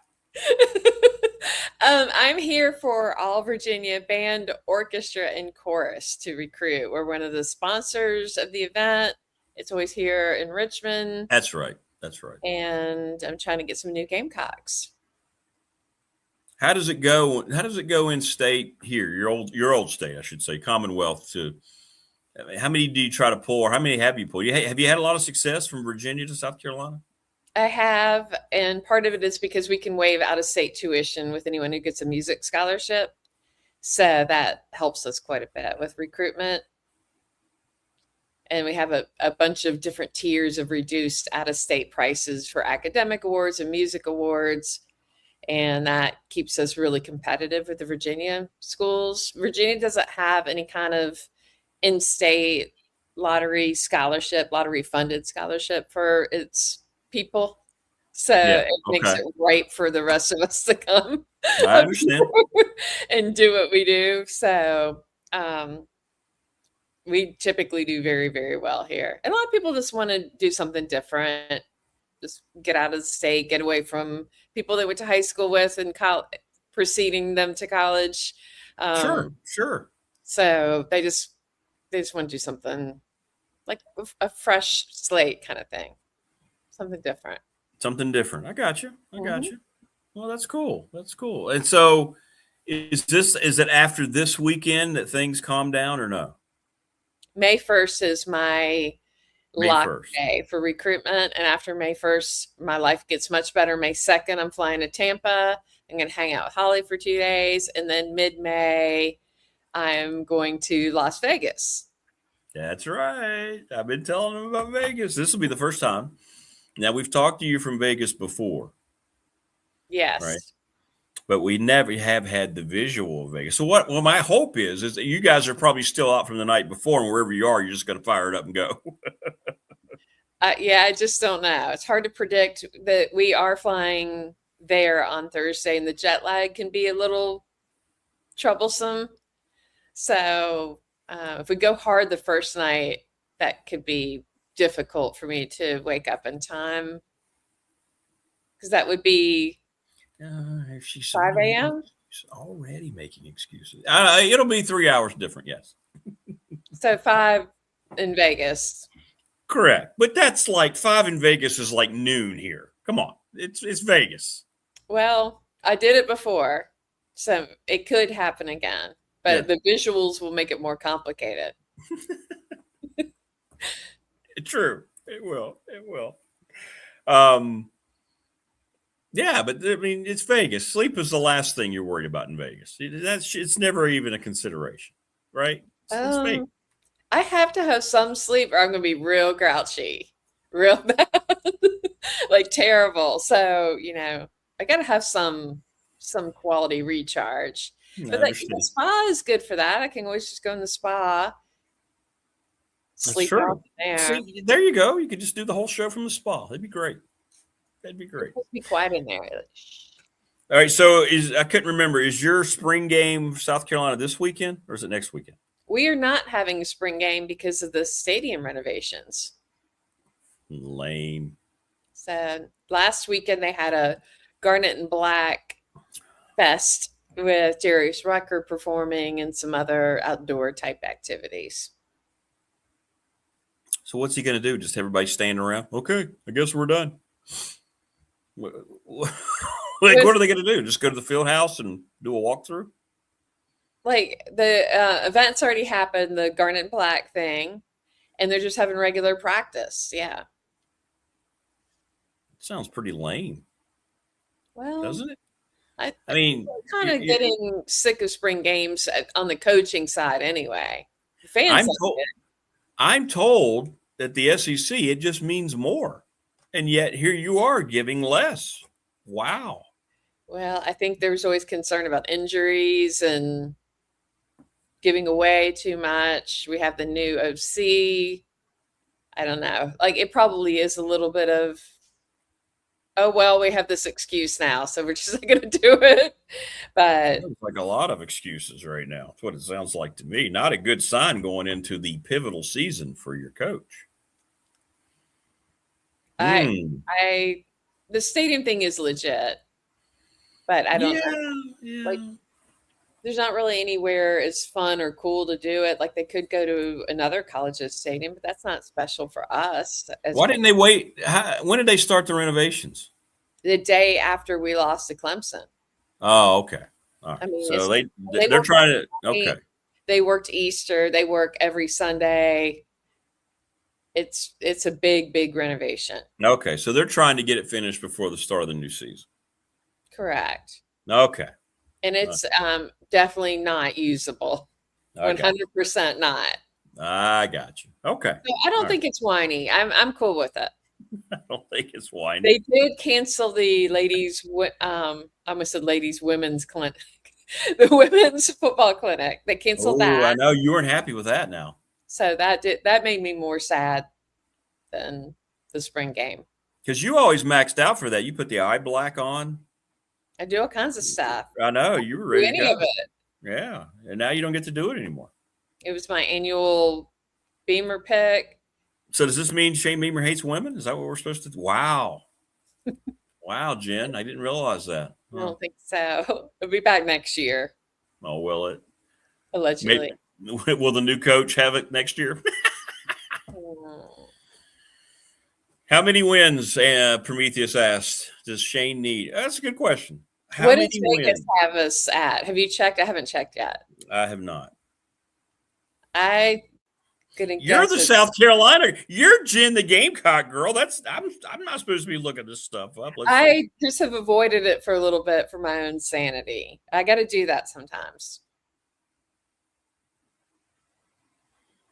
I'm here for All Virginia Band, Orchestra, and Chorus to recruit. We're one of the sponsors of the event. It's always here in Richmond. That's right. That's right. And I'm trying to get some new Gamecocks. How does it go? How does it go in state here? Your old state, I should say, Commonwealth. How many do you try to pull, or how many have you pulled? Have you had a lot of success from Virginia to South Carolina? I have, and part of it is because we can waive out-of-state tuition with anyone who gets a music scholarship. So that helps us quite a bit with recruitment. And we have a bunch of different tiers of reduced out-of-state prices for academic awards and music awards. And that keeps us really competitive with the Virginia schools. Virginia doesn't have any kind of in-state lottery funded scholarship for its people. So it makes it right for the rest of us to come. I understand. And do what we do. So we typically do very, very well here. And a lot of people just want to do something different. Just get out of the state, get away from people they went to high school with and preceding them to college. Sure. So they just want to do something like a fresh slate kind of thing. Something different. I got you. Well, that's cool. And so is it after this weekend that things calm down or no? May 1st is my lock day for recruitment. And after May 1st, my life gets much better. May 2nd, I'm flying to Tampa. I'm going to hang out with Holly for 2 days. And then mid-May, I'm going to Las Vegas. That's right. I've been telling them about Vegas. This will be the first time. Now, we've talked to you from Vegas before. Yes. Right. But we never have had the visual of Vegas. So what my hope is that you guys are probably still out from the night before, and wherever you are, you're just going to fire it up and go. Yeah, I just don't know. It's hard to predict. That we are flying there on Thursday, and the jet lag can be a little troublesome. So If we go hard the first night, that could be difficult for me to wake up in time. Because that would be If she's 5 a.m. She's already making excuses. It'll be 3 hours different, yes. So 5 in Vegas. Correct. But that's like 5 in Vegas is like noon here. Come on. It's Vegas. Well, I did it before, so it could happen again. But the visuals will make it more complicated. True. It will. Yeah, but I mean, it's Vegas. Sleep is the last thing you're worried about in Vegas. It's never even a consideration, right? It's Vegas. I have to have some sleep or I'm going to be real grouchy, real bad, like terrible. So, I got to have some quality recharge. But the spa is good for that. I can always just go in the spa, sleep off there. See, there you go. You could just do the whole show from the spa. That'd be great. Be quiet in there. All right. So I couldn't remember. Is your spring game South Carolina this weekend or is it next weekend? We are not having a spring game because of the stadium renovations. Lame. So last weekend they had a Garnet and Black fest with Darius Rucker performing and some other outdoor type activities. So what's he going to do? Just everybody standing around? Okay, I guess we're done. What are they going to do? Just go to the field house and do a walkthrough? Like the event's already happened, the Garnet and Black thing, and they're just having regular practice. Yeah. Sounds pretty lame. Well, doesn't it? I mean, kind of getting sick of spring games on the coaching side anyway. Fans I'm told that the SEC, it just means more. And yet here you are giving less. Wow. Well, I think there's always concern about injuries and giving away too much. We have the new OC. I don't know. Like it probably is a little bit of, oh, well, we have this excuse now, so we're just not going to do it. But it's like a lot of excuses right now. That's what it sounds like to me. Not a good sign going into the pivotal season for your coach. The stadium thing is legit, but I don't like. There's not really anywhere as fun or cool to do it. Like they could go to another college's stadium, but that's not special for us. Why didn't they wait? When did they start the renovations? The day after we lost to Clemson. Oh, okay. All right. I mean, so they're trying to. Okay. They worked Easter. They work every Sunday. It's a big renovation. Okay, so they're trying to get it finished before the start of the new season. Correct. Okay. And it's definitely not usable. 100% not. I got you. Okay. So I don't think it's whiny. I'm cool with it. I don't think it's whiny. They did cancel the ladies. I almost said women's clinic, the women's football clinic. They canceled that. I know you weren't happy with that now. So that made me more sad than the spring game. Because you always maxed out for that. You put the eye black on. I do all kinds of stuff. I know you were ready to go. Of it. Yeah, and now you don't get to do it anymore. It was my annual Beamer pick. So does this mean Shane Beamer hates women? Is that what we're supposed to do? Wow. Wow, Jen. I didn't realize that. I don't think so. It'll be back next year. Oh, will it? Allegedly. Will the new coach have it next year? How many wins, Prometheus asked, does Shane need? That's a good question. What does Vegas have us at? Have you checked? I haven't checked yet. I have not. You're the South Carolina. You're Jen, the Gamecock girl. I'm not supposed to be looking this stuff up. I just have avoided it for a little bit for my own sanity. I got to do that sometimes.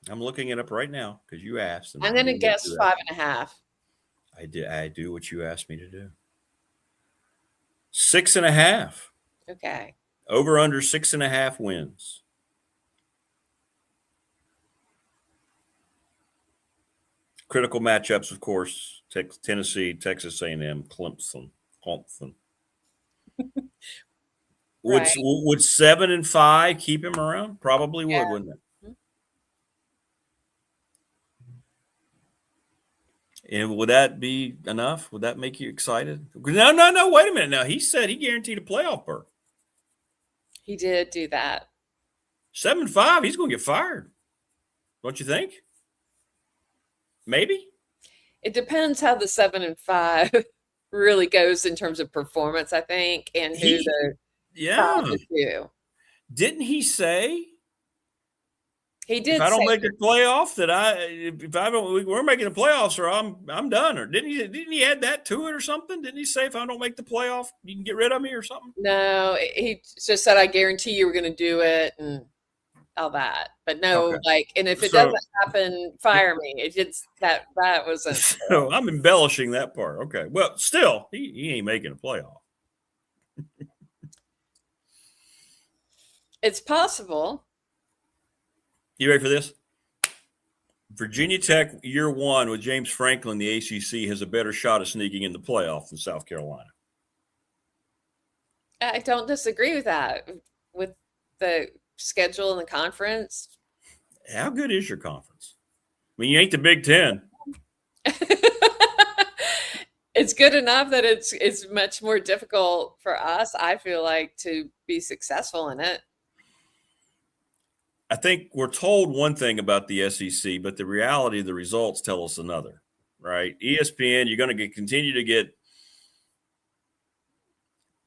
I'm looking it up right now because you asked. I'm going to guess 5.5. I do what you asked me to do. 6.5. Okay. Over under 6.5 wins. Critical matchups, of course. Tennessee, Texas A&M, Clemson. Would 7 and 5 keep him around? Probably would, wouldn't it? And would that be enough? Would that make you excited? No. Wait a minute. Now, he said he guaranteed a playoff berth. He did do that. 7-5, he's going to get fired. Don't you think? Maybe. It depends how the 7-5 really goes in terms of performance, I think, and who they're to. Didn't he say? He did. If I don't make the playoff, we're making the playoffs, or I'm done. Or didn't he add that to it or something? Didn't he say if I don't make the playoff, you can get rid of me or something? No, he just said I guarantee you we're going to do it and all that. But no, and if it doesn't happen, fire me. It's that wasn't. So I'm embellishing that part. Okay, well, still he ain't making a playoff. It's possible. You ready for this? Virginia Tech year one with James Franklin, the ACC, has a better shot of sneaking in the playoff than South Carolina. I don't disagree with that. With the schedule in the conference. How good is your conference? I mean, you ain't the Big Ten. It's good enough that it's much more difficult for us, I feel like, to be successful in it. I think we're told one thing about the SEC, but the reality of the results tell us another, right? ESPN, you're going to continue to get,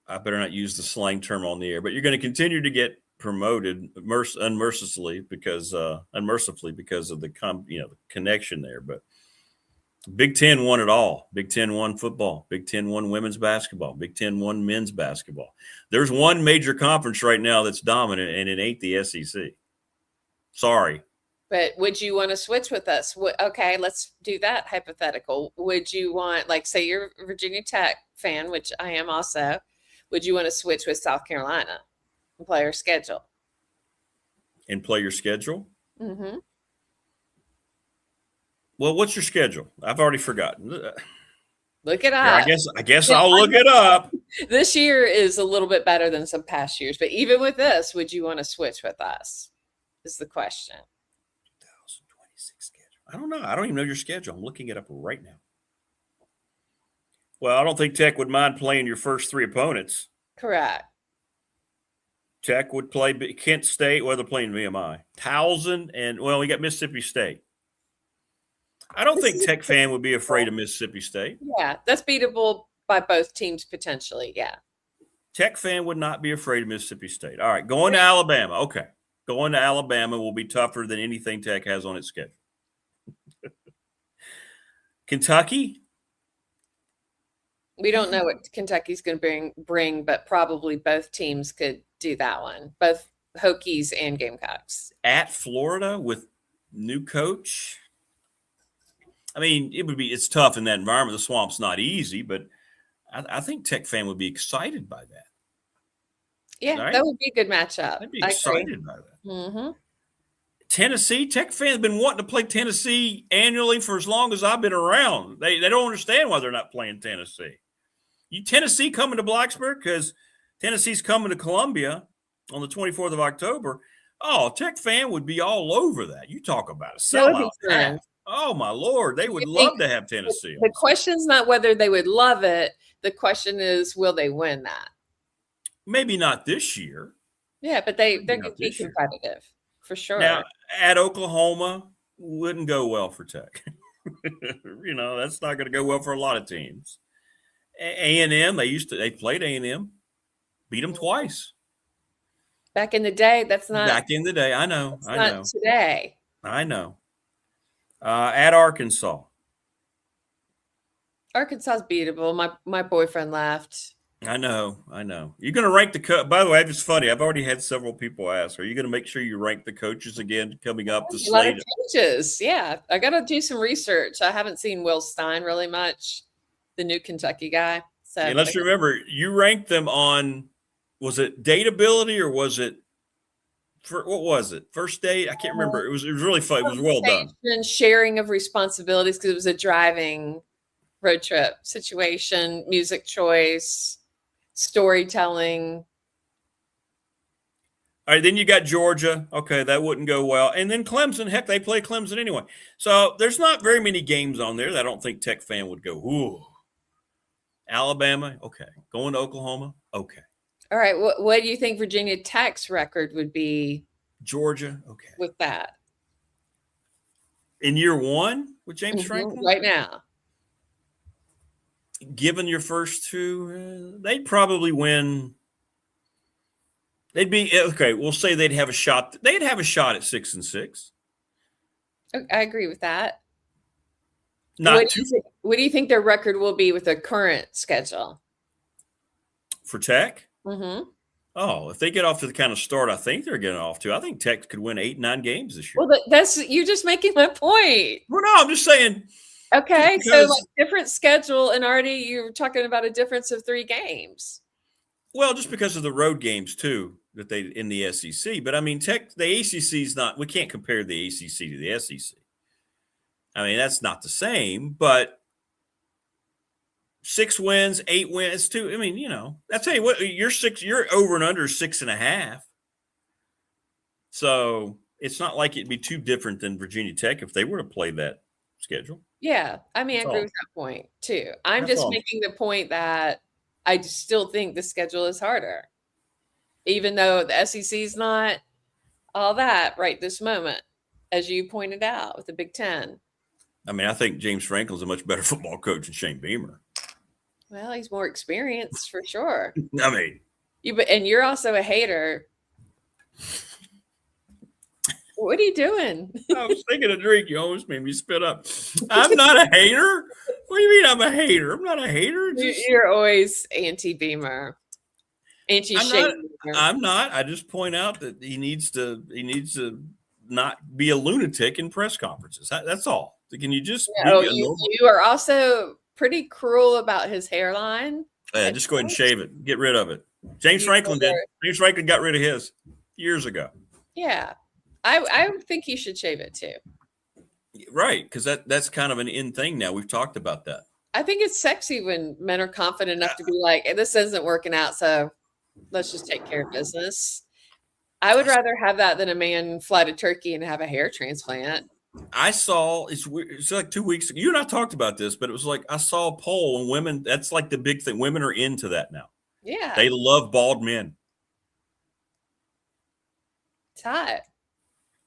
I better not use the slang term on the air, but you're going to continue to get promoted unmercifully because of the connection there. But Big Ten won it all. Big Ten won football. Big Ten won women's basketball. Big Ten won men's basketball. There's one major conference right now that's dominant, and it ain't the SEC. Sorry. But would you want to switch with us? Okay, let's do that hypothetical. Would you want, like, say you're a Virginia Tech fan, which I am also, would you want to switch with South Carolina and play your schedule? And play your schedule? Mm-hmm. Well, what's your schedule? I've already forgotten. Look it up. Yeah, I guess I'll look it up. This year is a little bit better than some past years, but even with this, would you want to switch with us? Is the question. 2026 schedule. I don't know. I don't even know your schedule. I'm looking it up right now. Well, I don't think Tech would mind playing your first three opponents. Correct. Tech would play Kent State. Well, they're playing VMI. Towson we got Mississippi State. I don't think Tech fan would be afraid of Mississippi State. Yeah, that's beatable by both teams potentially. Yeah. Tech fan would not be afraid of Mississippi State. All right, going to Alabama. Okay. Going to Alabama will be tougher than anything Tech has on its schedule. Kentucky? We don't know what Kentucky's going to bring, but probably both teams could do that one. Both Hokies and Gamecocks. At Florida with new coach? I mean, it's tough in that environment. The Swamp's not easy, but I think Tech fan would be excited by that. Yeah, right? That would be a good matchup. I'd be excited by that. Mm-hmm. Tennessee, Tech fans have been wanting to play Tennessee annually for as long as I've been around. They don't understand why they're not playing Tennessee. Tennessee coming to Blacksburg because Tennessee's coming to Columbia on the 24th of October. Oh, Tech fan would be all over that. You talk about a sellout. Oh, my Lord. They would love to have Tennessee. The question's not whether they would love it. The question is, will they win that? Maybe not this year. Yeah, but they're going to be competitive for sure. Now, at Oklahoma, wouldn't go well for Tech. That's not going to go well for a lot of teams. A&M, they played A&M, beat them twice. Back in the day, that's not. Back in the day, I know. Not today. I know. At Arkansas. Arkansas is beatable. My boyfriend left. I know. You're going to rank by the way, it's funny. I've already had several people ask, are you going to make sure you rank the coaches again coming up the slate? A lot of changes. Yeah. I got to do some research. I haven't seen Will Stein really much, the new Kentucky guy. So and let's remember, you ranked them on, was it dateability or was it, what was it? First date? I can't remember. It was really fun. It was well done. And sharing of responsibilities because it was a driving road trip situation, music choice, storytelling. All right, then you got Georgia. Okay, that wouldn't go well. And then Clemson. Heck, they play Clemson anyway. So there's not very many games on there that I don't think Tech fan would go, ooh. Alabama, okay. Going to Oklahoma, okay. All right, what do you think Virginia Tech's record would be? Georgia, okay. With that. In year one with James Franklin? Right now. Given your first two, they'd probably win. They'd be okay. We'll say they'd have a shot. They'd have a shot at 6-6. I agree with that. What do you think their record will be with their current schedule for Tech? Mm-hmm. Oh, if they get off to the kind of start I think they're getting off to, I think Tech could win 8-9 games this year. Well, you're just making my point. Well, no, I'm just saying. Okay, so like different schedule, and already you're talking about a difference of 3 games. Well, just because of the road games too that they in the SEC, but I mean, the ACC is not. We can't compare the ACC to the SEC. I mean, that's not the same, but 6 wins, 8 wins, too. I mean, I tell you what, you're over and under 6.5. So it's not like it'd be too different than Virginia Tech if they were to play that schedule. Yeah, I mean, I agree with that point too. I'm just making the point that I still think the schedule is harder, even though the SEC is not all that right this moment, as you pointed out with the Big Ten. I mean, I think James Franklin's a much better football coach than Shane Beamer. Well, he's more experienced for sure. I mean, and you're also a hater. What are you doing? I was thinking a drink. You almost made me spit up. I'm not a hater. What do you mean I'm a hater? I'm not a hater. You're always anti-Beamer. Anti-Shane Beamer. I'm not. I just point out that he needs to not be a lunatic in press conferences. That's all. Can you just you are also pretty cruel about his hairline. Yeah, just go ahead and shave it. Get rid of it. James Franklin did. James Franklin got rid of his years ago. Yeah. I think he should shave it too. Right, because that's kind of an in thing now. We've talked about that. I think it's sexy when men are confident enough to be like, hey, this isn't working out, so let's just take care of business. I would rather have that than a man fly to Turkey and have a hair transplant. I saw it's like 2 weeks ago. You and I talked about this, but it was like I saw a poll and women. That's like the big thing. Women are into that now. Yeah, they love bald men. It's hot.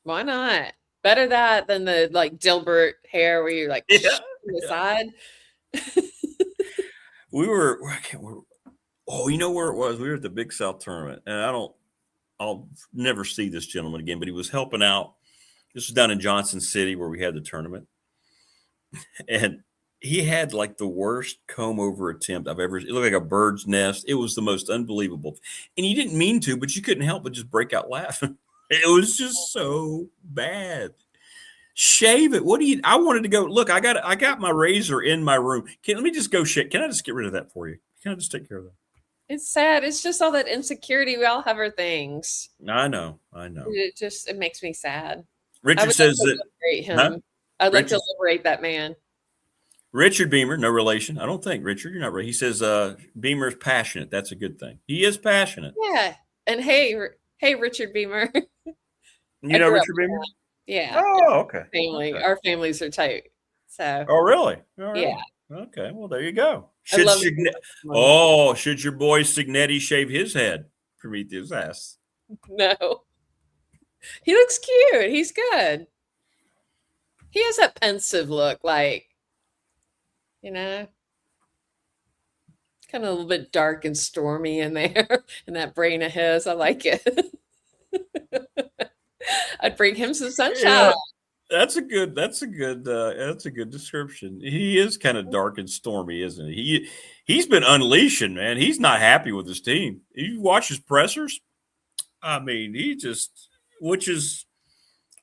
Why not? Better that than the like Dilbert hair where you're like on the side. You know where it was? We were at the Big South tournament, and I'll never see this gentleman again, but he was helping out. This was down in Johnson City where we had the tournament. And he had like the worst comb over attempt I've ever. It looked like a bird's nest. It was the most unbelievable. And he didn't mean to, but you couldn't help but just break out laughing. It was just so bad. Shave it. I wanted to go. Look, I got my razor in my room. Let me just go shave. Can I just get rid of that for you? Can I just take care of that? It's sad. It's just all that insecurity. We all have our things. I know. It makes me sad. Richard says that. Liberate him. I'd like to liberate that man. Richard Beamer, no relation. I don't think Richard. You're not right. He says Beamer is passionate. That's a good thing. He is passionate. Yeah. And hey, Richard Beamer. You know Richard Beamer? Yeah. Oh, okay. Family. Okay. Our families are tight. So. Oh, really? All right. Yeah. Okay. Well, there you go. Should your boy Signetti shave his head? Prometheus asks. No. He looks cute. He's good. He has that pensive look, like, kind of a little bit dark and stormy in there in that brain of his. I like it. I'd bring him some sunshine. Yeah, that's a good description. He is kind of dark and stormy, isn't he? He's been unleashing, man. He's not happy with his team. You watch his pressers. I mean, which is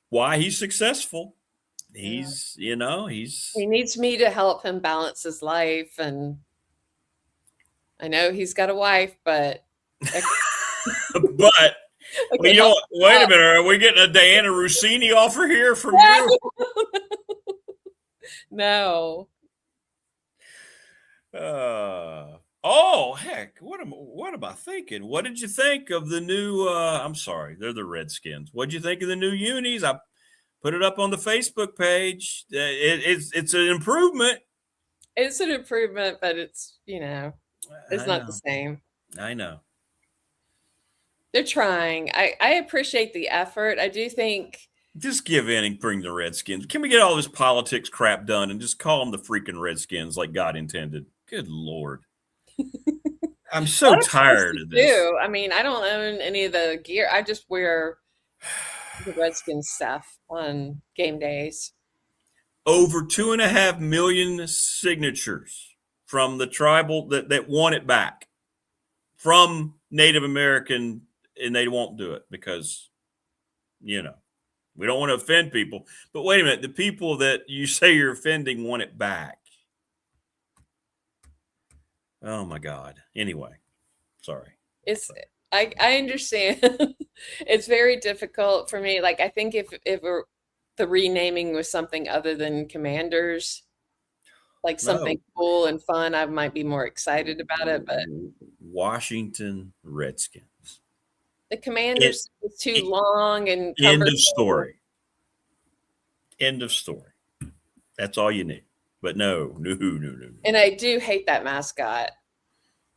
why he's successful. He needs me to help him balance his life, and I know he's got a wife, but wait a minute, are we getting a Diana Rossini offer here from you? No. Oh, heck. What am I thinking? What did you think of the new I'm sorry, they're the Redskins. What did you think of the new unis? I put it up on the Facebook page. It's an improvement. It's an improvement, but it's, it's I not the know. same. I know. They're trying. I appreciate the effort. I do think Just give in and bring the Redskins. Can we get all this politics crap done and just call them the freaking Redskins like God intended? Good Lord. I'm a so lot of tired places of this. do. I mean, I don't own any of the gear. I just wear the Redskins stuff on game days. Over 2.5 million signatures from the tribal that want it back from Native American, and they won't do it because, we don't want to offend people. But wait a minute, the people that you say you're offending want it back. Oh my God. Anyway, sorry. I understand. It's very difficult for me. Like, I think if the renaming was something other than Commanders, like something cool and fun, I might be more excited about it. But Washington Redskins. the Commanders is too long and End cumbersome. of story. End of story. That's all you need. But no. And I do hate that mascot.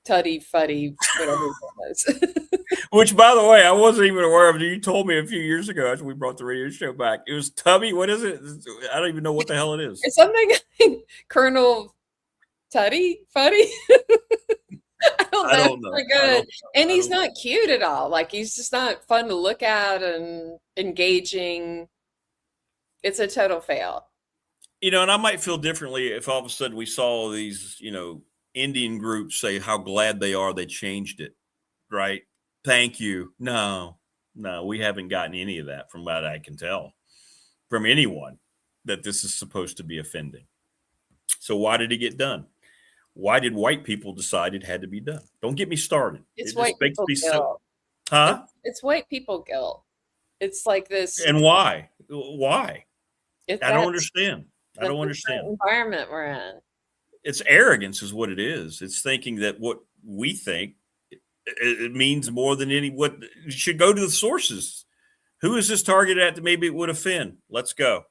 Tutty Fuddy, whatever it was. Which, by the way, I wasn't even aware of. You told me a few years ago after we brought the radio show back. It was Tubby. What is it? I don't even know what the hell it is. It's something like Colonel Tutty Fuddy. I don't know. Good. And he's not cute at all. Like, he's just not fun to look at and engaging. It's a total fail. And I might feel differently if all of a sudden we saw these, Indian groups say how glad they are they changed it, right? Thank you. No, we haven't gotten any of that from what I can tell from anyone that this is supposed to be offending. So why did it get done? Why did white people decide it had to be done? Don't get me started. It's white people guilt. Huh? It's white people guilt. It's like this. And why? Why? I don't understand. I don't understand. Environment we're in. It's arrogance is what it is. It's thinking that what we think it means more than what you should go to the sources. Who is this targeted at that maybe it would offend? Let's go.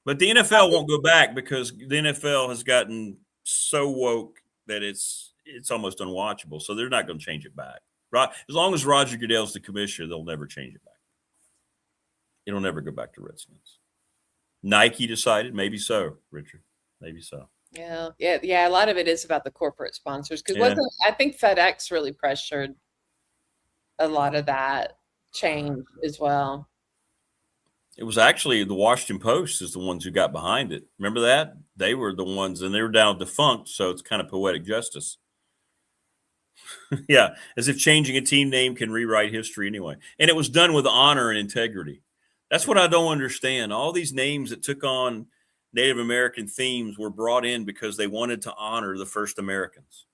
But the NFL won't go back because the NFL has gotten so woke that it's almost unwatchable. So they're not going to change it back. Right? As long as Roger Goodell's the commissioner, they'll never change it back. It'll never go back to Redskins. Nike decided, maybe so, Richard. Maybe so. Yeah. A lot of it is about the corporate sponsors because I think FedEx really pressured a lot of that change as well. It was actually the Washington Post is the ones who got behind it. Remember that? They were the ones, and they were now defunct, so it's kind of poetic justice. Yeah, as if changing a team name can rewrite history anyway. And it was done with honor and integrity. That's what I don't understand. All these names that took on Native American themes were brought in because they wanted to honor the first Americans,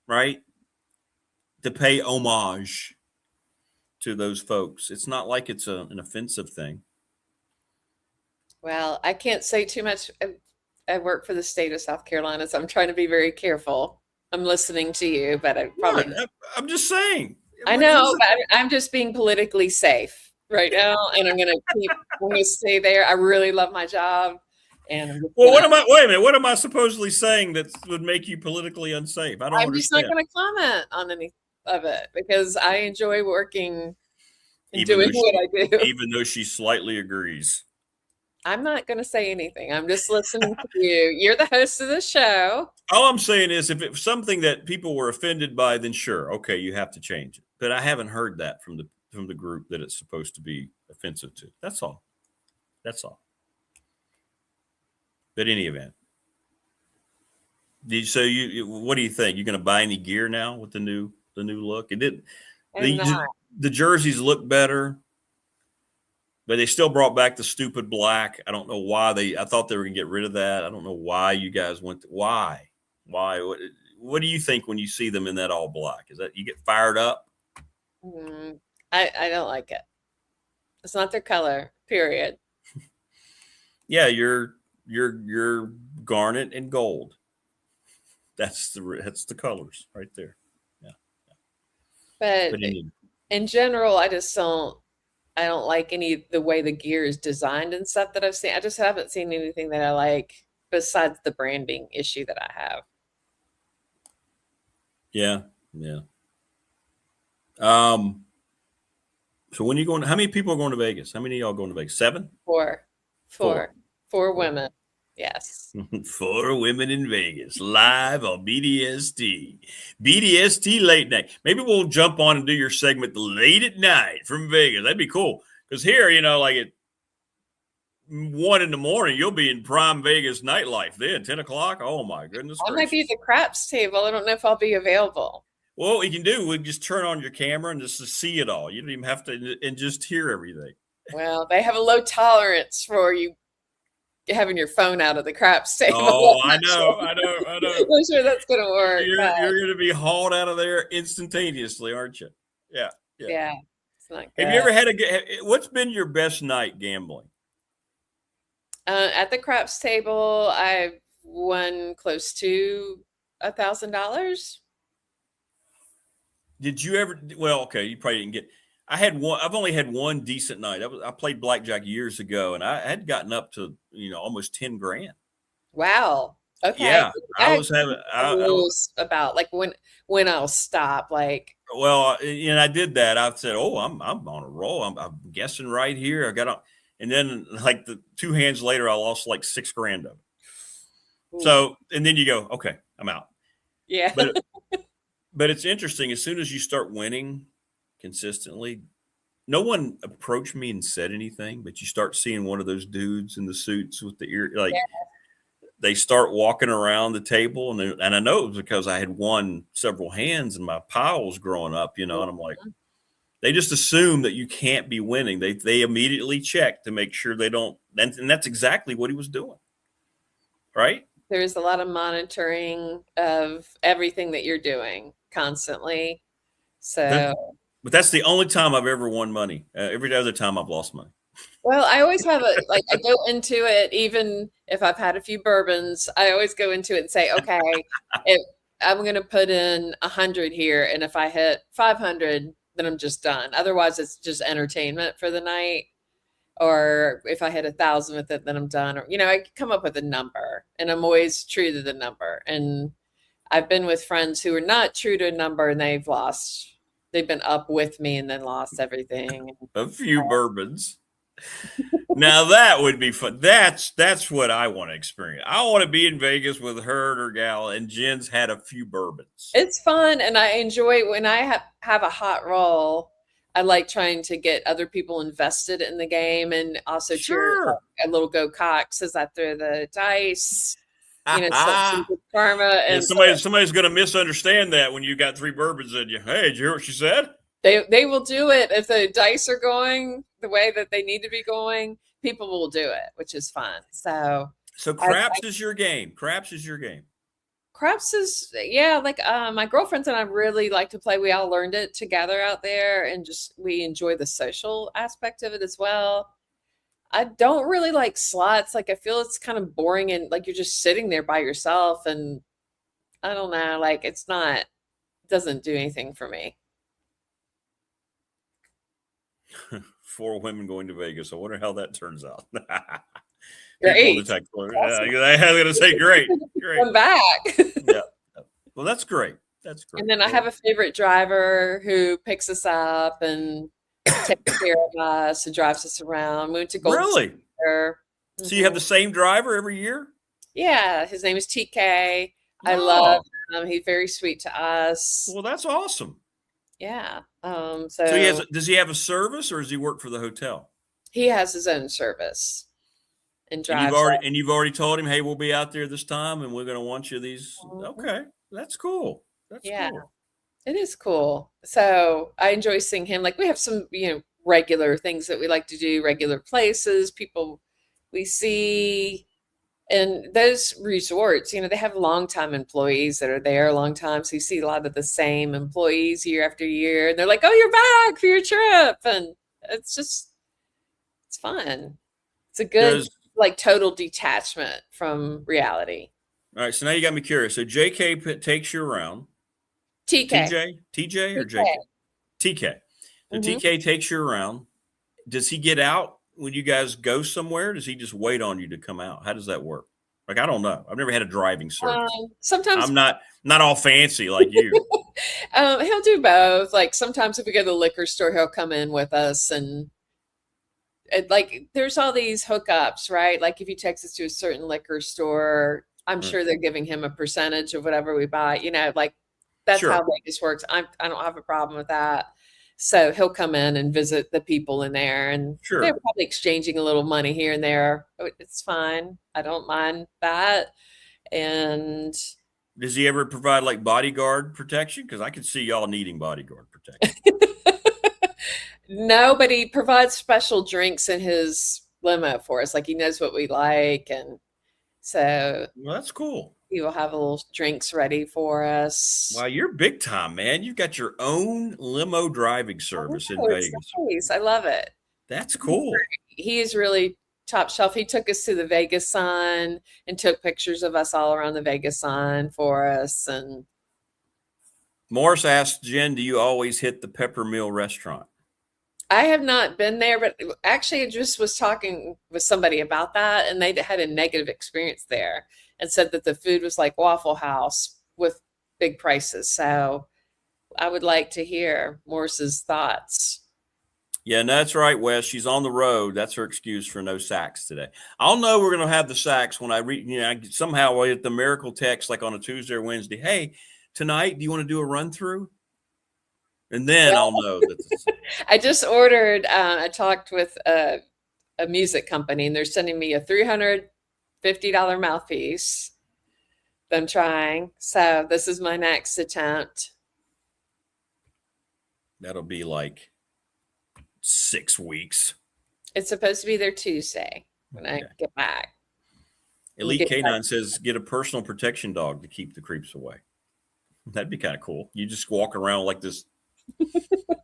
right? To pay homage to those folks. It's not like it's an offensive thing. Well, I can't say too much. I work for the state of South Carolina, so I'm trying to be very careful. I'm listening to you, but I'm just saying. I know, but I'm just being politically safe right now, and I'm going to stay there. I really love my job. And wait a minute. What am I supposedly saying that would make you politically unsafe? I don't understand. I'm just not going to comment on any of it because I enjoy working and doing what I do. Even though she slightly agrees. I'm not going to say anything. I'm just listening to you. You're the host of the show. All I'm saying is if it's something that people were offended by, then sure. Okay, you have to change it. But I haven't heard that from the group that it's supposed to be offensive to. That's all. But any event. So what do you think? You're going to buy any gear now with the new look? It didn't. The jerseys look better, but they still brought back the stupid black. I don't know why I thought they were going to get rid of that. I don't know why you guys went. Why? What do you think when you see them in that all black? Is that you get fired up? I don't like it. It's not their color, period. Yeah, you're garnet and gold. That's the colors right there. Yeah. But in general, I don't like the way the gear is designed and stuff that I've seen. I just haven't seen anything that I like besides the branding issue that I have. Yeah. So when you going? How many people are going to Vegas? How many of y'all going to Vegas? 7? 4 women. Yes. 4 women in Vegas, live on BDST. BDST late night. Maybe we'll jump on and do your segment late at night from Vegas. That'd be cool. Because here, like at 1 in the morning, you'll be in prime Vegas nightlife then, 10 o'clock. Oh, my goodness I gracious. might be at the craps table. I don't know if I'll be available. Well, what you can do, we can just turn on your camera and just to see it all. You don't even have to, and just hear everything. Well, they have a low tolerance for you having your phone out of the craps table. Oh, I know. I'm sure that's going to work. You're going to be hauled out of there instantaneously, aren't you? Yeah. It's not good. Have you ever what's been your best night gambling? At the craps table, I've won close to $1,000. Did you ever? Well, okay, you probably didn't get. I've only had one decent night. I played blackjack years ago, and I had gotten up to almost 10 grand. Wow. Okay. Yeah, I was having rules about like when I'll stop. Like, well, and I did that. I said, "Oh, I'm on a roll. I'm guessing right here. I got on," and then like the 2 hands later, I lost like 6 grand of it. Ooh. So, and then you go, "Okay, I'm out." Yeah. But it's interesting. As soon as you start winning consistently, no one approached me and said anything, but you start seeing one of those dudes in the suits with the ear, like they start walking around the table. And I know it was because I had won several hands and my pile was growing up, and I'm like, they just assume that you can't be winning. They immediately check to make sure they don't. And that's exactly what he was doing. Right. There's a lot of monitoring of everything that you're doing constantly. So, but that's the only time I've ever won money. Every other time I've lost money. Well, I always have I go into it, even if I've had a few bourbons, I always go into it and say, okay, if I'm going to put in 100 here. And if I hit 500, then I'm just done. Otherwise it's just entertainment for the night. Or if I hit 1,000 with it, then I'm done. Or, I come up with a number and I'm always true to the number. And I've been with friends who are not true to a number and they've been up with me and then lost everything. A few bourbons. Now that would be fun. That's what I want to experience. I want to be in Vegas with her and her gal, and Jen's had a few bourbons. It's fun, and I enjoy when I have a hot roll. I like trying to get other people invested in the game, and also cheer a little go Cox as I throw the dice. Some good karma. And somebody's going to misunderstand that when you got 3 bourbons in you. Hey, did you hear what she said? They will do it if the dice are going the way that they need to be going. People will do it, which is fun. So craps is your game. Craps is your game. Craps is my girlfriends and I really like to play. We all learned it together out there, and we enjoy the social aspect of it as well. I don't really like slots. Like, I feel it's kind of boring and like you're just sitting there by yourself, and I don't know, like it doesn't do anything for me. 4 women going to Vegas. I wonder how that turns out. Great. Awesome. I was going to say great. Come back. Yeah. Well, that's great. That's great. And then I have a favorite driver who picks us up and takes care of us and drives us around. We went to Golden Really? Center. So you have the same driver every year? Yeah. His name is TK. I love him. He's very sweet to us. Well, that's awesome. Yeah. So does he have a service, or does he work for the hotel? He has his own service and drives. And you've already told him, hey, we'll be out there this time and we're going to want you these. Okay. That's cool. That's cool. It is cool. So I enjoy seeing him. Like, we have some, regular things that we like to do, regular places, people we see. And those resorts, they have long-time employees that are there a long time. So you see a lot of the same employees year after year. And they're like, oh, you're back for your trip. And it's fun. It's a good, total detachment from reality. All right, so now you got me curious. So JK takes you around. TJ or JK? TK. So TK takes you around. Does he get out when you guys go somewhere? Does he just wait on you to come out? How does that work? Like, I don't know. I've never had a driving service. Sometimes I'm not all fancy like you. He'll do both. Like sometimes if we go to the liquor store, he'll come in with us, and like there's all these hookups, right? Like if he takes us to a certain liquor store, I'm sure they're giving him a percentage of whatever we buy. Like that's how Vegas works. I don't have a problem with that. So he'll come in and visit the people in there, and they're probably exchanging a little money here and there. It's fine. I don't mind that. And does he ever provide like bodyguard protection? Because I could see y'all needing bodyguard protection. No, but he provides special drinks in his limo for us. Like he knows what we like, and so that's cool. He will have a little drinks ready for us. Wow, you're big time, man. You've got your own limo driving service in Vegas. Nice. I love it. That's cool. He is really top shelf. He took us to the Vegas Sun and took pictures of us all around the Vegas Sun for us. And Morris asked Jen, do you always hit the Pepper Mill restaurant? I have not been there, but actually I just was talking with somebody about that, and they had a negative experience there and said that the food was like Waffle House with big prices. So I would like to hear Morris's thoughts. Yeah, no, that's right, Wes. She's on the road. That's her excuse for no sacks today. I'll know we're going to have the sacks when I somehow I get the miracle text like on a Tuesday or Wednesday. Hey, tonight, do you want to do a run through? And then I'll know that. I just ordered, I talked with a music company, and they're sending me a $350 mouthpiece that I'm trying. So this is my next attempt. That'll be like 6 weeks. It's supposed to be there Tuesday when I get back. Elite Canine says get a personal protection dog to keep the creeps away. That'd be kind of cool. You just walk around like this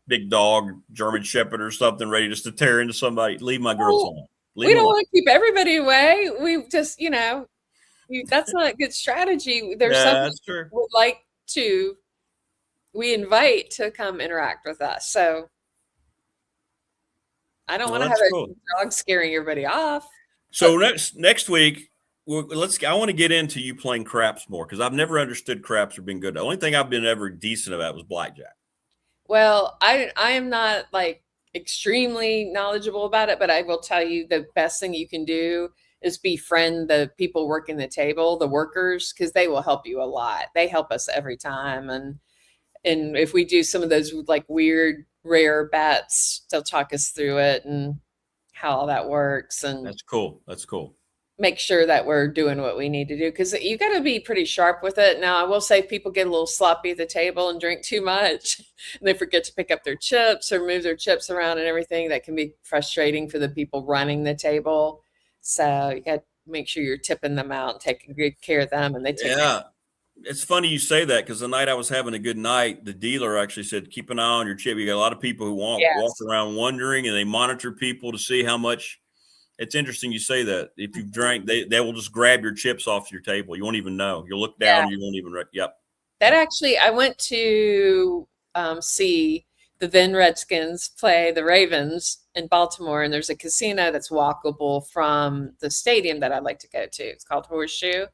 big dog, German Shepherd or something, ready just to tear into somebody. Leave my girls alone. We don't want to keep everybody away. We just, that's not a good strategy. There's some people who would like to, we invite to come interact with us. So I don't want to have a dog scaring everybody off. So next week, I want to get into you playing craps more, because I've never understood craps or been good. The only thing I've been ever decent about was blackjack. Well, I am not like extremely knowledgeable about it, but I will tell you the best thing you can do is befriend the people working the table, the workers, because they will help you a lot. They help us every time. And if we do some of those like weird, rare bets, they'll talk us through it and how all that works. And that's cool. That's cool. Make sure that we're doing what we need to do, because you got to be pretty sharp with it. Now, I will say people get a little sloppy at the table and drink too much, and they forget to pick up their chips or move their chips around and everything. That can be frustrating for the people running the table. So you got to make sure you're tipping them out and taking good care of them. And they take care. It's funny you say that, because the night I was having a good night, the dealer actually said, keep an eye on your chip. You got a lot of people who walk around wondering, and they monitor people to see how much. It's interesting you say that. If you've drank, they will just grab your chips off your table. You won't even know. You'll look down, you won't even. Yep. That actually, I went to see the then Redskins play the Ravens in Baltimore, and there's a casino that's walkable from the stadium that I'd like to go to. It's called Horseshoe.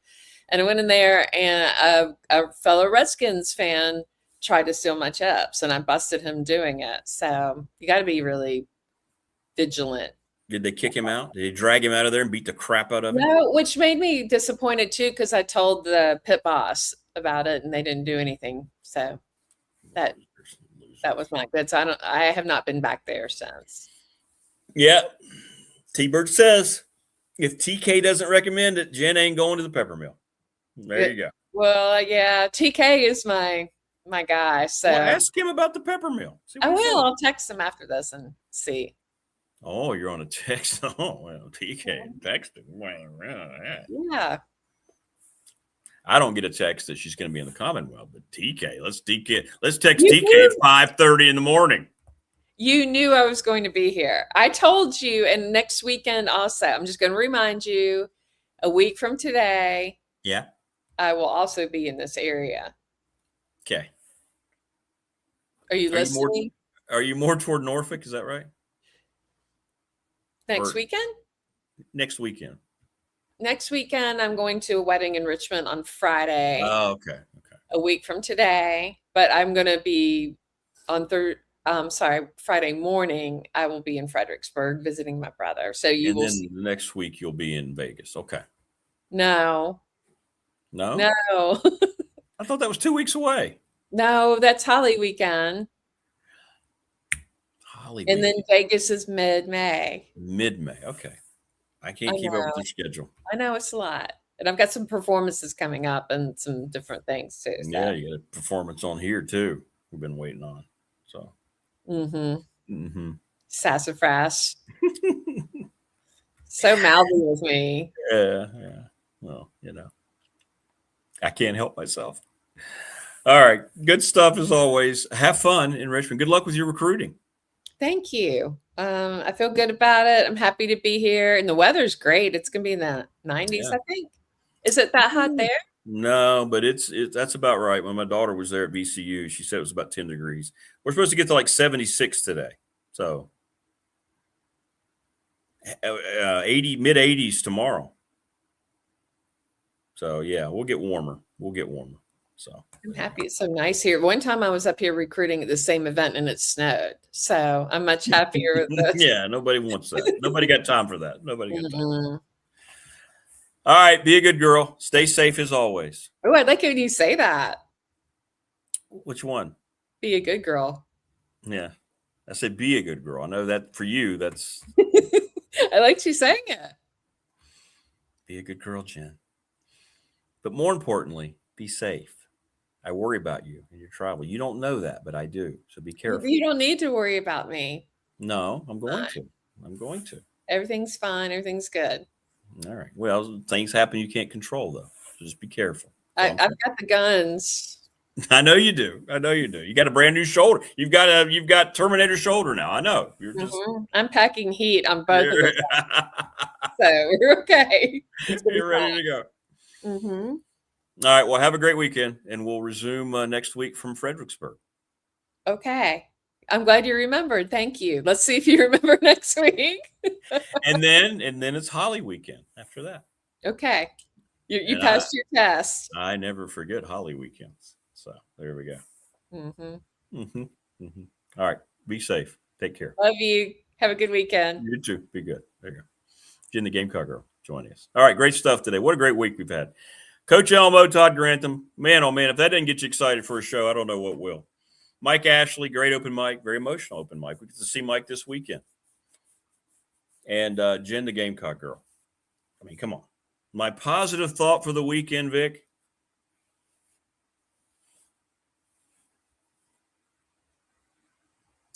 And I went in there, and a fellow Redskins fan tried to steal my chips, and I busted him doing it. So you got to be really vigilant. Did they kick him out? Did they drag him out of there and beat the crap out of him? No, which made me disappointed too, because I told the pit boss about it and they didn't do anything. So that was not good. So I have not been back there since. Yeah. T-Bird says if TK doesn't recommend it, Jen ain't going to the Pepper Mill. There you go. Well, yeah, TK is my guy. So ask him about the Pepper Mill. I will. I'll text him after this and see. Oh, you're on a text. Oh, well, TK texting. Yeah. I don't get a text that she's going to be in the Commonwealth, but TK, let's text TK at 5:30 in the morning. You knew I was going to be here. I told you, and next weekend also. I'm just going to remind you, a week from today. Yeah. I will also be in this area. Okay. Are you listening? Are you more toward Norfolk? Is that right? Next weekend? Next weekend. Next weekend, I'm going to a wedding in Richmond on Friday. Oh, okay. A week from today. But I'm going to be on Friday morning. I will be in Fredericksburg visiting my brother. So you will see. Next week you'll be in Vegas. Okay. No. No. I thought that was 2 weeks away. No, that's Holly weekend. And then Vegas is mid-May. Mid-May. Okay. I can't keep up with your schedule. I know it's a lot. And I've got some performances coming up and some different things too. So. Yeah, you got a performance on here too. We've been waiting on. So. Sassafras. So mouthy with me. Yeah. Well, I can't help myself. All right. Good stuff as always. Have fun in Richmond. Good luck with your recruiting. Thank you. I feel good about it. I'm happy to be here. And the weather's great. It's going to be in the 90s, I think. Is it that hot there? No, but that's about right. When my daughter was there at VCU, she said it was about 10 degrees. We're supposed to get to like 76 today. So mid 80s tomorrow. So yeah, we'll get warmer. So I'm happy it's so nice here. One time I was up here recruiting at the same event and it snowed. So I'm much happier with this. Yeah, nobody wants that. Nobody got time for that. Nobody got time. All right, be a good girl. Stay safe as always. Oh, I like it when you say that. Which one? Be a good girl. Yeah. I said be a good girl. I know that for you, that's I liked you saying it. Be a good girl, Jen. But more importantly, be safe. I worry about you in your travel. You don't know that, but I do. So be careful. You don't need to worry about me. No, I'm going to. Everything's fine. Everything's good. All right. Well, things happen you can't control, though. So just be careful. I've got the guns. I know you do. You got a brand new shoulder. You've got Terminator shoulder now. I know. You're just. I'm packing heat on both of them. So we're okay. You're ready to go. Mm-hmm. All right. Well, have a great weekend, and we'll resume next week from Fredericksburg. Okay. I'm glad you remembered. Thank you. Let's see if you remember next week. and then it's Holly weekend after that. Okay. You passed your test. I never forget Holly weekends. So there we go. All right. Be safe. Take care. Love you. Have a good weekend. You too. Be good. There you go. Jen, the Gamecock girl, joining us. All right. Great stuff today. What a great week we've had. Coach Elmo, Todd Grantham. Man, oh man, if that didn't get you excited for a show, I don't know what will. Mike Ashley, great open mic, very emotional open mic. We get to see Mike this weekend. And Jen, the Gamecock girl. I mean, come on. My positive thought for the weekend, Vic.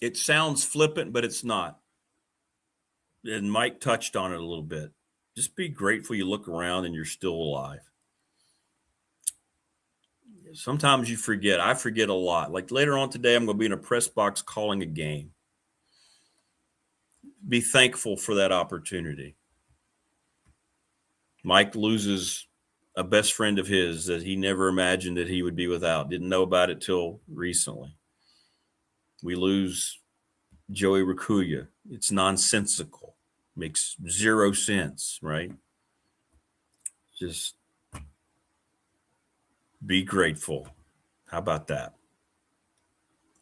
It sounds flippant, but it's not. And Mike touched on it a little bit. Just be grateful you look around and you're still alive. Sometimes you forget. I forget a lot. Like later on today, I'm going to be in a press box calling a game. Be thankful for that opportunity. Mike loses a best friend of his that he never imagined that he would be without. Didn't know about it till recently. We lose Joey Rakuya. It's nonsensical. Makes zero sense, right? Just be grateful. How about that?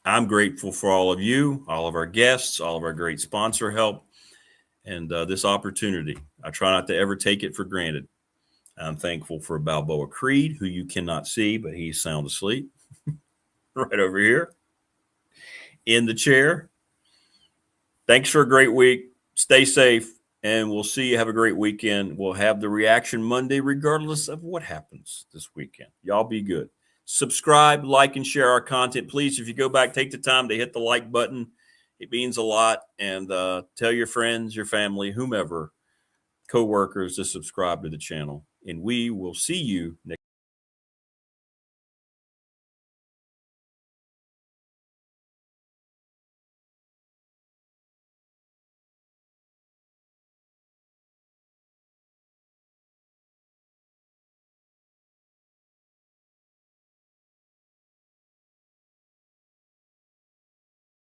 I'm grateful for all of you, all of our guests, all of our great sponsor help, and this opportunity. I try not to ever take it for granted. I'm thankful for Balboa Creed, who you cannot see, but he's sound asleep right over here in the chair. Thanks for a great week. Stay safe, and we'll see you. Have a great weekend. We'll have the reaction Monday, regardless of what happens this weekend. Y'all be good. Subscribe, like, and share our content. Please, if you go back, take the time to hit the like button. It means a lot. And tell your friends, your family, whomever, coworkers to subscribe to the channel. And we will see you next